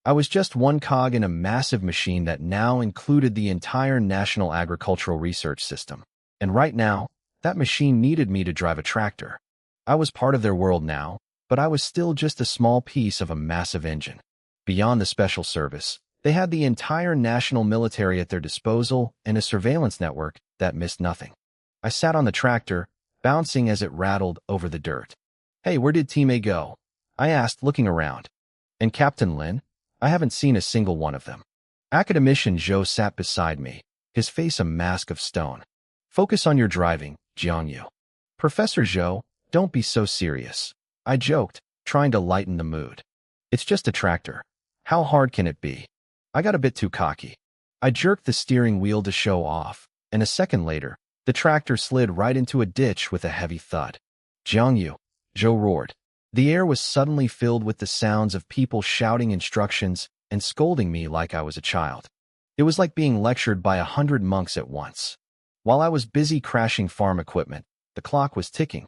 I was just one cog in a massive machine that now included the entire National Agricultural Research System. And right now, that machine needed me to drive a tractor. I was part of their world now, but I was still just a small piece of a massive engine. Beyond the special service, they had the entire national military at their disposal and a surveillance network that missed nothing. I sat on the tractor, bouncing as it rattled over the dirt. Hey, where did Team A go? I asked, looking around. And Captain Lin? I haven't seen a single one of them. Academician Zhou sat beside me, his face a mask of stone. Focus on your driving, Jiangyu. Professor Zhou, don't be so serious. I joked, trying to lighten the mood. It's just a tractor. How hard can it be? I got a bit too cocky. I jerked the steering wheel to show off, and a second later, the tractor slid right into a ditch with a heavy thud. Jiangyu, Zhou roared. The air was suddenly filled with the sounds of people shouting instructions and scolding me like I was a child. It was like being lectured by 100 monks at once. While I was busy crashing farm equipment, the clock was ticking.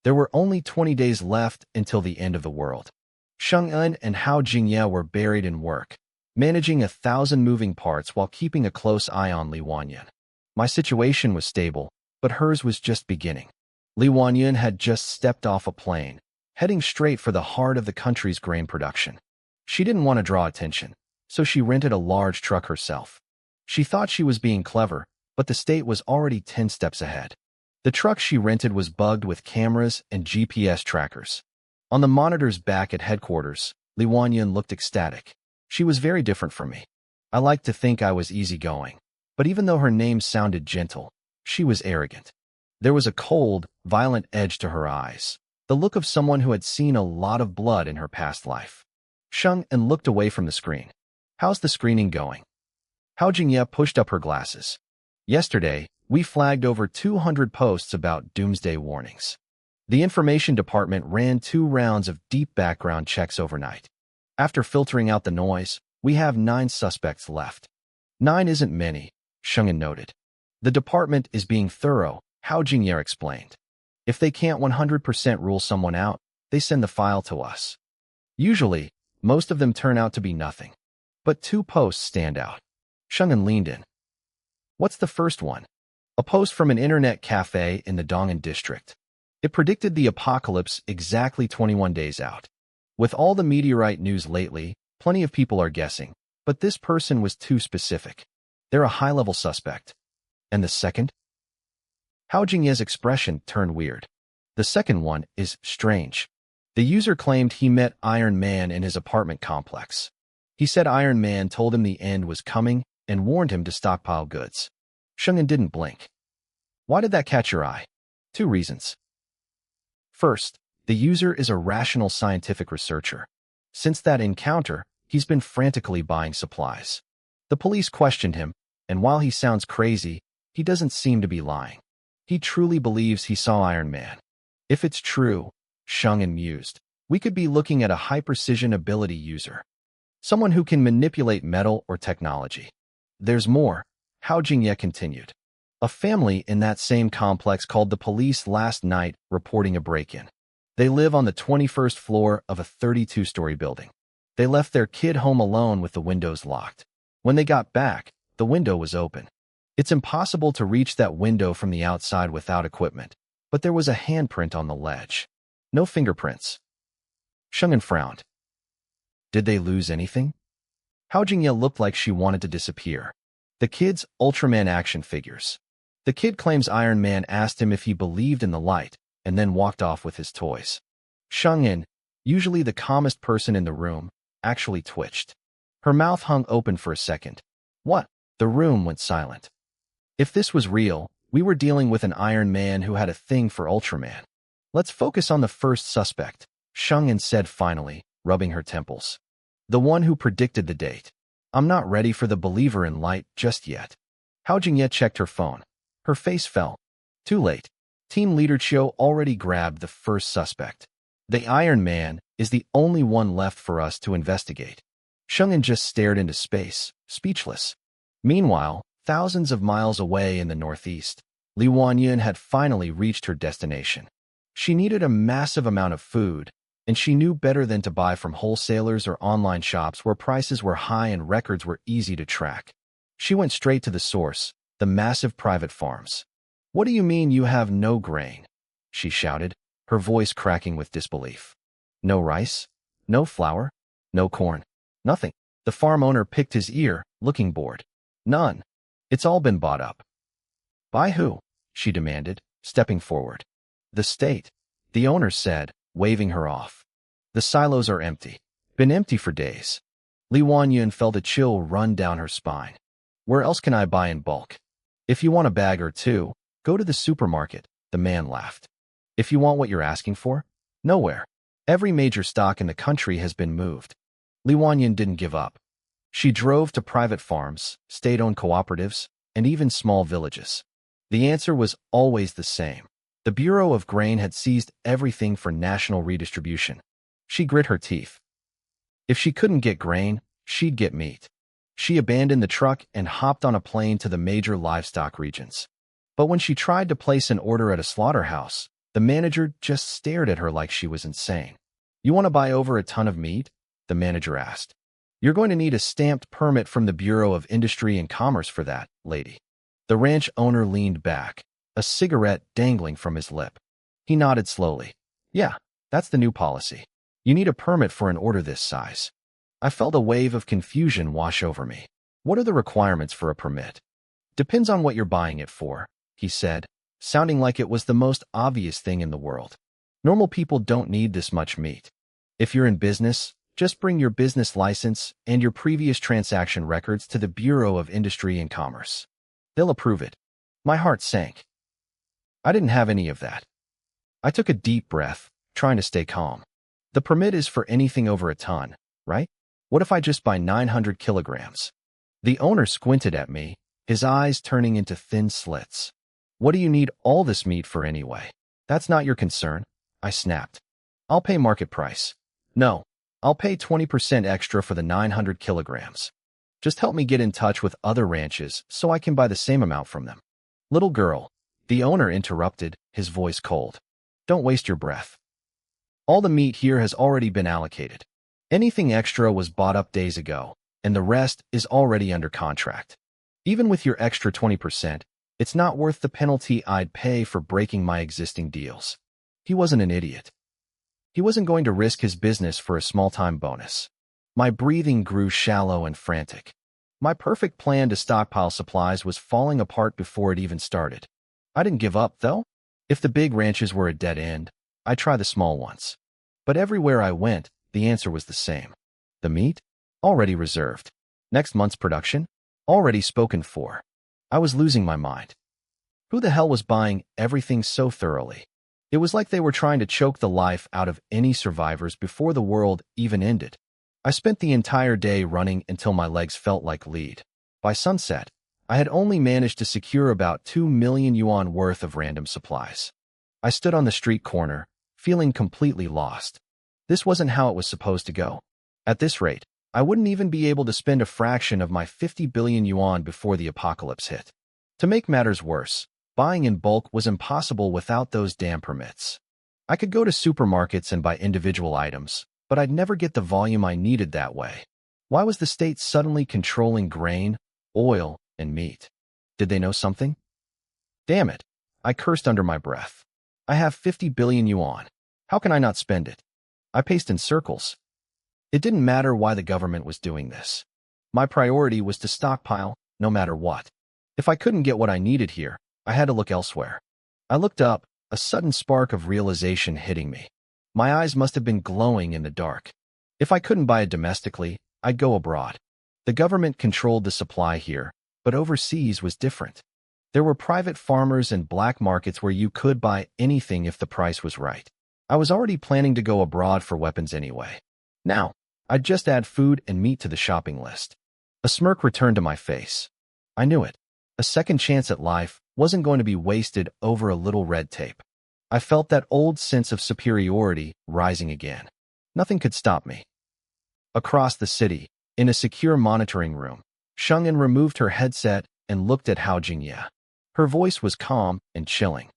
There were only 20 days left until the end of the world. Shungin and Hao Jingye were buried in work, managing 1,000 moving parts while keeping a close eye on Li Wanyan. My situation was stable, but hers was just beginning. Li Wanyan had just stepped off a plane, heading straight for the heart of the country's grain production. She didn't want to draw attention, so she rented a large truck herself. She thought she was being clever, but the state was already 10 steps ahead. The truck she rented was bugged with cameras and GPS trackers. On the monitor's back at headquarters, Li Wanyan looked ecstatic. She was very different from me. I liked to think I was easygoing, but even though her name sounded gentle, she was arrogant. There was a cold, violent edge to her eyes, the look of someone who had seen a lot of blood in her past life. Shungin looked away from the screen. How's the screening going? Hao Jingye pushed up her glasses. Yesterday, we flagged over 200 posts about doomsday warnings. The information department ran 2 rounds of deep background checks overnight. After filtering out the noise, we have 9 suspects left. 9 isn't many, Shungin noted. The department is being thorough, Hao Jingye explained. If they can't 100% rule someone out, they send the file to us. Usually, most of them turn out to be nothing. But 2 posts stand out. Shungin leaned in. What's the first one? A post from an internet cafe in the Dong'an district. It predicted the apocalypse exactly 21 days out. With all the meteorite news lately, plenty of people are guessing, but this person was too specific. They're a high-level suspect. And the second? Hao Jingye's expression turned weird. The second one is strange. The user claimed he met Iron Man in his apartment complex. He said Iron Man told him the end was coming and warned him to stockpile goods. Sheng'en didn't blink. Why did that catch your eye? 2 reasons. First, the user is a rational scientific researcher. Since that encounter, he's been frantically buying supplies. The police questioned him, and while he sounds crazy, he doesn't seem to be lying. He truly believes he saw Iron Man. If it's true, Sheng'en mused, we could be looking at a high-precision ability user. Someone who can manipulate metal or technology. There's more, Hao Jingye continued. A family in that same complex called the police last night reporting a break-in. They live on the 21st floor of a 32-story building. They left their kid home alone with the windows locked. When they got back, the window was open. It's impossible to reach that window from the outside without equipment, but there was a handprint on the ledge. No fingerprints. Sheng'en frowned. Did they lose anything? Hao Jingye looked like she wanted to disappear. The kid's Ultraman action figures. The kid claims Iron Man asked him if he believed in the light, and then walked off with his toys. Sheng'en, usually the calmest person in the room, actually twitched. Her mouth hung open for a second. What? The room went silent. If this was real, we were dealing with an Iron Man who had a thing for Ultraman. Let's focus on the first suspect, Sheng'en said finally, rubbing her temples. The one who predicted the date. I'm not ready for the believer in light just yet. Hao Jingye checked her phone. Her face fell. Too late. Team Leader Chiu already grabbed the first suspect. The Iron Man is the only one left for us to investigate. Sheng'en just stared into space, speechless. Meanwhile, thousands of miles away in the northeast, Li Wanyan had finally reached her destination. She needed a massive amount of food, and she knew better than to buy from wholesalers or online shops where prices were high and records were easy to track. She went straight to the source, the massive private farms. What do you mean you have no grain? She shouted, her voice cracking with disbelief. No rice? No flour? No corn? Nothing. The farm owner picked his ear, looking bored. None. It's all been bought up. By who? She demanded, stepping forward. The state, the owner said, waving her off. The silos are empty. Been empty for days. Li Wanyan felt a chill run down her spine. Where else can I buy in bulk? If you want a bag or two, go to the supermarket, the man laughed. If you want what you're asking for? Nowhere. Every major stock in the country has been moved. Li Wanyan didn't give up. She drove to private farms, state-owned cooperatives, and even small villages. The answer was always the same. The Bureau of Grain had seized everything for national redistribution. She grit her teeth. If she couldn't get grain, she'd get meat. She abandoned the truck and hopped on a plane to the major livestock regions. But when she tried to place an order at a slaughterhouse, the manager just stared at her like she was insane. You want to buy over a ton of meat? The manager asked. You're going to need a stamped permit from the Bureau of Industry and Commerce for that, lady. The ranch owner leaned back, a cigarette dangling from his lip. He nodded slowly. Yeah, that's the new policy. You need a permit for an order this size. I felt a wave of confusion wash over me. What are the requirements for a permit? Depends on what you're buying it for, he said, sounding like it was the most obvious thing in the world. Normal people don't need this much meat. If you're in business, just bring your business license and your previous transaction records to the Bureau of Industry and Commerce. They'll approve it. My heart sank. I didn't have any of that. I took a deep breath, trying to stay calm. The permit is for anything over a ton, right? What if I just buy 900 kilograms? The owner squinted at me, his eyes turning into thin slits. What do you need all this meat for anyway? That's not your concern, I snapped. I'll pay market price. No, I'll pay 20% extra for the 900 kilograms. Just help me get in touch with other ranches so I can buy the same amount from them. Little girl, the owner interrupted, his voice cold. Don't waste your breath. All the meat here has already been allocated. Anything extra was bought up days ago, and the rest is already under contract. Even with your extra 20%, it's not worth the penalty I'd pay for breaking my existing deals. He wasn't an idiot. He wasn't going to risk his business for a small-time bonus. My breathing grew shallow and frantic. My perfect plan to stockpile supplies was falling apart before it even started. I didn't give up, though. If the big ranches were a dead end, I'd try the small ones. But everywhere I went, the answer was the same. The meat? Already reserved. Next month's production? Already spoken for. I was losing my mind. Who the hell was buying everything so thoroughly? It was like they were trying to choke the life out of any survivors before the world even ended. I spent the entire day running until my legs felt like lead. By sunset, I had only managed to secure about 2 million yuan worth of random supplies. I stood on the street corner, feeling completely lost. This wasn't how it was supposed to go. At this rate, I wouldn't even be able to spend a fraction of my 50 billion yuan before the apocalypse hit. To make matters worse, buying in bulk was impossible without those damn permits. I could go to supermarkets and buy individual items, but I'd never get the volume I needed that way. Why was the state suddenly controlling grain, oil, and meat? Did they know something? Damn it, I cursed under my breath. I have 50 billion yuan. How can I not spend it? I paced in circles. It didn't matter why the government was doing this. My priority was to stockpile, no matter what. If I couldn't get what I needed here, I had to look elsewhere. I looked up, a sudden spark of realization hitting me. My eyes must have been glowing in the dark. If I couldn't buy it domestically, I'd go abroad. The government controlled the supply here, but overseas was different. There were private farmers and black markets where you could buy anything if the price was right. I was already planning to go abroad for weapons anyway. Now, I'd just add food and meat to the shopping list. A smirk returned to my face. I knew it. A second chance at life wasn't going to be wasted over a little red tape. I felt that old sense of superiority rising again. Nothing could stop me. Across the city, in a secure monitoring room, Sheng'an removed her headset and looked at Hao Jingye. Her voice was calm and chilling.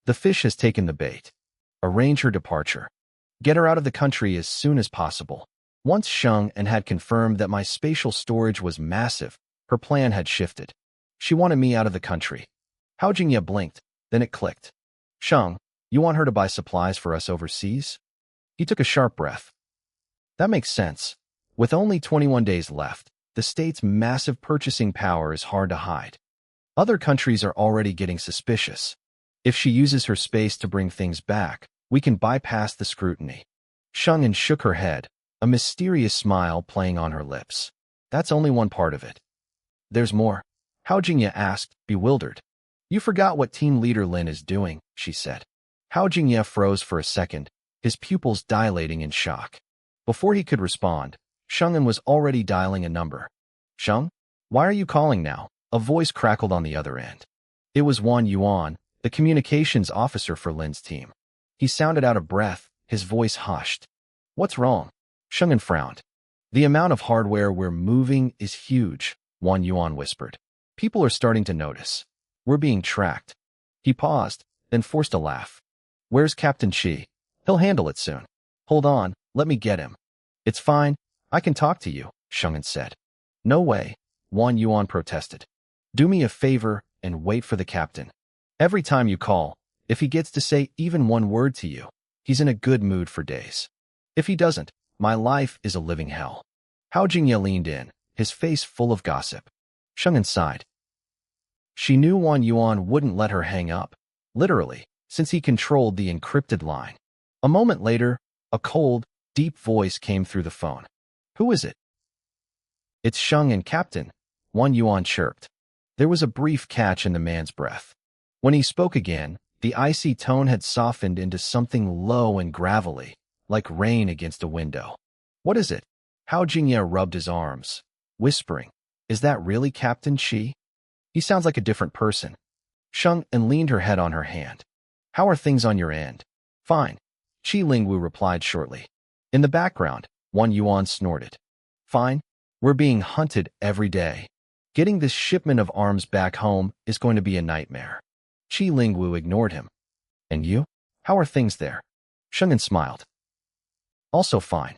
The fish has taken the bait. Arrange her departure. Get her out of the country as soon as possible. Once Sheng'an had confirmed that my spatial storage was massive, her plan had shifted. She wanted me out of the country. Hao Jingye blinked, then it clicked. Sheng, you want her to buy supplies for us overseas? He took a sharp breath. That makes sense. With only 21 days left, the state's massive purchasing power is hard to hide. Other countries are already getting suspicious. If she uses her space to bring things back, we can bypass the scrutiny. Sheng'an shook her head, a mysterious smile playing on her lips. That's only one part of it. There's more. Hao Jingye asked, bewildered. You forgot what team leader Lin is doing, she said. Hao Jingye froze for a second, his pupils dilating in shock. Before he could respond, Sheng'an was already dialing a number. Sheng, why are you calling now? A voice crackled on the other end. It was Wan Yuan, the communications officer for Lin's team. He sounded out of breath, his voice hushed. What's wrong? Sheng'an frowned. The amount of hardware we're moving is huge, Wan Yuan whispered. People are starting to notice. We're being tracked. He paused, then forced a laugh. Where's Captain Chi? He'll handle it soon. Hold on, let me get him. It's fine, I can talk to you, Sheng'an said. No way, Wan Yuan protested. Do me a favor and wait for the captain. Every time you call, if he gets to say even one word to you, he's in a good mood for days. If he doesn't, my life is a living hell. Hao Jingye leaned in, his face full of gossip. Sheng'an sighed. She knew Wan Yuan wouldn't let her hang up, literally, since he controlled the encrypted line. A moment later, a cold, deep voice came through the phone. Who is it? It's Sheng'an, Captain, Wan Yuan chirped. There was a brief catch in the man's breath. When he spoke again, the icy tone had softened into something low and gravelly, like rain against a window. What is it? Hao Jingye rubbed his arms, whispering, Is that really Captain Chi? He sounds like a different person. Sheng'an leaned her head on her hand. How are things on your end? Fine, Chi Lingwu replied shortly. In the background, Wan Yuan snorted. Fine, we're being hunted every day. Getting this shipment of arms back home is going to be a nightmare. Chi Lingwu ignored him. And you? How are things there? Sheng'an smiled. Also fine.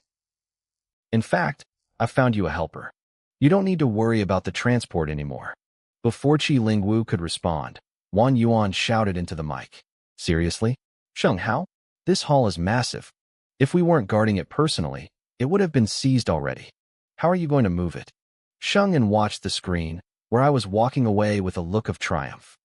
In fact, I've found you a helper. You don't need to worry about the transport anymore. Before Chi Lingwu could respond, Wan Yuan shouted into the mic. Seriously? Sheng, how? This hall is massive. If we weren't guarding it personally, it would have been seized already. How are you going to move it? Sheng'an watched the screen, where I was walking away with a look of triumph.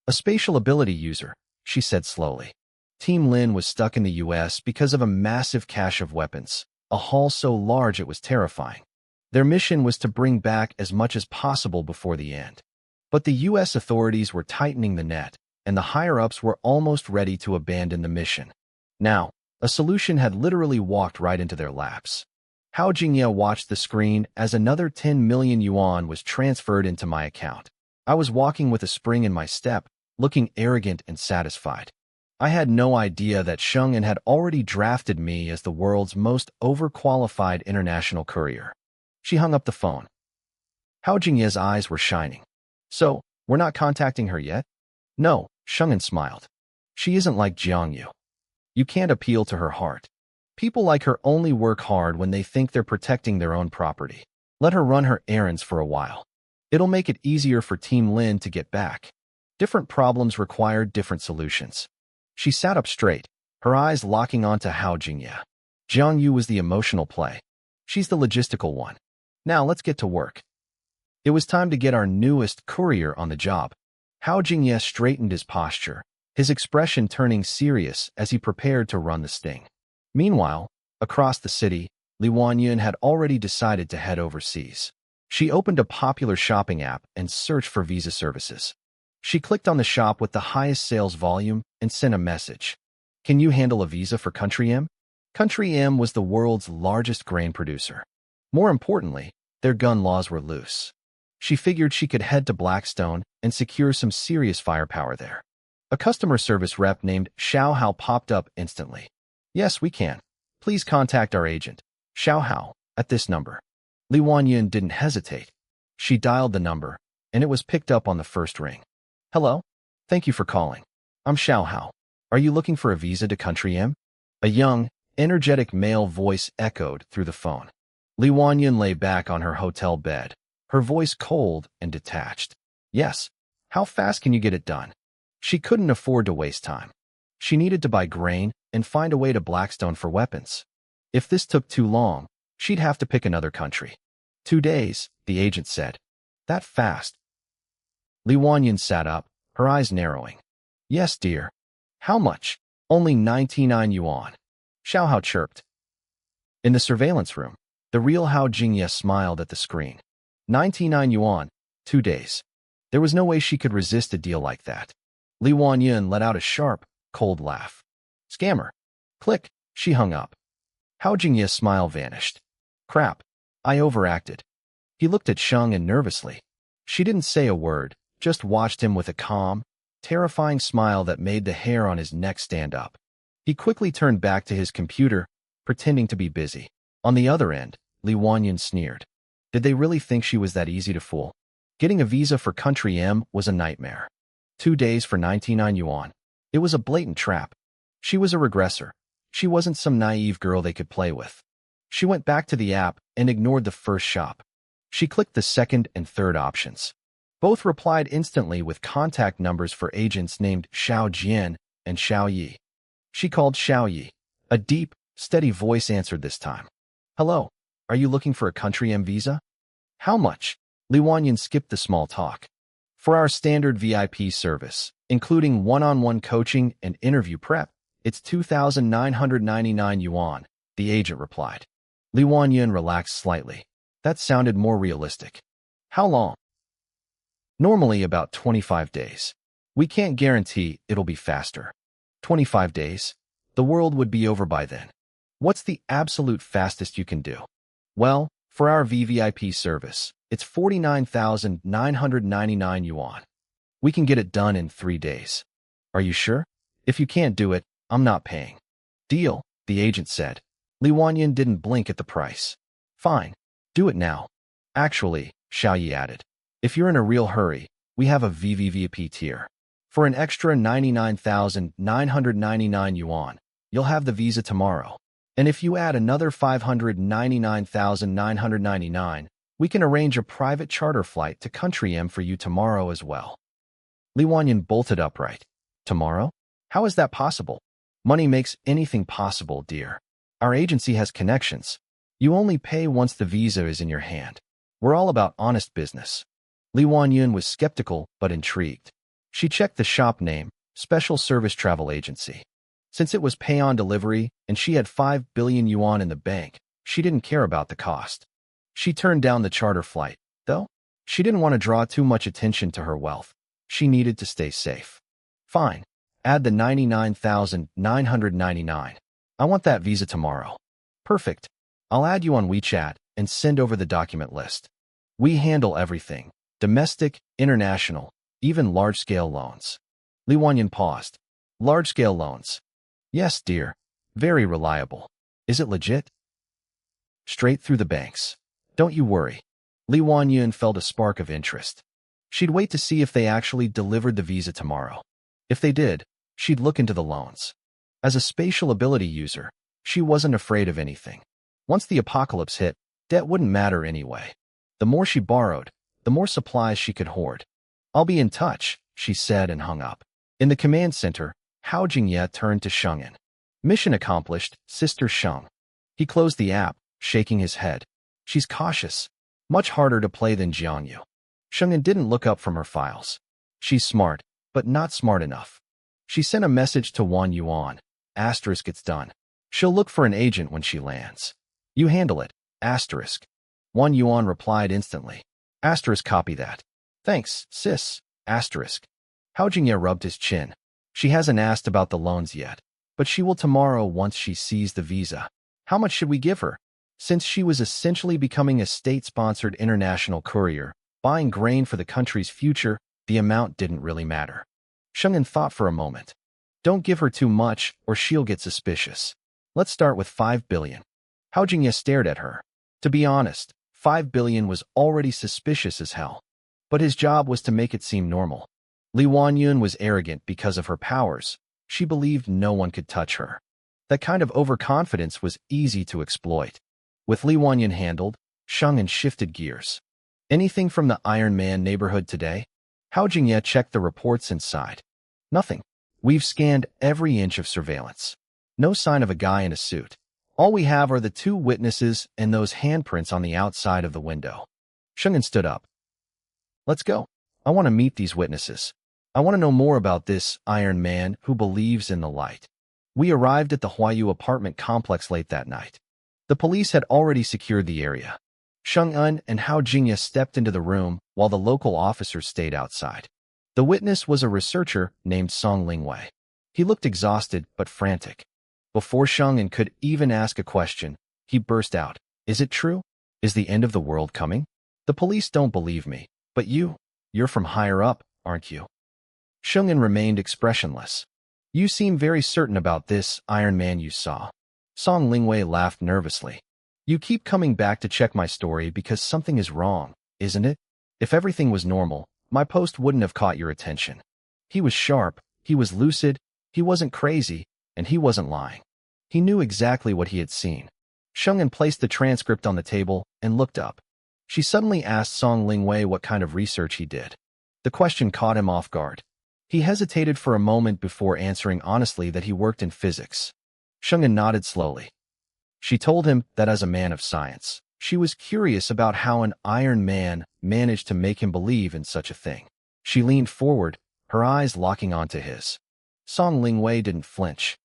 A spatial ability user, she said slowly. Team Lin was stuck in the US because of a massive cache of weapons, a haul so large it was terrifying. Their mission was to bring back as much as possible before the end. But the US authorities were tightening the net, and the higher-ups were almost ready to abandon the mission. Now, a solution had literally walked right into their laps. Hao Jingye watched the screen as another 10 million yuan was transferred into my account. I was walking with a spring in my step, looking arrogant and satisfied. I had no idea that Sheng had already drafted me as the world's most overqualified international courier. She hung up the phone. Hao Jingye's eyes were shining. So, we're not contacting her yet? No, Sheng smiled. She isn't like Jiangyu. You can't appeal to her heart. People like her only work hard when they think they're protecting their own property. Let her run her errands for a while. It'll make it easier for Team Lin to get back. Different problems require different solutions. She sat up straight, her eyes locking onto Hao Jingye. Jiangyu was the emotional play. She's the logistical one. Now let's get to work. It was time to get our newest courier on the job. Hao Jingye straightened his posture, his expression turning serious as he prepared to run the sting. Meanwhile, across the city, Li Wanyun had already decided to head overseas. She opened a popular shopping app and searched for visa services. She clicked on the shop with the highest sales volume and sent a message. Can you handle a visa for Country M? Country M was the world's largest grain producer. More importantly, their gun laws were loose. She figured she could head to Blackstone and secure some serious firepower there. A customer service rep named Xiao Hao popped up instantly. Yes, we can. Please contact our agent, Xiao Hao, at this number. Li Wanyun didn't hesitate. She dialed the number, and it was picked up on the first ring. Hello? Thank you for calling. I'm Xiao Hao. Are you looking for a visa to Country M? A young, energetic male voice echoed through the phone. Li Wanyun lay back on her hotel bed, her voice cold and detached. Yes. How fast can you get it done? She couldn't afford to waste time. She needed to buy grain and find a way to Blackstone for weapons. If this took too long, she'd have to pick another country. 2 days, the agent said. That fast? Li Wanyun sat up, her eyes narrowing. Yes, dear. How much? Only 99 yuan. Xiao Hao chirped. In the surveillance room, the real Hao Jingye smiled at the screen. 99 yuan, 2 days. There was no way she could resist a deal like that. Li Wanyun let out a sharp, cold laugh. Scammer. Click, she hung up. Hao Jingye's smile vanished. Crap, I overacted. He looked at Sheng nervously. She didn't say a word, just watched him with a calm, terrifying smile that made the hair on his neck stand up. He quickly turned back to his computer, pretending to be busy. On the other end, Li Wanyun sneered. Did they really think she was that easy to fool? Getting a visa for Country M was a nightmare. 2 days for 99 yuan. It was a blatant trap. She was a regressor. She wasn't some naive girl they could play with. She went back to the app and ignored the first shop. She clicked the second and third options. Both replied instantly with contact numbers for agents named Xiao Jian and Xiao Yi. She called Xiao Yi. A deep, steady voice answered this time. Hello, are you looking for a Country M visa? How much? Li Wanyun skipped the small talk. For our standard VIP service, including one-on-one coaching and interview prep, it's 2,999 yuan, the agent replied. Li Wanyun relaxed slightly. That sounded more realistic. How long? Normally about 25 days. We can't guarantee it'll be faster. 25 days? The world would be over by then. What's the absolute fastest you can do? Well, for our VVIP service, it's 49,999 yuan. We can get it done in 3 days. Are you sure? If you can't do it, I'm not paying. Deal, the agent said. Li Wanyun didn't blink at the price. Fine, do it now. Actually, Xiao Yi added, if you're in a real hurry, we have a VVVIP tier. For an extra 99,999 yuan, you'll have the visa tomorrow. And if you add another 599,999, we can arrange a private charter flight to Country M for you tomorrow as well. Li Wanyun bolted upright. Tomorrow? How is that possible? Money makes anything possible, dear. Our agency has connections. You only pay once the visa is in your hand. We're all about honest business. Li Wanyun was skeptical but intrigued. She checked the shop name, Special Service Travel Agency. Since it was pay on delivery and she had 5 billion yuan in the bank, she didn't care about the cost. She turned down the charter flight, though. She didn't want to draw too much attention to her wealth. She needed to stay safe. Fine. Add the 99,999. I want that visa tomorrow. Perfect. I'll add you on WeChat and send over the document list. We handle everything. Domestic, international, even large-scale loans. Li Wanyan paused. Large-scale loans. Yes, dear. Very reliable. Is it legit? Straight through the banks. Don't you worry. Li Wanyan felt a spark of interest. She'd wait to see if they actually delivered the visa tomorrow. If they did, she'd look into the loans. As a spatial ability user, she wasn't afraid of anything. Once the apocalypse hit, debt wouldn't matter anyway. The more she borrowed, the more supplies she could hoard. I'll be in touch, she said and hung up. In the command center, Hao Jingye turned to Sheng'an. Mission accomplished, Sister Sheng. He closed the app, shaking his head. She's cautious. Much harder to play than Jiangyu. Sheng'an didn't look up from her files. She's smart, but not smart enough. She sent a message to Wang Yuan. Asterisk it's done. She'll look for an agent when she lands. You handle it. Asterisk. Wang Yuan replied instantly. Asterisk copy that. Thanks, sis. Asterisk. Hao Jingye rubbed his chin. She hasn't asked about the loans yet, but she will tomorrow once she sees the visa. How much should we give her? Since she was essentially becoming a state-sponsored international courier, buying grain for the country's future, the amount didn't really matter. Sheng'an thought for a moment. Don't give her too much, or she'll get suspicious. Let's start with 5 billion. Hao Jingye stared at her. To be honest, 5 billion was already suspicious as hell. But his job was to make it seem normal. Li Wanyan was arrogant because of her powers. She believed no one could touch her. That kind of overconfidence was easy to exploit. With Li Wanyan handled, Sheng'an shifted gears. Anything from the Iron Man neighborhood today? Hao Jingye checked the reports inside. Nothing. We've scanned every inch of surveillance. No sign of a guy in a suit. All we have are the 2 witnesses and those handprints on the outside of the window. Sheng'an stood up. Let's go. I want to meet these witnesses. I want to know more about this Iron Man who believes in the light. We arrived at the Huayu apartment complex late that night. The police had already secured the area. Sheng'an and Hao Jingye stepped into the room while the local officers stayed outside. The witness was a researcher named Song Lingwei. He looked exhausted but frantic. Before Sheng'an could even ask a question, he burst out. Is it true? Is the end of the world coming? The police don't believe me, but you're from higher up, aren't you? Sheng'an remained expressionless. You seem very certain about this Iron Man you saw. Song Lingwei laughed nervously. You keep coming back to check my story because something is wrong, isn't it? If everything was normal, my post wouldn't have caught your attention. He was sharp, he was lucid, he wasn't crazy, and he wasn't lying. He knew exactly what he had seen. Sheng'an placed the transcript on the table and looked up. She suddenly asked Song Lingwei what kind of research he did. The question caught him off guard. He hesitated for a moment before answering honestly that he worked in physics. Sheng'an nodded slowly. She told him that as a man of science, she was curious about how an Iron Man managed to make him believe in such a thing. She leaned forward, her eyes locking onto his. Song Lingwei didn't flinch.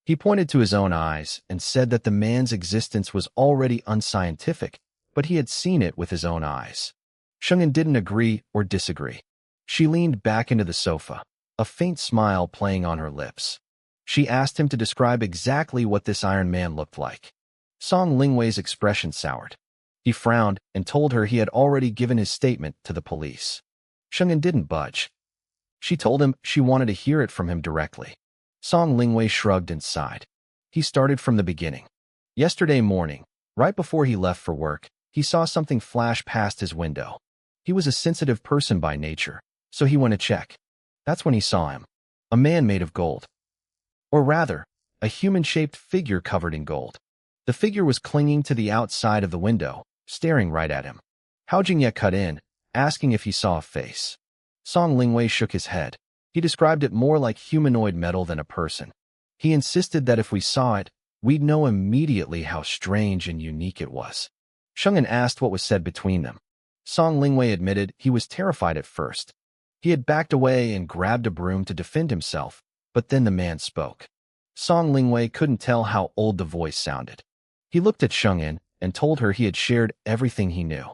He pointed to his own eyes and said that the man's existence was already unscientific, but he had seen it with his own eyes. Sheng'an didn't agree or disagree. She leaned back into the sofa, a faint smile playing on her lips. She asked him to describe exactly what this Iron Man looked like. Song Lingwei's expression soured. He frowned and told her he had already given his statement to the police. Sheng'an didn't budge. She told him she wanted to hear it from him directly. Song Lingwei shrugged and sighed. He started from the beginning. Yesterday morning, right before he left for work, he saw something flash past his window. He was a sensitive person by nature, so he went to check. That's when he saw him. A man made of gold. Or rather, a human-shaped figure covered in gold. The figure was clinging to the outside of the window, staring right at him. Hao Jingye cut in, asking if he saw a face. Song Lingwei shook his head. He described it more like humanoid metal than a person. He insisted that if we saw it, we'd know immediately how strange and unique it was. Sheng'an asked what was said between them. Song Lingwei admitted he was terrified at first. He had backed away and grabbed a broom to defend himself, but then the man spoke. Song Lingwei couldn't tell how old the voice sounded. He looked at Sheng-en and told her he had shared everything he knew.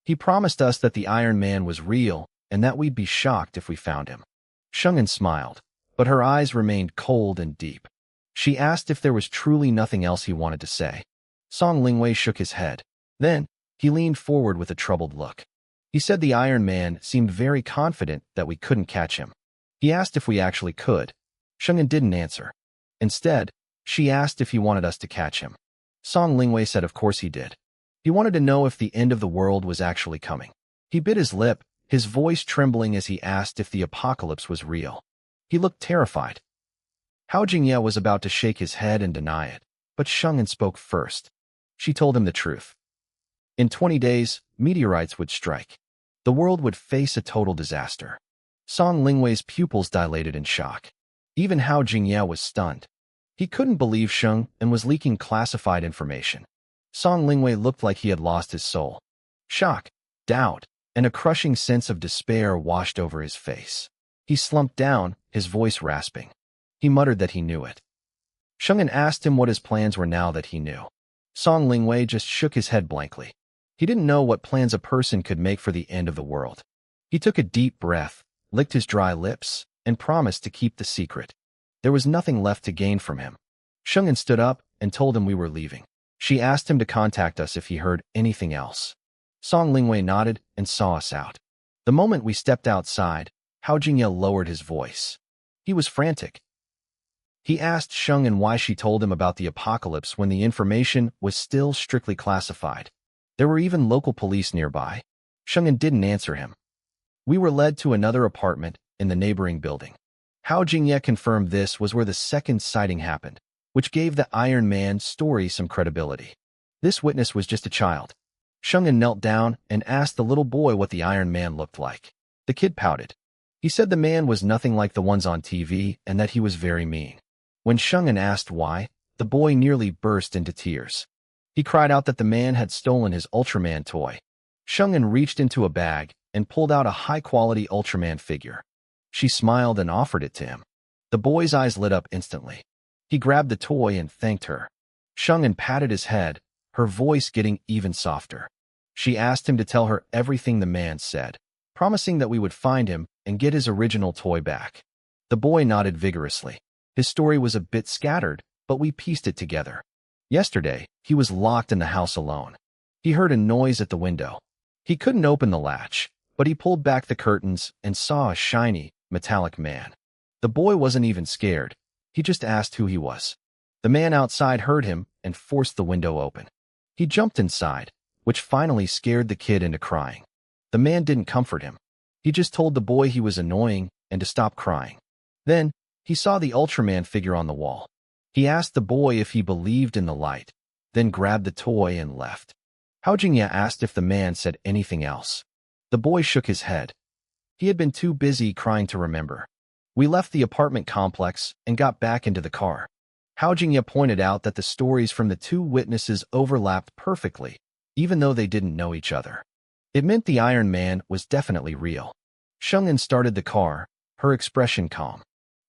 He promised us that the Iron Man was real and that we'd be shocked if we found him. Sheng-en smiled, but her eyes remained cold and deep. She asked if there was truly nothing else he wanted to say. Song Lingwei shook his head. Then, he leaned forward with a troubled look. He said the Iron Man seemed very confident that we couldn't catch him. He asked if we actually could. Sheng-en didn't answer. Instead, she asked if he wanted us to catch him. Song Lingwei said of course he did. He wanted to know if the end of the world was actually coming. He bit his lip, his voice trembling as he asked if the apocalypse was real. He looked terrified. Hao Jingye was about to shake his head and deny it, but Sheng-en spoke first. She told him the truth. In 20 days, meteorites would strike. The world would face a total disaster. Song Lingwei's pupils dilated in shock. Even Hao Jingye was stunned. He couldn't believe Sheng-en was leaking classified information. Song Lingwei looked like he had lost his soul. Shock, doubt, and a crushing sense of despair washed over his face. He slumped down, his voice rasping. He muttered that he knew it. Sheng-en asked him what his plans were now that he knew. Song Lingwei just shook his head blankly. He didn't know what plans a person could make for the end of the world. He took a deep breath, licked his dry lips, and promised to keep the secret. There was nothing left to gain from him. Sheng-en stood up and told him we were leaving. She asked him to contact us if he heard anything else. Song Lingwei nodded and saw us out. The moment we stepped outside, Hao Jingye lowered his voice. He was frantic. He asked Sheng-en why she told him about the apocalypse when the information was still strictly classified. There were even local police nearby. Sheng-en didn't answer him. We were led to another apartment in the neighboring building. Hao Jingye confirmed this was where the second sighting happened, which gave the Iron Man story some credibility. This witness was just a child. Sheng-en knelt down and asked the little boy what the Iron Man looked like. The kid pouted. He said the man was nothing like the ones on TV and that he was very mean. When Sheng-en asked why, the boy nearly burst into tears. He cried out that the man had stolen his Ultraman toy. Sheng-en reached into a bag and pulled out a high-quality Ultraman figure. She smiled and offered it to him. The boy's eyes lit up instantly. He grabbed the toy and thanked her. Sheng-en patted his head, her voice getting even softer. She asked him to tell her everything the man said, promising that we would find him and get his original toy back. The boy nodded vigorously. His story was a bit scattered, but we pieced it together. Yesterday, he was locked in the house alone. He heard a noise at the window. He couldn't open the latch, but he pulled back the curtains and saw a shiny, metallic man. The boy wasn't even scared. He just asked who he was. The man outside heard him and forced the window open. He jumped inside, which finally scared the kid into crying. The man didn't comfort him. He just told the boy he was annoying and to stop crying. Then, he saw the Ultraman figure on the wall. He asked the boy if he believed in the light, then grabbed the toy and left. Hao Jingye asked if the man said anything else. The boy shook his head. He had been too busy crying to remember. We left the apartment complex and got back into the car. Hao Jingye pointed out that the stories from the two witnesses overlapped perfectly, even though they didn't know each other. It meant the Iron Man was definitely real. Sheng-en started the car, her expression calm.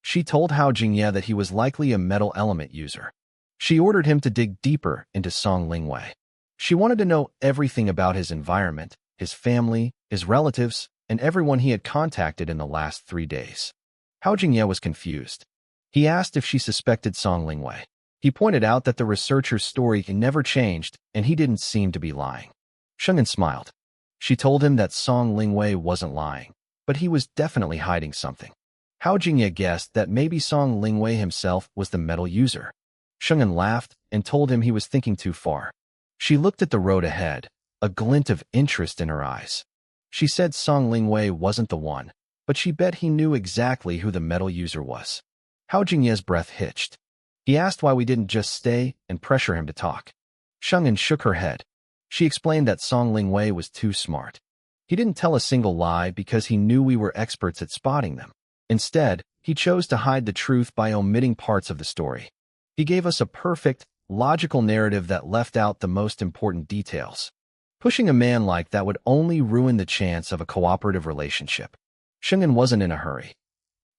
She told Hao Jingye that he was likely a metal element user. She ordered him to dig deeper into Song Lingwei. She wanted to know everything about his environment, his family, his relatives, and everyone he had contacted in the last 3 days. Hao Jingye was confused. He asked if she suspected Song Lingwei. He pointed out that the researcher's story never changed, and he didn't seem to be lying. Sheng-en smiled. She told him that Song Lingwei wasn't lying, but he was definitely hiding something. Hao Jingye guessed that maybe Song Lingwei himself was the metal user. Sheng-en laughed and told him he was thinking too far. She looked at the road ahead, a glint of interest in her eyes. She said Song Lingwei wasn't the one, but she bet he knew exactly who the metal user was. Hao Jingye's breath hitched. He asked why we didn't just stay and pressure him to talk. Sheng-en shook her head. She explained that Song Lingwei was too smart. He didn't tell a single lie because he knew we were experts at spotting them. Instead, he chose to hide the truth by omitting parts of the story. He gave us a perfect, logical narrative that left out the most important details. Pushing a man like that would only ruin the chance of a cooperative relationship. Shungen wasn't in a hurry.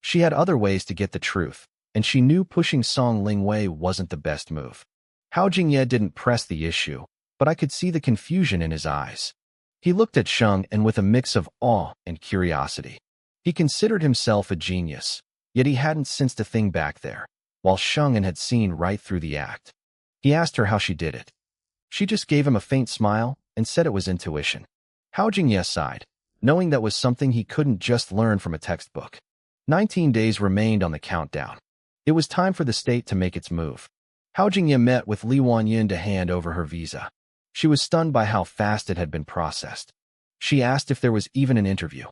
She had other ways to get the truth, and she knew pushing Song Lingwei wasn't the best move. Hao Jingye didn't press the issue, but I could see the confusion in his eyes. He looked at Sheng and with a mix of awe and curiosity. He considered himself a genius, yet he hadn't sensed a thing back there, while Sheng had seen right through the act. He asked her how she did it. She just gave him a faint smile and said it was intuition. Hao Jingye sighed, knowing that was something he couldn't just learn from a textbook. 19 days remained on the countdown. It was time for the state to make its move. Hao Jingye met with Li Wanyin to hand over her visa. She was stunned by how fast it had been processed. She asked if there was even an interview.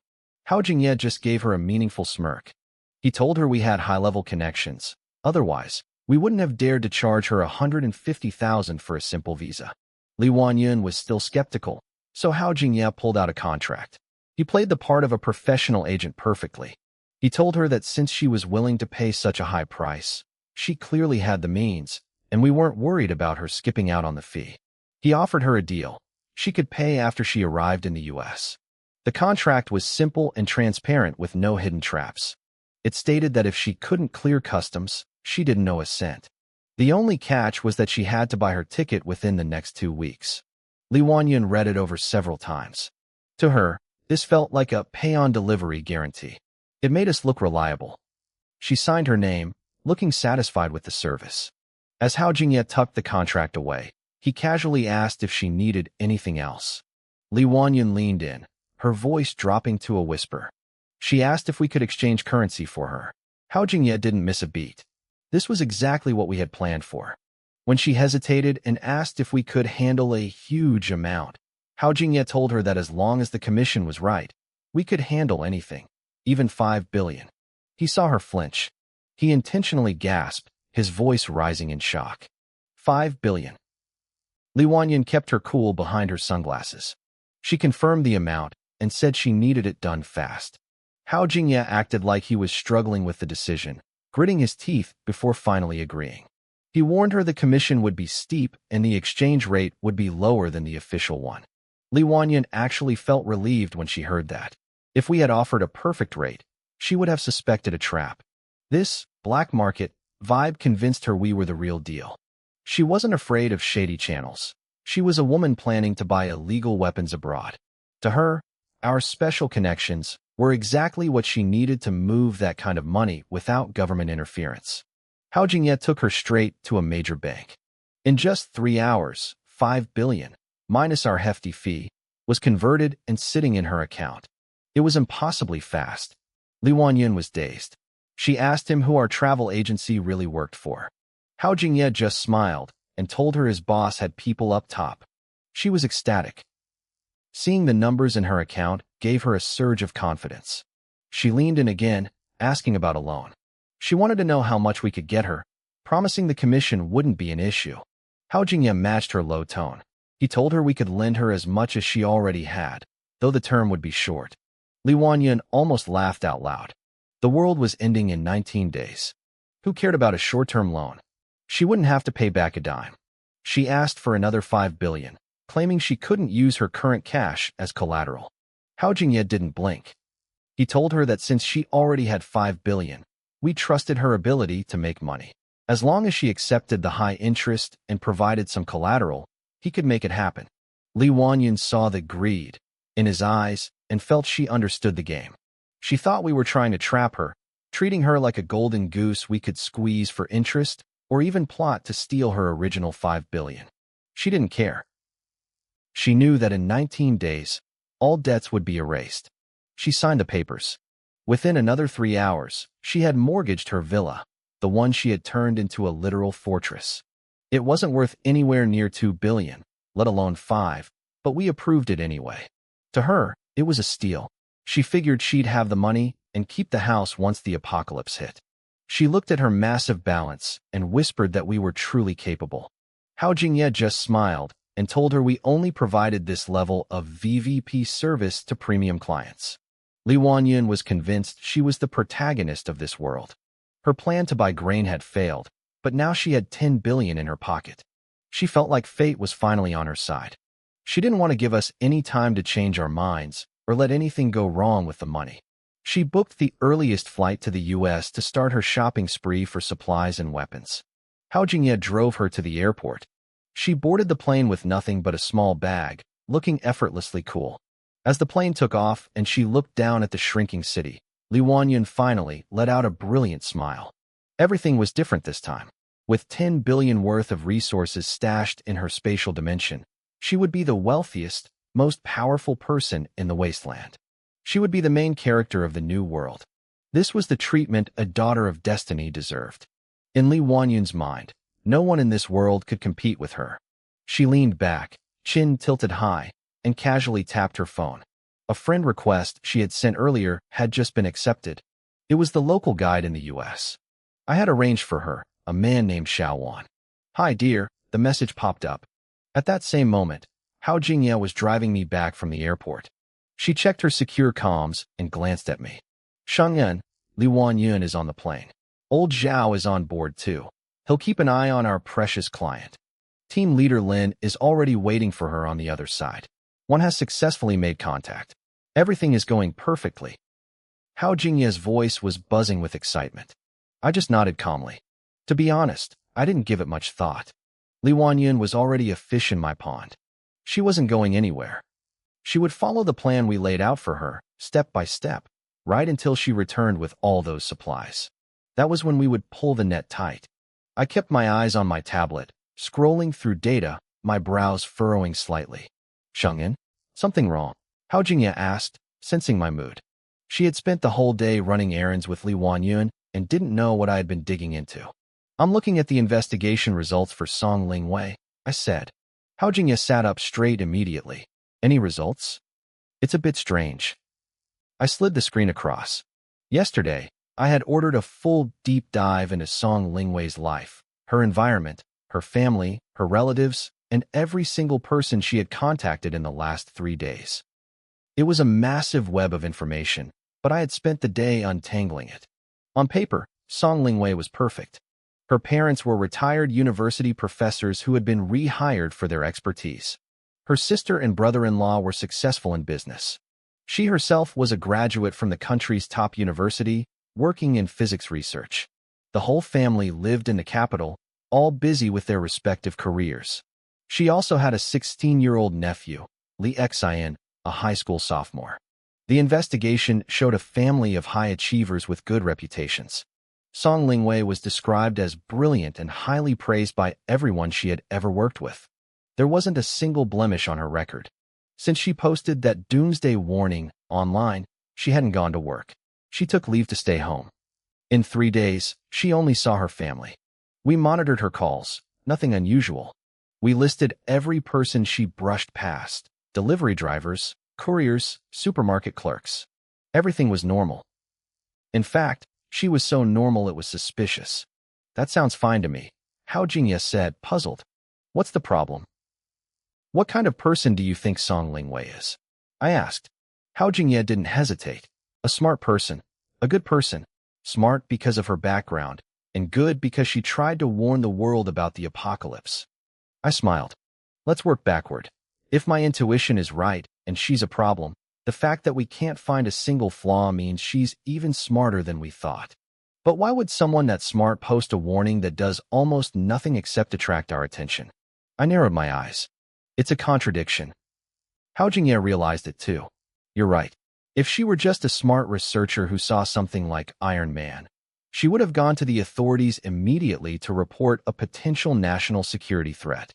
Hao Jingye just gave her a meaningful smirk. He told her we had high-level connections. Otherwise, we wouldn't have dared to charge her 150,000 for a simple visa. Li Wanyin was still skeptical, so Hao Jingye pulled out a contract. He played the part of a professional agent perfectly. He told her that since she was willing to pay such a high price, she clearly had the means, and we weren't worried about her skipping out on the fee. He offered her a deal. She could pay after she arrived in the U.S. The contract was simple and transparent with no hidden traps. It stated that if she couldn't clear customs, she didn't owe a cent. The only catch was that she had to buy her ticket within the next 2 weeks. Li Wanyin read it over several times. To her, this felt like a pay-on-delivery guarantee. It made us look reliable. She signed her name, looking satisfied with the service. As Hao Jingye tucked the contract away, he casually asked if she needed anything else. Li Wanyin leaned in, her voice dropping to a whisper. She asked if we could exchange currency for her. Hao Jingye didn't miss a beat. This was exactly what we had planned for. When she hesitated and asked if we could handle a huge amount, Hao Jingye told her that as long as the commission was right, we could handle anything, even 5 billion. He saw her flinch. He intentionally gasped, his voice rising in shock. 5 billion. Li Wanyin kept her cool behind her sunglasses. She confirmed the amount and said she needed it done fast. Hao Jingye acted like he was struggling with the decision, gritting his teeth before finally agreeing. He warned her the commission would be steep and the exchange rate would be lower than the official one. Li Wanyin actually felt relieved when she heard that. If we had offered a perfect rate, she would have suspected a trap. This black market vibe convinced her we were the real deal. She wasn't afraid of shady channels. She was a woman planning to buy illegal weapons abroad. To her, our special connections were exactly what she needed to move that kind of money without government interference. Hao Jingye took her straight to a major bank. In just 3 hours, 5 billion, minus our hefty fee, was converted and sitting in her account. It was impossibly fast. Li Wanyin was dazed. She asked him who our travel agency really worked for. Hao Jingye just smiled and told her his boss had people up top. She was ecstatic. Seeing the numbers in her account gave her a surge of confidence. She leaned in again, asking about a loan. She wanted to know how much we could get her, promising the commission wouldn't be an issue. Hao Jingye matched her low tone. He told her we could lend her as much as she already had, though the term would be short. Li Wanyin almost laughed out loud. The world was ending in 19 days. Who cared about a short-term loan? She wouldn't have to pay back a dime. She asked for another 5 billion, claiming she couldn't use her current cash as collateral. Hao Jingye didn't blink. He told her that since she already had 5 billion, we trusted her ability to make money. As long as she accepted the high interest and provided some collateral, he could make it happen. Li Wanyin saw the greed in his eyes and felt she understood the game. She thought we were trying to trap her, treating her like a golden goose we could squeeze for interest or even plot to steal her original 5 billion. She didn't care. She knew that in 19 days, all debts would be erased. She signed the papers. Within another 3 hours, she had mortgaged her villa, the one she had turned into a literal fortress. It wasn't worth anywhere near 2 billion, let alone 5, but we approved it anyway. To her, it was a steal. She figured she'd have the money and keep the house once the apocalypse hit. She looked at her massive balance and whispered that we were truly capable. Hao Jingye just smiled and told her we only provided this level of VVP service to premium clients. Li Wanyin was convinced she was the protagonist of this world. Her plan to buy grain had failed, but now she had 10 billion in her pocket. She felt like fate was finally on her side. She didn't want to give us any time to change our minds or let anything go wrong with the money. She booked the earliest flight to the U.S. to start her shopping spree for supplies and weapons. Hao Jingye drove her to the airport. She boarded the plane with nothing but a small bag, looking effortlessly cool. As the plane took off and she looked down at the shrinking city, Li Wanyun finally let out a brilliant smile. Everything was different this time. With 10 billion worth of resources stashed in her spatial dimension, she would be the wealthiest, most powerful person in the wasteland. She would be the main character of the new world. This was the treatment a daughter of destiny deserved. In Li Wanyun's mind, no one in this world could compete with her. She leaned back, chin tilted high, and casually tapped her phone. A friend request she had sent earlier had just been accepted. It was the local guide in the U.S. I had arranged for her, a man named Xiao Wan. "Hi, dear," the message popped up. At that same moment, Hao Jingye was driving me back from the airport. She checked her secure comms and glanced at me. "Shengyan, Li Wanyun is on the plane. Old Zhao is on board too. He'll keep an eye on our precious client. Team leader Lin is already waiting for her on the other side. One has successfully made contact. Everything is going perfectly." Hao Jingye's voice was buzzing with excitement. I just nodded calmly. To be honest, I didn't give it much thought. Li Wanyun was already a fish in my pond. She wasn't going anywhere. She would follow the plan we laid out for her, step by step, right until she returned with all those supplies. That was when we would pull the net tight. I kept my eyes on my tablet, scrolling through data, my brows furrowing slightly. "Shengyan? Something wrong?" Hao Jingye asked, sensing my mood. She had spent the whole day running errands with Li Wanyun and didn't know what I had been digging into. "I'm looking at the investigation results for Song Lingwei," I said. Hao Jingye sat up straight immediately. "Any results?" "It's a bit strange." I slid the screen across. Yesterday, I had ordered a full deep dive into Song Lingwei's life, her environment, her family, her relatives, and every single person she had contacted in the last 3 days. It was a massive web of information, but I had spent the day untangling it. On paper, Song Lingwei was perfect. Her parents were retired university professors who had been rehired for their expertise. Her sister and brother-in-law were successful in business. She herself was a graduate from the country's top university, working in physics research. The whole family lived in the capital, all busy with their respective careers. She also had a 16-year-old nephew, Li Xian, a high school sophomore. The investigation showed a family of high achievers with good reputations. Song Lingwei was described as brilliant and highly praised by everyone she had ever worked with. There wasn't a single blemish on her record. Since she posted that doomsday warning online, she hadn't gone to work. She took leave to stay home. In 3 days, she only saw her family. We monitored her calls, nothing unusual. We listed every person she brushed past: delivery drivers, couriers, supermarket clerks. Everything was normal. In fact, she was so normal it was suspicious. "That sounds fine to me," Hao Jingye said, puzzled. "What's the problem?" "What kind of person do you think Song Lingwei is?" I asked. Hao Jingye didn't hesitate. "A smart person. A good person. Smart because of her background, and good because she tried to warn the world about the apocalypse." I smiled. "Let's work backward. If my intuition is right, and she's a problem, the fact that we can't find a single flaw means she's even smarter than we thought. But why would someone that smart post a warning that does almost nothing except attract our attention?" I narrowed my eyes. "It's a contradiction." Hao Jingye realized it too. "You're right. If she were just a smart researcher who saw something like Iron Man, she would have gone to the authorities immediately to report a potential national security threat.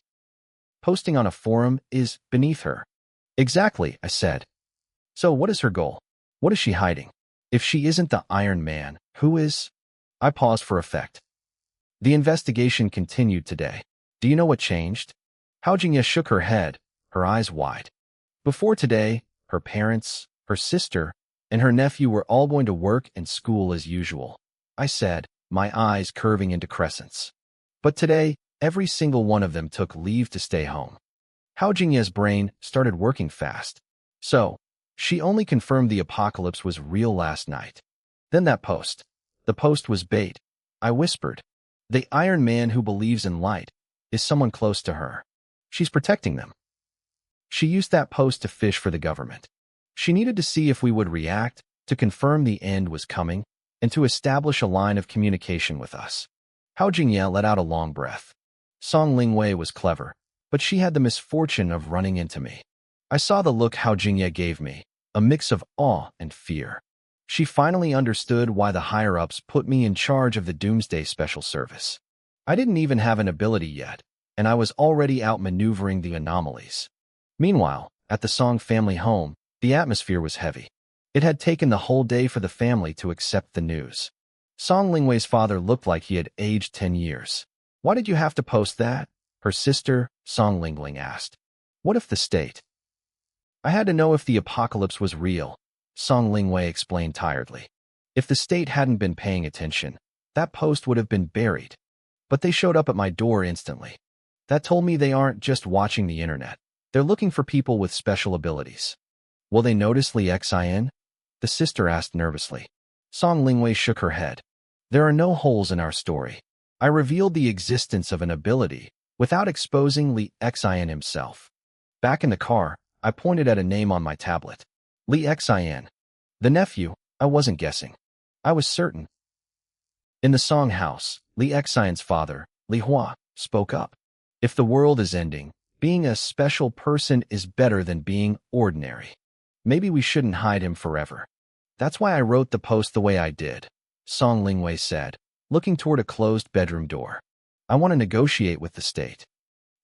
Posting on a forum is beneath her." "Exactly," I said. "So what is her goal? What is she hiding? If she isn't the Iron Man, who is?" I paused for effect. "The investigation continued today. Do you know what changed?" Hao Jingye shook her head, her eyes wide. "Before today, her parents, her sister, and her nephew were all going to work and school as usual," I said, my eyes curving into crescents. "But today, every single one of them took leave to stay home." Hao Jingye's brain started working fast. "So, she only confirmed the apocalypse was real last night. Then that post. The post was bait," I whispered. "The Iron Man who believes in light is someone close to her. She's protecting them. She used that post to fish for the government. She needed to see if we would react, to confirm the end was coming, and to establish a line of communication with us. Hao Jingye let out a long breath. Song Lingwei was clever, but she had the misfortune of running into me. I saw the look Hao Jingye gave me, a mix of awe and fear. She finally understood why the higher-ups put me in charge of the Doomsday Special Service. I didn't even have an ability yet, and I was already outmaneuvering the anomalies. Meanwhile, at the Song family home, the atmosphere was heavy. It had taken the whole day for the family to accept the news. Song Lingwei's father looked like he had aged 10 years. "Why did you have to post that?" her sister, Song Lingling, asked. "What if the state?" "I had to know if the apocalypse was real," Song Lingwei explained tiredly. "If the state hadn't been paying attention, that post would have been buried. But they showed up at my door instantly. That told me they aren't just watching the internet. They're looking for people with special abilities." "Will they notice Li Xin?" the sister asked nervously. Song Lingwei shook her head. "There are no holes in our story. I revealed the existence of an ability without exposing Li Xin himself." Back in the car, I pointed at a name on my tablet. Li Xin. The nephew. I wasn't guessing. I was certain. In the Song house, Li Xion's father, Li Hua, spoke up. "If the world is ending, being a special person is better than being ordinary. Maybe we shouldn't hide him forever. That's why I wrote the post the way I did," Song Lingwei said, looking toward a closed bedroom door. "I want to negotiate with the state.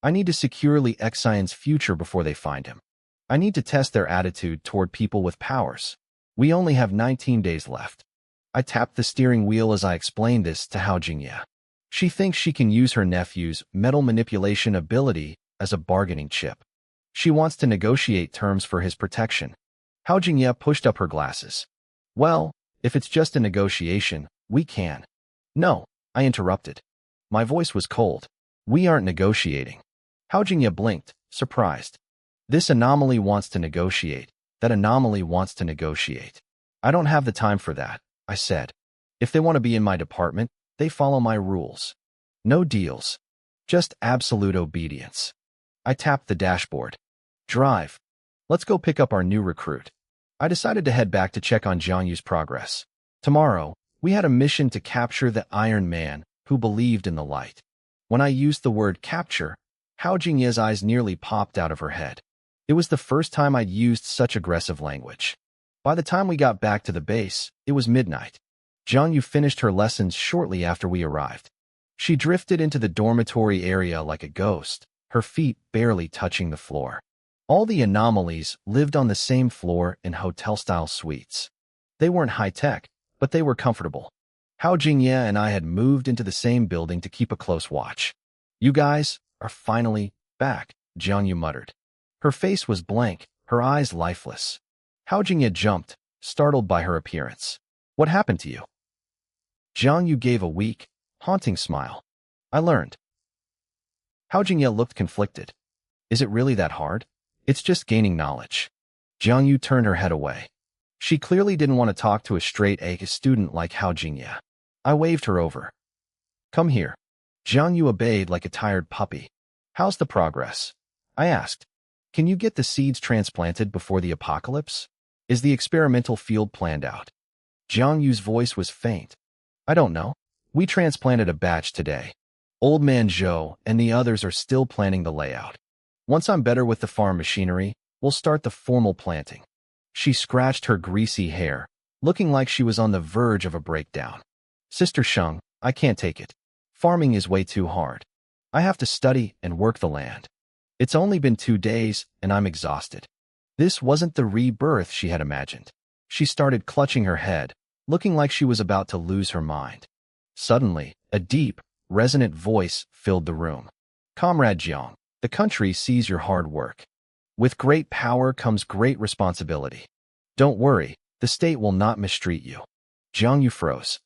I need to secure Li Xion's future before they find him. I need to test their attitude toward people with powers. We only have 19 days left." I tapped the steering wheel as I explained this to Hao Jingye. She thinks she can use her nephew's metal manipulation ability as a bargaining chip. She wants to negotiate terms for his protection. Hao Jingye pushed up her glasses. "Well, if it's just a negotiation, we can." "No," I interrupted. My voice was cold. "We aren't negotiating." Hao Jingye blinked, surprised. "This anomaly wants to negotiate. That anomaly wants to negotiate. I don't have the time for that," I said. "If they want to be in my department, they follow my rules. No deals. Just absolute obedience." I tapped the dashboard. "Drive. Let's go pick up our new recruit." I decided to head back to check on Jiang Yu's progress. Tomorrow, we had a mission to capture the Iron Man who believed in the light. When I used the word capture, Hao Jingye's eyes nearly popped out of her head. It was the first time I'd used such aggressive language. By the time we got back to the base, it was midnight. Jiang Yu finished her lessons shortly after we arrived. She drifted into the dormitory area like a ghost, her feet barely touching the floor. All the anomalies lived on the same floor in hotel-style suites. They weren't high-tech, but they were comfortable. Hao Jingye and I had moved into the same building to keep a close watch. "You guys are finally back," Jiang Yu muttered. Her face was blank, her eyes lifeless. Hao Jingye jumped, startled by her appearance. "What happened to you?" Jiang Yu gave a weak, haunting smile. "I learned." Hao Jingye looked conflicted. "Is it really that hard?" "It's just gaining knowledge." Jiang Yu turned her head away. She clearly didn't want to talk to a straight-A student like Hao Jingye. I waved her over. "Come here." Jiang Yu obeyed like a tired puppy. "How's the progress?" I asked. "Can you get the seeds transplanted before the apocalypse? Is the experimental field planned out?" Jiang Yu's voice was faint. "I don't know. We transplanted a batch today. Old Man Zhou and the others are still planning the layout. Once I'm better with the farm machinery, we'll start the formal planting." She scratched her greasy hair, looking like she was on the verge of a breakdown. "Sister Sheng, I can't take it. Farming is way too hard. I have to study and work the land. It's only been 2 days, and I'm exhausted." This wasn't the rebirth she had imagined. She started clutching her head, looking like she was about to lose her mind. Suddenly, a deep, resonant voice filled the room. "Comrade Jiang, the country sees your hard work. With great power comes great responsibility. Don't worry, the state will not mistreat you." Jiang Yu froze.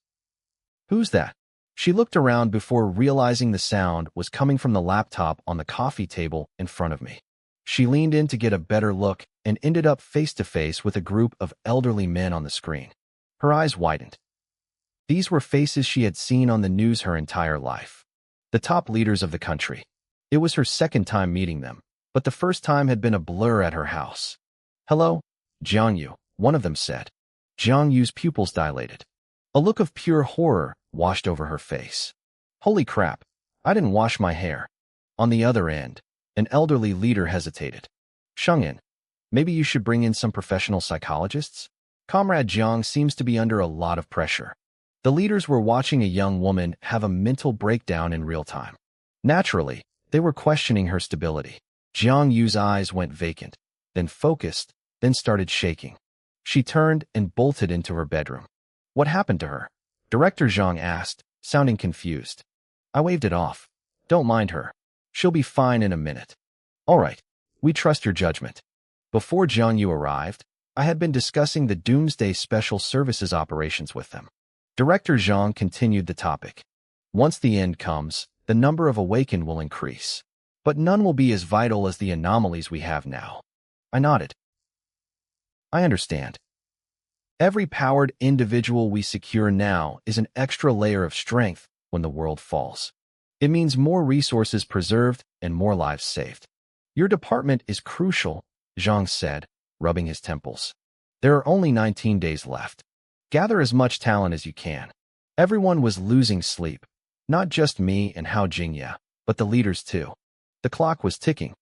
"Who's that?" She looked around before realizing the sound was coming from the laptop on the coffee table in front of me. She leaned in to get a better look and ended up face-to-face with a group of elderly men on the screen. Her eyes widened. These were faces she had seen on the news her entire life. The top leaders of the country. It was her second time meeting them, but the first time had been a blur at her house. "Hello, Jiang Yu," one of them said. Jiang Yu's pupils dilated. A look of pure horror washed over her face. Holy crap, I didn't wash my hair. On the other end, an elderly leader hesitated. Shungin, maybe you should bring in some professional psychologists? Comrade Jiang seems to be under a lot of pressure. The leaders were watching a young woman have a mental breakdown in real time. Naturally, they were questioning her stability. Jiang Yu's eyes went vacant, then focused, then started shaking. She turned and bolted into her bedroom. What happened to her? Director Zhang asked, sounding confused. I waved it off. Don't mind her. She'll be fine in a minute. All right, we trust your judgment. Before Jiang Yu arrived, I had been discussing the Doomsday Special Services operations with them. Director Zhang continued the topic. Once the end comes, the number of awakened will increase. But none will be as vital as the anomalies we have now. I nodded. I understand. Every powered individual we secure now is an extra layer of strength when the world falls. It means more resources preserved and more lives saved. Your department is crucial, Zhang said, rubbing his temples. There are only 19 days left. Gather as much talent as you can. Everyone was losing sleep. Not just me and Hao Jingya, but the leaders too. The clock was ticking.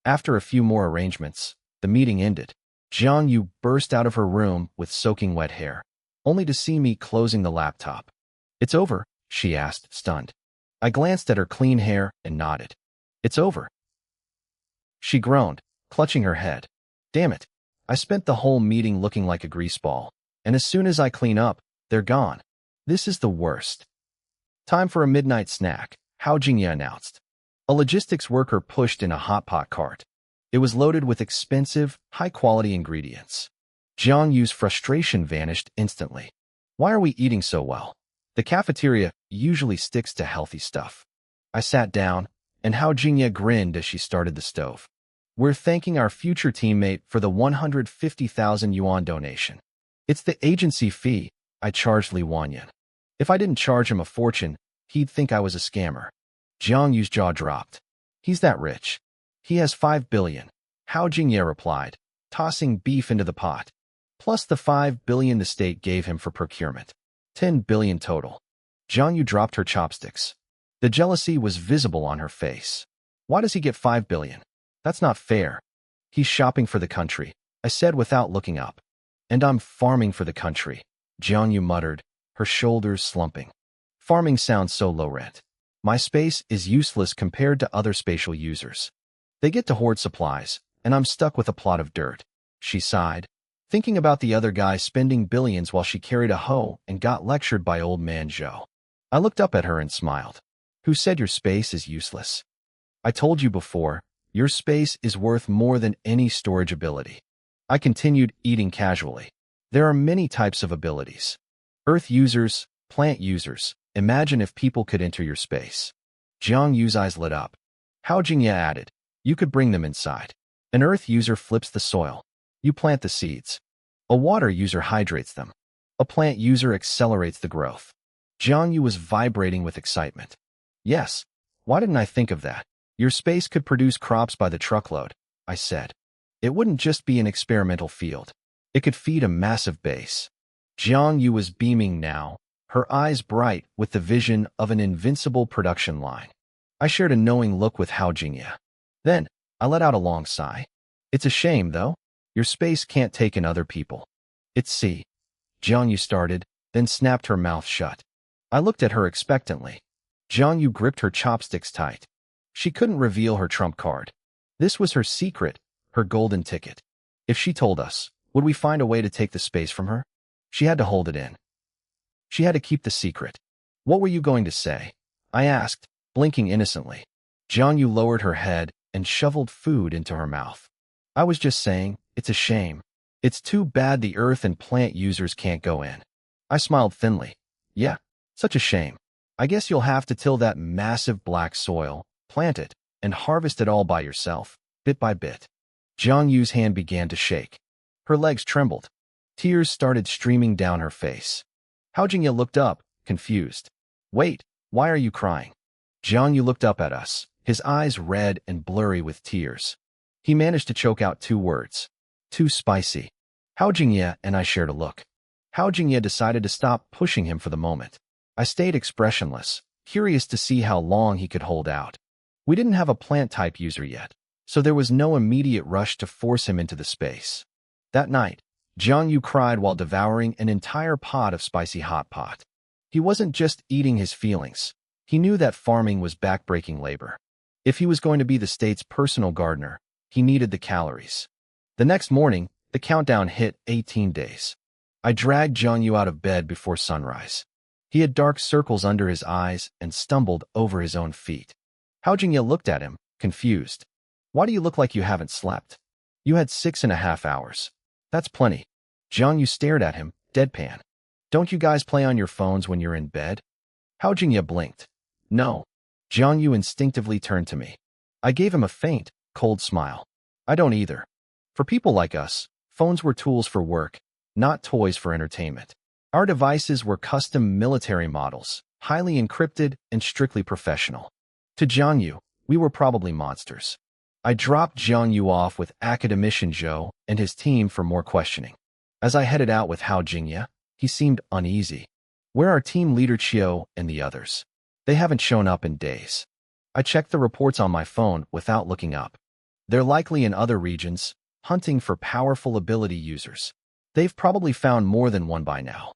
After a few more arrangements, the meeting ended. Jiang Yu burst out of her room with soaking wet hair, only to see me closing the laptop. It's over, she asked, stunned. I glanced at her clean hair and nodded. It's over. She groaned, clutching her head. Damn it. I spent the whole meeting looking like a greaseball, and as soon as I clean up, they're gone. This is the worst. Time for a midnight snack, Hao Jingya announced. A logistics worker pushed in a hot pot cart. It was loaded with expensive, high-quality ingredients. Jiang Yu's frustration vanished instantly. Why are we eating so well? The cafeteria usually sticks to healthy stuff. I sat down, and Hao Jingya grinned as she started the stove. We're thanking our future teammate for the 150,000 yuan donation. It's the agency fee, I charged Li Wanyan. If I didn't charge him a fortune, he'd think I was a scammer. Jiang Yu's jaw dropped. He's that rich. He has 5 billion, Hao Jingye replied, tossing beef into the pot. Plus the 5 billion the state gave him for procurement. 10 billion total. Jiang Yu dropped her chopsticks. The jealousy was visible on her face. Why does he get 5 billion? That's not fair. He's shopping for the country, I said without looking up. And I'm farming for the country, Jiang Yu muttered, her shoulders slumping. Farming sounds so low rent. My space is useless compared to other spatial users. They get to hoard supplies, and I'm stuck with a plot of dirt. She sighed, thinking about the other guy spending billions while she carried a hoe and got lectured by old man Zhou. I looked up at her and smiled. Who said your space is useless? I told you before, your space is worth more than any storage ability. I continued eating casually. There are many types of abilities. Earth users, plant users. Imagine if people could enter your space. Jiang Yu's eyes lit up. Hao Jingye added, you could bring them inside. An earth user flips the soil. You plant the seeds. A water user hydrates them. A plant user accelerates the growth. Jiang Yu was vibrating with excitement. Yes, why didn't I think of that? Your space could produce crops by the truckload, I said. It wouldn't just be an experimental field. It could feed a massive base. Jiang Yu was beaming now, her eyes bright with the vision of an invincible production line. I shared a knowing look with Hao Jingye. Then, I let out a long sigh. It's a shame, though. Your space can't take in other people. It's C. Jiang Yu started, then snapped her mouth shut. I looked at her expectantly. Jiang Yu gripped her chopsticks tight. She couldn't reveal her trump card. This was her secret, her golden ticket. If she told us, would we find a way to take the space from her? She had to hold it in. She had to keep the secret. What were you going to say? I asked, blinking innocently. Jiang Yu lowered her head and shoveled food into her mouth. I was just saying, it's a shame. It's too bad the earth and plant users can't go in. I smiled thinly. Yeah, such a shame. I guess you'll have to till that massive black soil, plant it, and harvest it all by yourself, bit by bit. Jiang Yu's hand began to shake. Her legs trembled. Tears started streaming down her face. Hao Jingye looked up, confused. Wait, why are you crying? Jiang Yu looked up at us, his eyes red and blurry with tears. He managed to choke out 2 words. Too spicy. Hao Jingye and I shared a look. Hao Jingye decided to stop pushing him for the moment. I stayed expressionless, curious to see how long he could hold out. We didn't have a plant-type user yet, so there was no immediate rush to force him into the space. That night, Jiang Yu cried while devouring an entire pot of spicy hot pot. He wasn't just eating his feelings. He knew that farming was backbreaking labor. If he was going to be the state's personal gardener, he needed the calories. The next morning, the countdown hit 18 days. I dragged Jiang Yu out of bed before sunrise. He had dark circles under his eyes and stumbled over his own feet. Hao Jingye looked at him, confused. Why do you look like you haven't slept? You had 6.5 hours. That's plenty. Jiang Yu stared at him, deadpan. Don't you guys play on your phones when you're in bed? Hao Jingye blinked. No. Jiang Yu instinctively turned to me. I gave him a faint, cold smile. I don't either. For people like us, phones were tools for work, not toys for entertainment. Our devices were custom military models, highly encrypted and strictly professional. To Jiang Yu, we were probably monsters. I dropped Jiang Yu off with Academician Zhou and his team for more questioning. As I headed out with Hao Jingye, he seemed uneasy. Where are team leader Qiu and the others? They haven't shown up in days. I checked the reports on my phone without looking up. They're likely in other regions, hunting for powerful ability users. They've probably found more than one by now.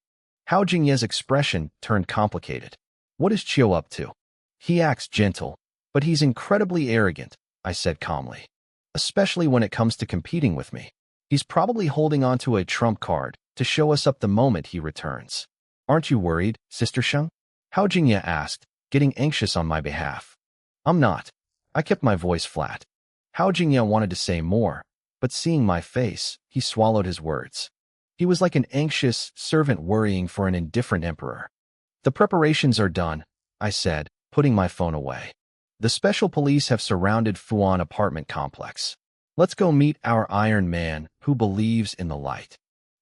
Hao Jingye's expression turned complicated. What is Qiu up to? He acts gentle, but he's incredibly arrogant, I said calmly. Especially when it comes to competing with me. He's probably holding onto a trump card to show us up the moment he returns. Aren't you worried, Sister Sheng? Hao Jingye asked, getting anxious on my behalf. I'm not. I kept my voice flat. Hao Jingye wanted to say more, but seeing my face, he swallowed his words. He was like an anxious servant worrying for an indifferent emperor. The preparations are done, I said, putting my phone away. The special police have surrounded Fuan apartment complex. Let's go meet our Iron Man who believes in the light.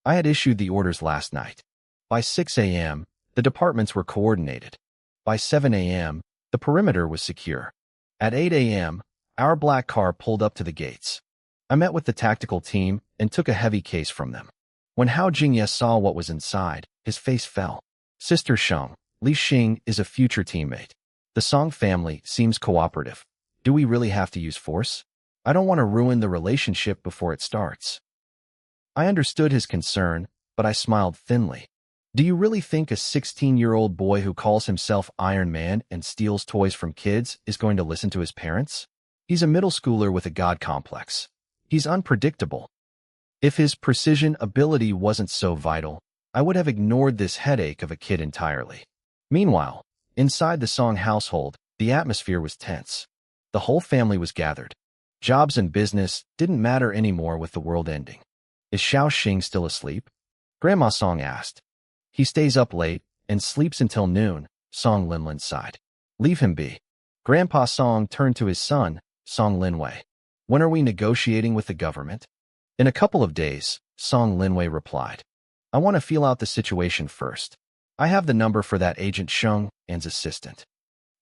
I had issued the orders last night. By 6 a.m., the departments were coordinated. By 7 a.m., the perimeter was secure. At 8 a.m., our black car pulled up to the gates. I met with the tactical team and took a heavy case from them. When Hao Jingye saw what was inside, his face fell. Sister Sheng, Li Xing is a future teammate. The Song family seems cooperative. Do we really have to use force? I don't want to ruin the relationship before it starts. I understood his concern, but I smiled thinly. Do you really think a 16-year-old boy who calls himself Iron Man and steals toys from kids is going to listen to his parents? He's a middle schooler with a god complex. He's unpredictable. If his precision ability wasn't so vital, I would have ignored this headache of a kid entirely. Meanwhile, inside the Song household, the atmosphere was tense. The whole family was gathered. Jobs and business didn't matter anymore with the world ending. Is Xiao Xing still asleep? Grandma Song asked. He stays up late and sleeps until noon, Song Linlin sighed. Leave him be. Grandpa Song turned to his son, Song Linwei. When are we negotiating with the government? In a couple of days, Song Linwei replied. I want to feel out the situation first. I have the number for that Agent Sheng and's assistant.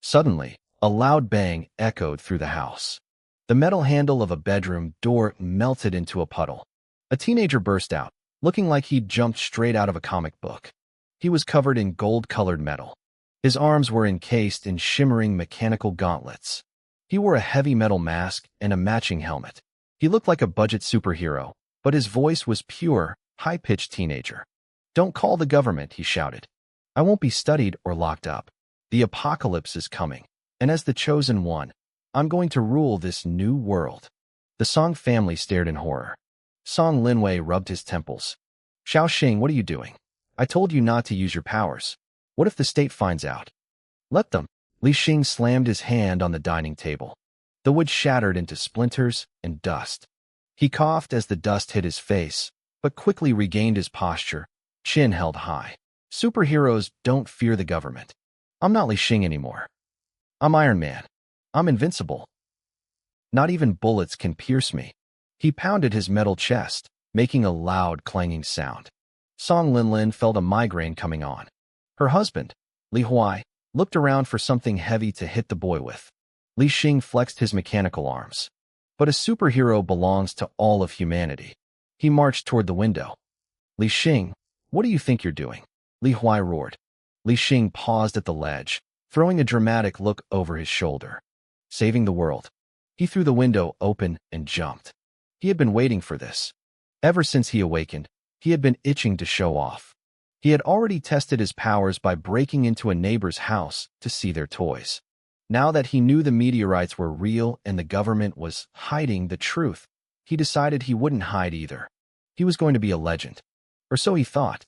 Suddenly, a loud bang echoed through the house. The metal handle of a bedroom door melted into a puddle. A teenager burst out, looking like he'd jumped straight out of a comic book. He was covered in gold-colored metal. His arms were encased in shimmering mechanical gauntlets. He wore a heavy metal mask and a matching helmet. He looked like a budget superhero, but his voice was pure, high-pitched teenager. Don't call the government, he shouted. I won't be studied or locked up. The apocalypse is coming, and as the chosen one, I'm going to rule this new world. The Song family stared in horror. Song Linwei rubbed his temples. Xiao Xing, what are you doing? I told you not to use your powers. What if the state finds out? Let them. Li Xing slammed his hand on the dining table. The wood shattered into splinters and dust. He coughed as the dust hit his face, but quickly regained his posture, chin held high. Superheroes don't fear the government. I'm not Li Xing anymore. I'm Iron Man. I'm invincible. Not even bullets can pierce me. He pounded his metal chest, making a loud, clanging sound. Song Linlin felt a migraine coming on. Her husband, Li Huai, looked around for something heavy to hit the boy with. Li Xing flexed his mechanical arms. But a superhero belongs to all of humanity. He marched toward the window. Li Xing, What do you think you're doing? Li Huai roared. Li Xing paused at the ledge, throwing a dramatic look over his shoulder. Saving the world. He threw the window open and jumped. He had been waiting for this. Ever since he awakened, he had been itching to show off. He had already tested his powers by breaking into a neighbor's house to see their toys. Now that he knew the meteorites were real and the government was hiding the truth, he decided he wouldn't hide either. He was going to be a legend. Or so he thought.